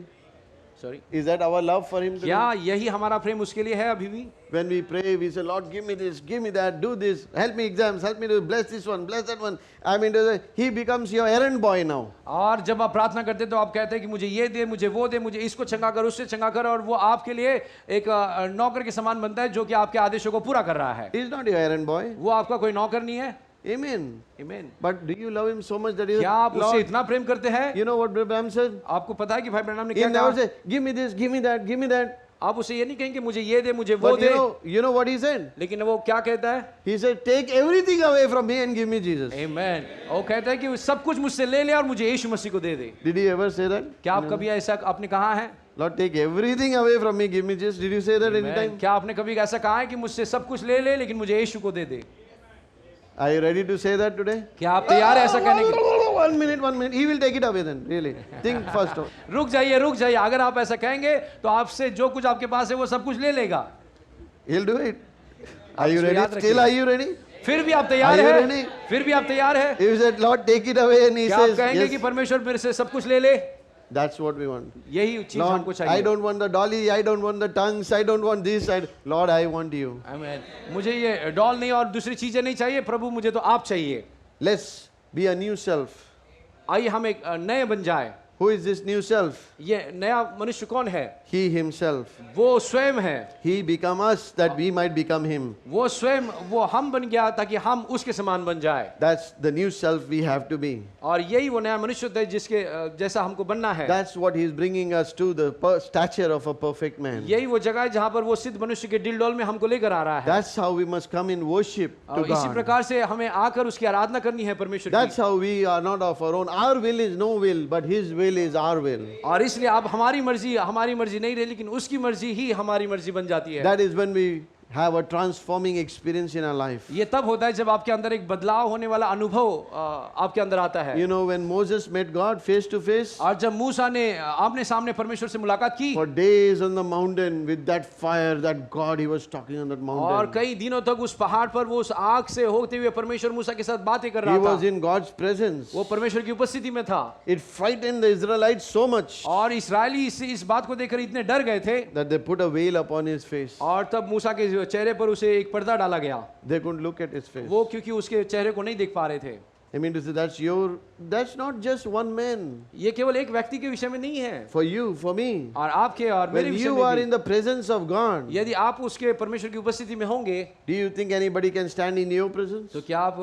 Sorry, Is that our love for him today? क्या यही हमारा प्रेम उसके लिए है अभी भी? When we pray, we say, Lord, give me this, give me that, do this, help me exams, help me to bless this one, bless that one. I mean, he becomes your errand boy now. और जब आप प्रार्थना करते तो आप कहते हैं कि मुझे ये दे, मुझे वो दे, मुझे इसको चंगा कर, उससे चंगा कर, और वो आपके लिए एक नौकर के समान बनता है जो कि आपके आदेशों को पूरा कर रहा है। He is not your errand boy. वो आपका कोई नौकर नहीं है। Amen. Amen. But do you love him so much that he क्या आप उससे इतना प्रेम करते हैं? You know what Brother Branham said? आपको पता है कि भाई ब्रैनम ने He क्या never कहा? said, give me this, give me that, give me that. आप उसे ये नहीं कहेंगे मुझे ये दे, मुझे वो But they, you know what he said? लेकिन वो क्या कहता है? He said, take everything away from me and give me Jesus. Amen. वो कहता है कि सब कुछ मुझसे ले ले और मुझे यीशु मसीह को दे दे। Did he ever say that? क्या आप कभी ऐसा आपने कहा है? Lord, take everything away from me, give me Jesus. Did you say that any time? क्या आपने कभी ऐसा कहा है कि मुझसे सब कुछ ले ले लेकिन मुझे यीशु को दे दे? Are you ready to say that today? क्या आप तैयार है ऐसा कहने के लिए? 1 minute, 1 minute. He will take it away then, really. Think first. रुक जाइए। अगर आप ऐसा कहेंगे तो आपसे जो कुछ आपके पास है वो सब कुछ ले लेगा। He'll do it. Are you इसको ready? याद Still, रखिए। are you ready? फिर भी आप तैयार Are you हैं? ready? फिर भी आप तैयार हैं? He said, Lord, take it away, and he क्या आप says, कहेंगे कि yes. परमेश्वर मेरे से सब कुछ ले ले? That's what we want. यही चीज Lord, हमको I चाहिए। don't want the dolly, I don't want the tongues, I don't want this. Lord, I want you. आमीन। मुझे ये डॉल नहीं और दूसरी चीजें नहीं चाहिए प्रभु, मुझे तो आप चाहिए। Let's be a new self. आइए हम एक नए बन जाए। Who is this new self? ये नया मनुष्य कौन है? He himself. वो स्वयं है। He become us that we might become him. वो स्वयं वो हम बन गया ताकि हम उसके समान बन जाए। That's the new self we have to be. और यही वो नया मनुष्य होता है जिसके जैसा हमको बनना है। That's what he's bringing us to, the stature of a perfect man. यही वो जगह है जहाँ पर वो सिद्ध मनुष्य के दिल डोल में हमको लेकर आ रहा है। That's how we must come in worship to और इसी God. प्रकार से हमें आकर उसकी आराधना करनी है परमेश्वर That's की। how we are not of our own. Our will is no will, but his will is our will. और इसलिए अब हमारी मर्जी नहीं रही, लेकिन उसकी मर्जी ही हमारी मर्जी बन जाती है। That is when we have a transforming experience in our life. ये तब होता है जब आपके अंदर एक बदलाव होने वाला अनुभव आपके अंदर आता है। You know, when Moses met God face to face, और जब मूसा ने आमने सामने परमेश्वर से मुलाकात की for days on the mountain with that fire, that God he was talking on that और mountain. कई दिनों तक उस पहाड़ पर वो उस आग से होते हुए परमेश्वर मूसा के साथ बातें कर He रहा was था। in God's presence. वो परमेश्वर की उपस्थिति में था It frightened the Israelites so much और इस्राएली इस बात को देखकर इतने डर गए थे that they put a veil upon his face. और तब मूसा के चेहरे पर उसे एक पर्दा डाला गया। They couldn't look at his face. वो क्योंकि उसके चेहरे को नहीं देख पा रहे थे। I mean to say, that's not just one man. ये केवल एक व्यक्ति के विषय में नहीं है, For you, for me. और आपके और मेरे When विषय you में are भी। in the presence of God, यदि आप उसके परमेश्वर की उपस्थिति में होंगे do you think anybody can stand in your presence? तो क्या आप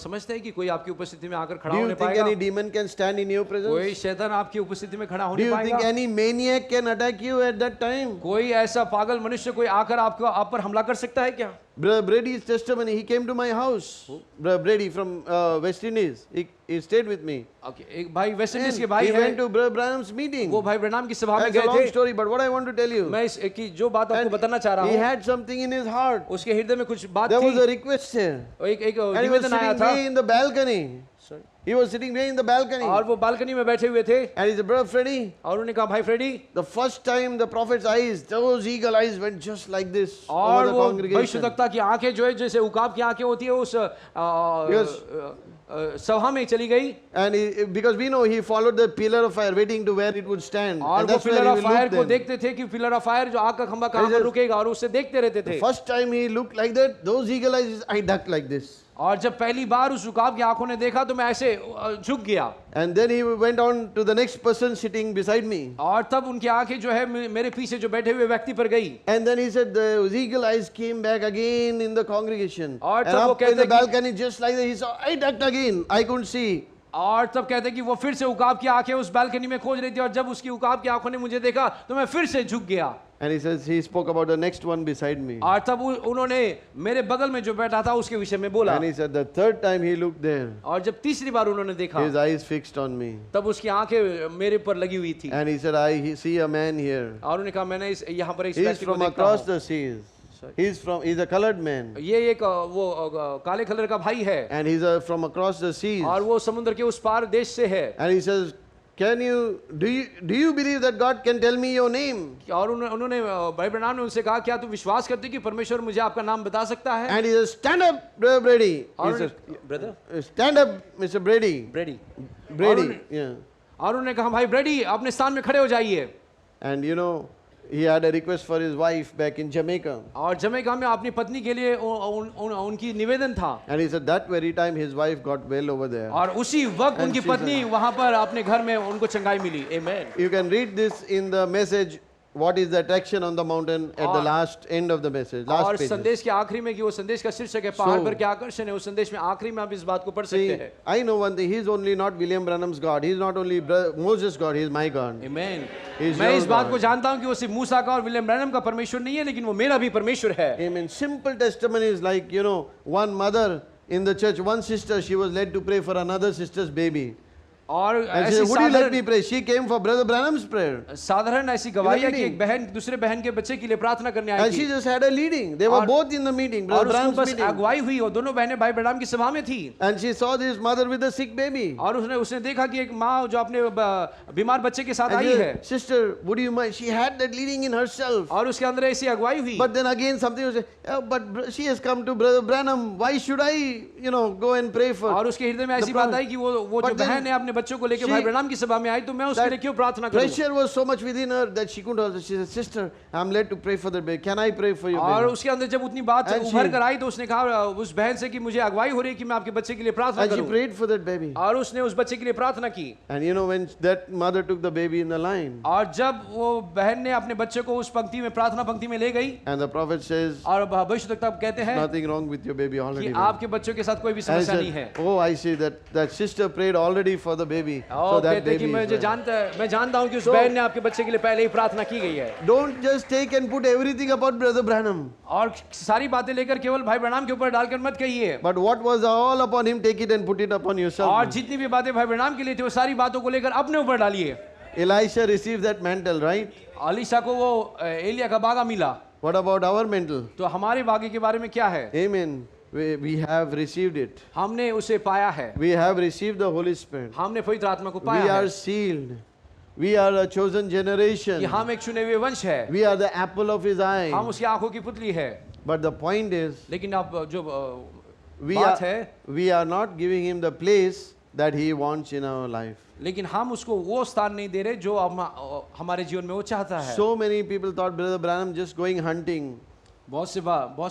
समझते हैं कि कोई आपकी उपस्थिति में आकर खड़ा Do you होने think पाएगा? any demon can stand in your कोई presence? शैतान आपकी उपस्थिति में खड़ा Do होने you think पाएगा? any maniac can attack you at that time? कोई ऐसा पागल मनुष्य कोई आकर आप पर हमला कर सकता है क्या? Brother Brady's testimony, he came to my house. Brother Brady from West Indies, he stayed with me. Okay, एक भाई वेस्ट इंडीज के And भाई he है, went to Brother Branham's meeting. वो भाई ब्रनाम की सभा में That's a गए long थे। story, but what I want to tell you, मैं की जो बात आपको and बताना चाह रहा he हूँ, had something in his heart. उसके हृदय में कुछ बात There was a थी, request here. एक And he was निवेदन आया sitting था way in the balcony. He was sitting way in the balcony. और वो बालकनी में बैठे हुए थे And he said, Brother Freddy, और उन्होंने कहा भाई Freddy, the first time the prophet's eyes, those eagle eyes went just like this और over the वो congregation. भविष्यवक्ता की आंखें जो है जैसे उकाब की आंखें होती है उस सभा में चली गई And because we know he followed the pillar of fire, waiting to where it would stand. और And वो that's where pillar he of will fire look को then. देखते थे कि पिलर ऑफ फायर जो आग का खंभा कहाँ पर रुकेगा और उससे देखते रहते थे। First time he looked like that, those eagle eyes, I ducked like this. और जब पहली बार उस उकाब की आंखों ने देखा तो मैं ऐसे झुक गया। And then he went on to the next person sitting beside me. और तब उनकी आंखें जो है मेरे पीछे जो बैठे हुए व्यक्ति पर गई। And then he said the eagle eyes came back again in the congregation. और And तब वो up in the कहते कि- balcony just like that, he saw, I ducked again. I couldn't see. और तब कहते कि वो फिर से उकाब की आंखें उस बालकनी में खोज रही थी और जब उसकी उकाब की आंखों ने मुझे देखा तो मैं फिर से झुक गया। And he says he spoke about the next one beside me. और तब उन्होंने मेरे बगल में जो बैठा था उसके विषय में बोला। And he said the third time he looked there, और जब तीसरी बार उन्होंने देखा his eyes fixed on me. तब उसकी आंखें मेरे पर लगी हुई थी And he said, I see a man here. और उन्होंने कहा मैंने यहाँ पर इस He's व्यक्ति को from देखा across हूँ। the seas. He's a colored man. ये एक वो काले कलर का भाई है And he's from across the seas. और वो समुद्र के उस पार देश से है। And he says, do you believe that God can tell me your name? और उन्होंने भाई ब्रनाम ने उनसे कहा क्या तू विश्वास करते कि परमेश्वर मुझे आपका नाम बता सकता है? And he says, stand up, Brother Brady. और He says, brother stand up, Mr. Brady. ब्रेडी Brady, yeah. और उन्होंने कहा भाई ब्रेडी अपने स्थान में खड़े हो जाइए। And you know, he had a request for his wife back in Jamaica. और जमैका में अपनी पत्नी के लिए उनकी निवेदन था And he said that very time his wife got well over there. और उसी वक्त And उनकी she पत्नी वहां पर अपने घर में उनको चंगाई मिली। आमेन। You can read this in the message, what is the attraction on the mountain, at the last end of the message, और last page. संदेश के आखिरी में कि वो संदेश का शीर्षक है पहाड़ पर क्या आकर्षण है, उस संदेश में आखिरी में आप इस बात को पढ़ सकते See, हैं। I know one thing, he's only not William Branham's God, he's not only Moses' God, he's my God. Amen. He's मैं your इस बात God. को जानता हूं कि वो सिर्फ मूसा का और विलियम ब्रैनम का परमेश्वर नहीं है, लेकिन वो मेरा भी परमेश्वर है। Amen. Simple testimonies like, you know, one mother in the church, one sister, she was led to pray for another sister's baby. और And she ऐसी said, would you let me साधारण pray? She came for Brother Branham's prayer. साधारण ऐसी गवाही है कि meeting. एक बहन दूसरे बहन के बच्चे के लिए प्रार्थना करने आई And she थी just had a leading. They were और- both in the meeting, और Brother उसको Branham's बस meeting. अगुवाई हुई और दोनों बहनें भाई ब्रैनम की सभा में थी And she saw this mother with a sick baby. और उसने देखा कि एक माँ जो अपने बीमार बच्चे के साथ And आई she है said, sister, would you mind? She had that leading in herself. और उसके अंदर ऐसी अगुवाई हुई। But then again something was, she has come to Brother Branham. Why should I, go and pray for? और उसके हृदय में ऐसी the बात prophet? आई कि वो जो But then बहन है अपने बच्चों को लेकर She- भाई ब्रह्म की सभा में आई तो मैं उसके लिए क्यों प्रार्थना करूं? Pressure was so much within her that she couldn't also. She said, "Sister, I'm led to pray for the baby. Can I pray for your और baby?" उसके अंदर जब उतनी बात And उभर she- कर आई तो उसने कहा उस बहन से कि मुझे अगुवाई हो रही है कि मैं आपके बच्चे के लिए प्रार्थना And she करूं, prayed for that baby. और उसने उस बच्चे के लिए प्रार्थना की। And you know, when that mother took the baby in the line, और जब वो बहन ने अपने बच्चे को उस पंक्ति में, प्रार्थना पंक्ति में ले गई, and the prophet says, और भविष्यद्वक्ता कहते हैं "Nothing wrong with your baby कि already." there." आपके बच्चों के साथ कोई भी And I समस्या नहीं है। said, "Oh, I see that sister prayed already for the baby, so और that कहते हैं कि baby is well." मैं जानता हूं कि उस So- बहन ने आपके बच्चे के लिए पहले ही प्रार्थना की गई है। Don't just take and put everything about Brother Branham. और सारी बातें लेकर केवल भाई ब्रह्म के ऊपर डालकर मत कहिए। But what was all upon him, take it and put it upon और yourself. जितनी भी बातें भाई ब्रह्म के लिए थी वो सारी बातों को लेकर अपने ऊपर डालिए। Elisha received that mantle, right? Alisha को वो एलिया का बागा मिला, What about our mantle? तो हमारे बागे के बारे में क्या है? Amen. We have received it. हमने उसे पाया है, We have received the Holy Spirit. हमने पवित्र आत्मा को We पाया are है sealed. We are a chosen कि generation. हम एक चुने हुए वंश है, We are the apple of his eye. हम उसकी आंखों की पुतली है। But the point is, लेकिन अब जो we बात are, है, we are not giving him the place that he wants in our life. लेकिन हम उसको वो स्थान नहीं दे रहे जो हमारे जीवन में वो चाहता है। So many people thought Brother Branham just going hunting. बहुत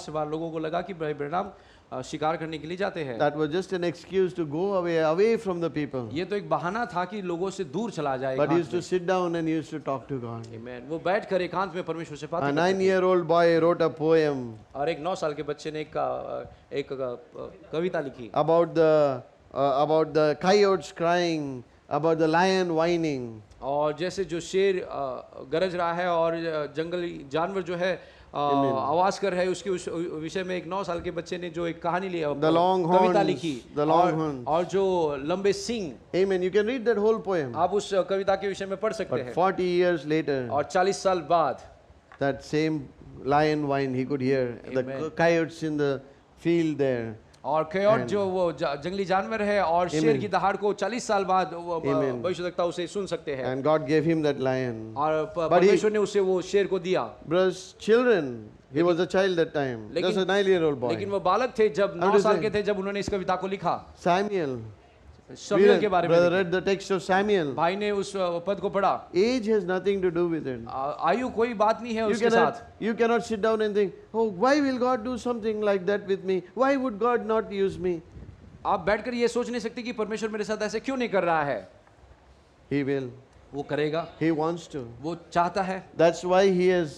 से बार लोगों को लगा कि भाई ब्रह्म शिकार करने के लिए जाते हैं। That was just an excuse to go away from the people. ये तो एक बहाना था कि लोगों से दूर चला जाए। But he एकांत used to में। sit down and he used to talk to God. Amen। वो बैठकर एकांत में परमेश्वर से A बातें करते थे। 9-year-old boy wrote a poem और एक 9 साल के बच्चे ने एक कविता लिखी about the coyotes crying, about the lion whining. और जैसे जो शेर गरज रहा है और जंगली जानवर जो है आवाज कर रहा है, उसके उस विषय में एक 9 साल के बच्चे ने जो एक कहानी ली, The long कविता horns, लिखी, the long horns. और जो लंबे सींग, Amen. You can read that whole poem. आप उस कविता के विषय में पढ़ सकते But हैं। 40 years later, और 40 साल बाद that same lion whine, he could hear the Amen. coyotes in the field there. और कयोट जो वो जंगली जानवर है और शेर Amen. की दहाड़ को 40 साल बाद Amen. भविष्यद्वक्ता उसे सुन सकते हैं। And God gave him that lion. और But he- परमेश्वर ने उसे वो शेर को दिया। Brothers, children, he was a child that time. Just a 9-year-old boy. लेकिन वो बालक थे जब 9 Understand? साल के थे जब उन्होंने इस कविता को लिखा। Samuel. शमूएल के बारे में Brother लिखी। read the text of Samuel. भाई ने उस पद को पढ़ा। Age has nothing to do with it. आयु कोई बात नहीं है You उसके साथ। cannot sit down and think, oh, why will God do something like that with me? Why would God not use me? आप बैठकर ये सोच नहीं सकते कि परमेश्वर मेरे साथ ऐसे क्यों नहीं कर रहा है। He will. वो करेगा, He wants to. वो चाहता है, That's why He has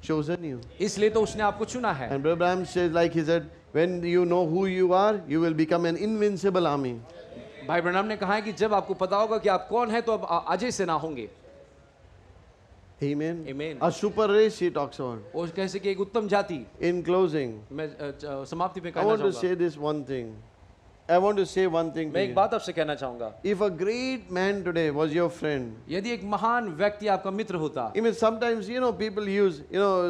chosen you. इसलिए तो उसने आपको चुना है। And Brother Branham says, like he said, when you know who you are, you will become an invincible army. भाई ब्रह्म ने कहा है कि जब आपको पता होगा कि आप कौन है तो आप अजय सेना होंगे। Amen. Amen. A super race he talks about. और कैसे कि एक उत्तम जाति। In closing, मैं समाप्ति पे I कहना want to चाहूंगा। say this one thing. I want to say one thing to मैं एक you. बात आपसे कहना चाहूंगा। If a great man today was your friend, यदि एक महान व्यक्ति आपका मित्र होता, I mean, sometimes, people use,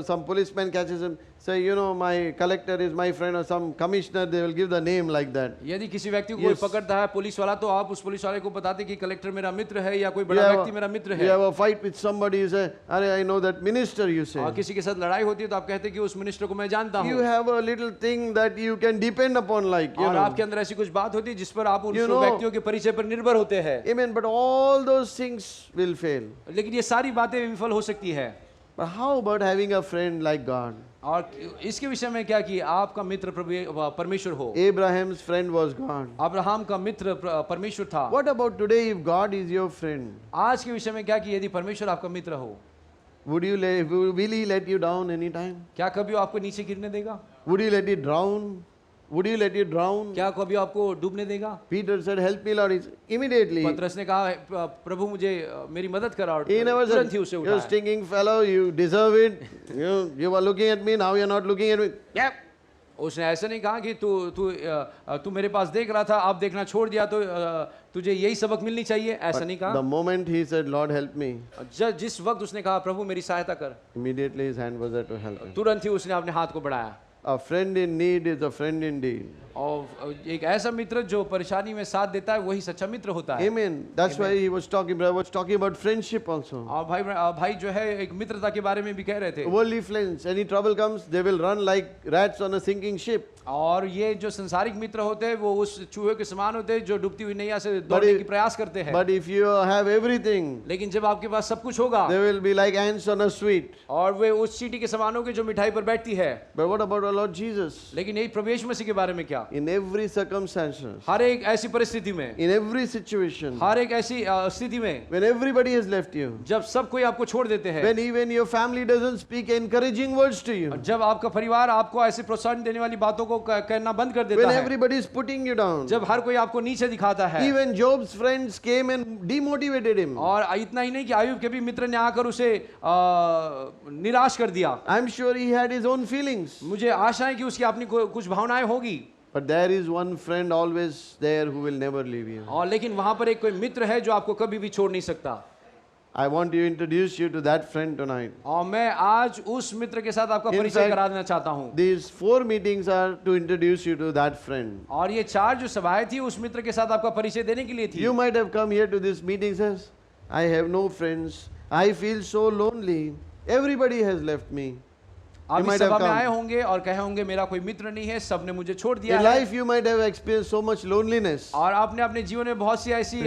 some policeman catches him, say, my collector is my friend, or some commissioner, they will give the name like that. यदि किसी व्यक्ति को Yes. कोई पकड़ता है पुलिस वाला तो आप उस पुलिस वाले को बताते कि कलेक्टर मेरा मित्र है या कोई You बड़ा have व्यक्ति मेरा मित्र you है। have a fight with somebody, you say, I know that minister, you say. और किसी के साथ लड़ाई होती है तो आप कहते हैं कि उस मिनिस्टर को मैं जानता You हूँ। have a little thing that you can depend upon, like, और आपके अंदर ऐसी कुछ बात होती है जिस पर आप उन You know- व्यक्तियों के परिचय पर निर्भर होते हैं। Amen. But all those things will fail. लेकिन ये सारी बातें विफल हो सकती है। But how about having a friend like God? और इसके विषय में क्या कि आपका मित्र परमेश्वर हो। Abraham's friend was God. Abraham का मित्र परमेश्वर था। What about today if God is your friend? आज के विषय में क्या कि यदि परमेश्वर आपका मित्र हो, Will He let you down anytime? क्या कभी वो आपको नीचे गिरने देगा? Would He let you drown? Would He let you drown? क्या कभी आपको डूबने देगा? Peter said, help me, Lord. Immediately. पतरस ने कहा प्रभु मुझे मेरी मदद करा और He never said, तुरंत ही उसे you उठाया। stinking fellow, you deserve it. You were looking at me, now you're not looking at me. Yep. उसने ऐसे नहीं कहा कि तू मेरे पास देख रहा था, आप देखना छोड़ दिया तो तुझे यही सबक मिलनी चाहिए, ऐसा नहीं The कहा। moment he said, Lord, help me, जिस वक्त उसने कहा प्रभु मेरी सहायता कर, immediately his hand was there to help him. तुरंत ही उसने अपने हाथ को बढ़ाया। A friend in need is a friend indeed. और एक ऐसा मित्र जो परेशानी में साथ देता है वही सच्चा मित्र होता है। Amen. That's why he was talking, brother was talking about friendship also. और भाई जो है एक मित्रता के बारे में भी कह रहे थे। Worldly friends, any trouble comes, they will run like rats on a sinking ship. और ये जो संसारिक मित्र होते हैं वो उस चूहे के समान होते हैं जो डूबती हुई नैया से दौड़ने की प्रयास करते हैं। But if you have everything, लेकिन जब आपके पास सब कुछ होगा, they will be like ants on a sweet. और वे उस चींटी के समान होंगे जो मिठाई पर बैठती है। But what about our Lord Jesus? लेकिन यही प्रभु यीशु मसीह के बारे में क्या? In every circumstances, हर एक ऐसी परिस्थिति में, in every situation, हर एक ऐसी स्थिति में, when everybody has left you, जब सब कोई आपको छोड़ देते हैं, when even your family doesn't speak encouraging words to you, जब आपका परिवार आपको ऐसे प्रोत्साहन देने वाली बातों को कहना बंद कर देता when है, everybody is putting you down, जब हर कोई आपको नीचे दिखाता है, even Job's friends came and demotivated him. और इतना ही नहीं कि आयुब के भी मित्र ने आकर उसे निराश कर दिया। I'm sure he had his own feelings. मुझे आशा है कि उसकी अपनी कुछ भावनाएं होगी। But there is one friend always there who will never leave you. और लेकिन वहां पर एक कोई मित्र है जो आपको कभी भी छोड़ नहीं सकता। I want to introduce you to that friend tonight. और मैं आज उस मित्र के साथ आपका In परिचय fact, करा देना चाहता हूँ। These 4 meetings are to introduce you to that friend. और ये 4 जो सभाएं थी उस मित्र के साथ आपका परिचय देने के लिए थी। You might have come here to this meeting says, I have no friends. I feel so lonely. Everybody has left me. आप You इस might have सभा में आए come. होंगे और कहे होंगे मेरा कोई मित्र नहीं है, सबने मुझे छोड़ दिया In है। life you might have experienced so much loneliness, और आपने अपने जीवन में बहुत सी ऐसी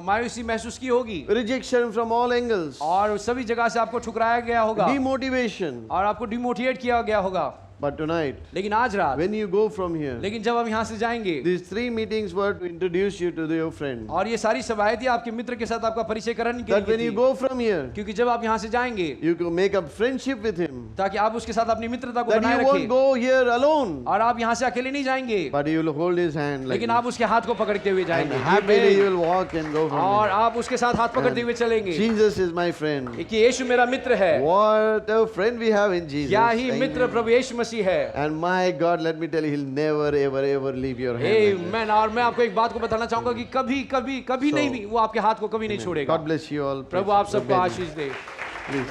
मायूसी महसूस की होगी, rejection from all angles, और सभी जगह से आपको ठुकराया गया होगा, demotivation. और आपको डिमोटिवेट किया गया होगा। But tonight, लेकिन आज रात, when you go from here, लेकिन जब हम यहाँ से जाएंगे, these 3 meetings were to introduce you to your friend. और ये सारी सभाएं थी आपके मित्र के साथ आपका परिचय कराने के That when लिए you थी। go from here, क्योंकि जब आप यहाँ से जाएंगे, you can make up friendship with him. ताकि आप उसके साथ अपनी मित्रता को That बनाए you won't रखें, go here alone, और आप यहाँ से अकेले नहीं जाएंगे, but you will hold his hand like लेकिन this. आप उसके हाथ को पकड़ते हुए And जाएंगे। happily you Amen। will walk and go from और here. आप उसके साथ हाथ पकड़ते हुए चलेंगे Jesus is my friend. कि यीशु मेरा मित्र है। What a friend we have in Jesus. क्या ही मित्र Amen. प्रभु यीशु मसीह है। And my God, let me tell you, he'll never, ever, ever leave your hand. like this. आमेन। और मैं आपको एक बात को बताना चाहूंगा कि कभी कभी कभी So, नहीं भी वो आपके हाथ को कभी नहीं छोड़ेगा। God bless you all. प्रभु आप सबको आशीष दे। Please.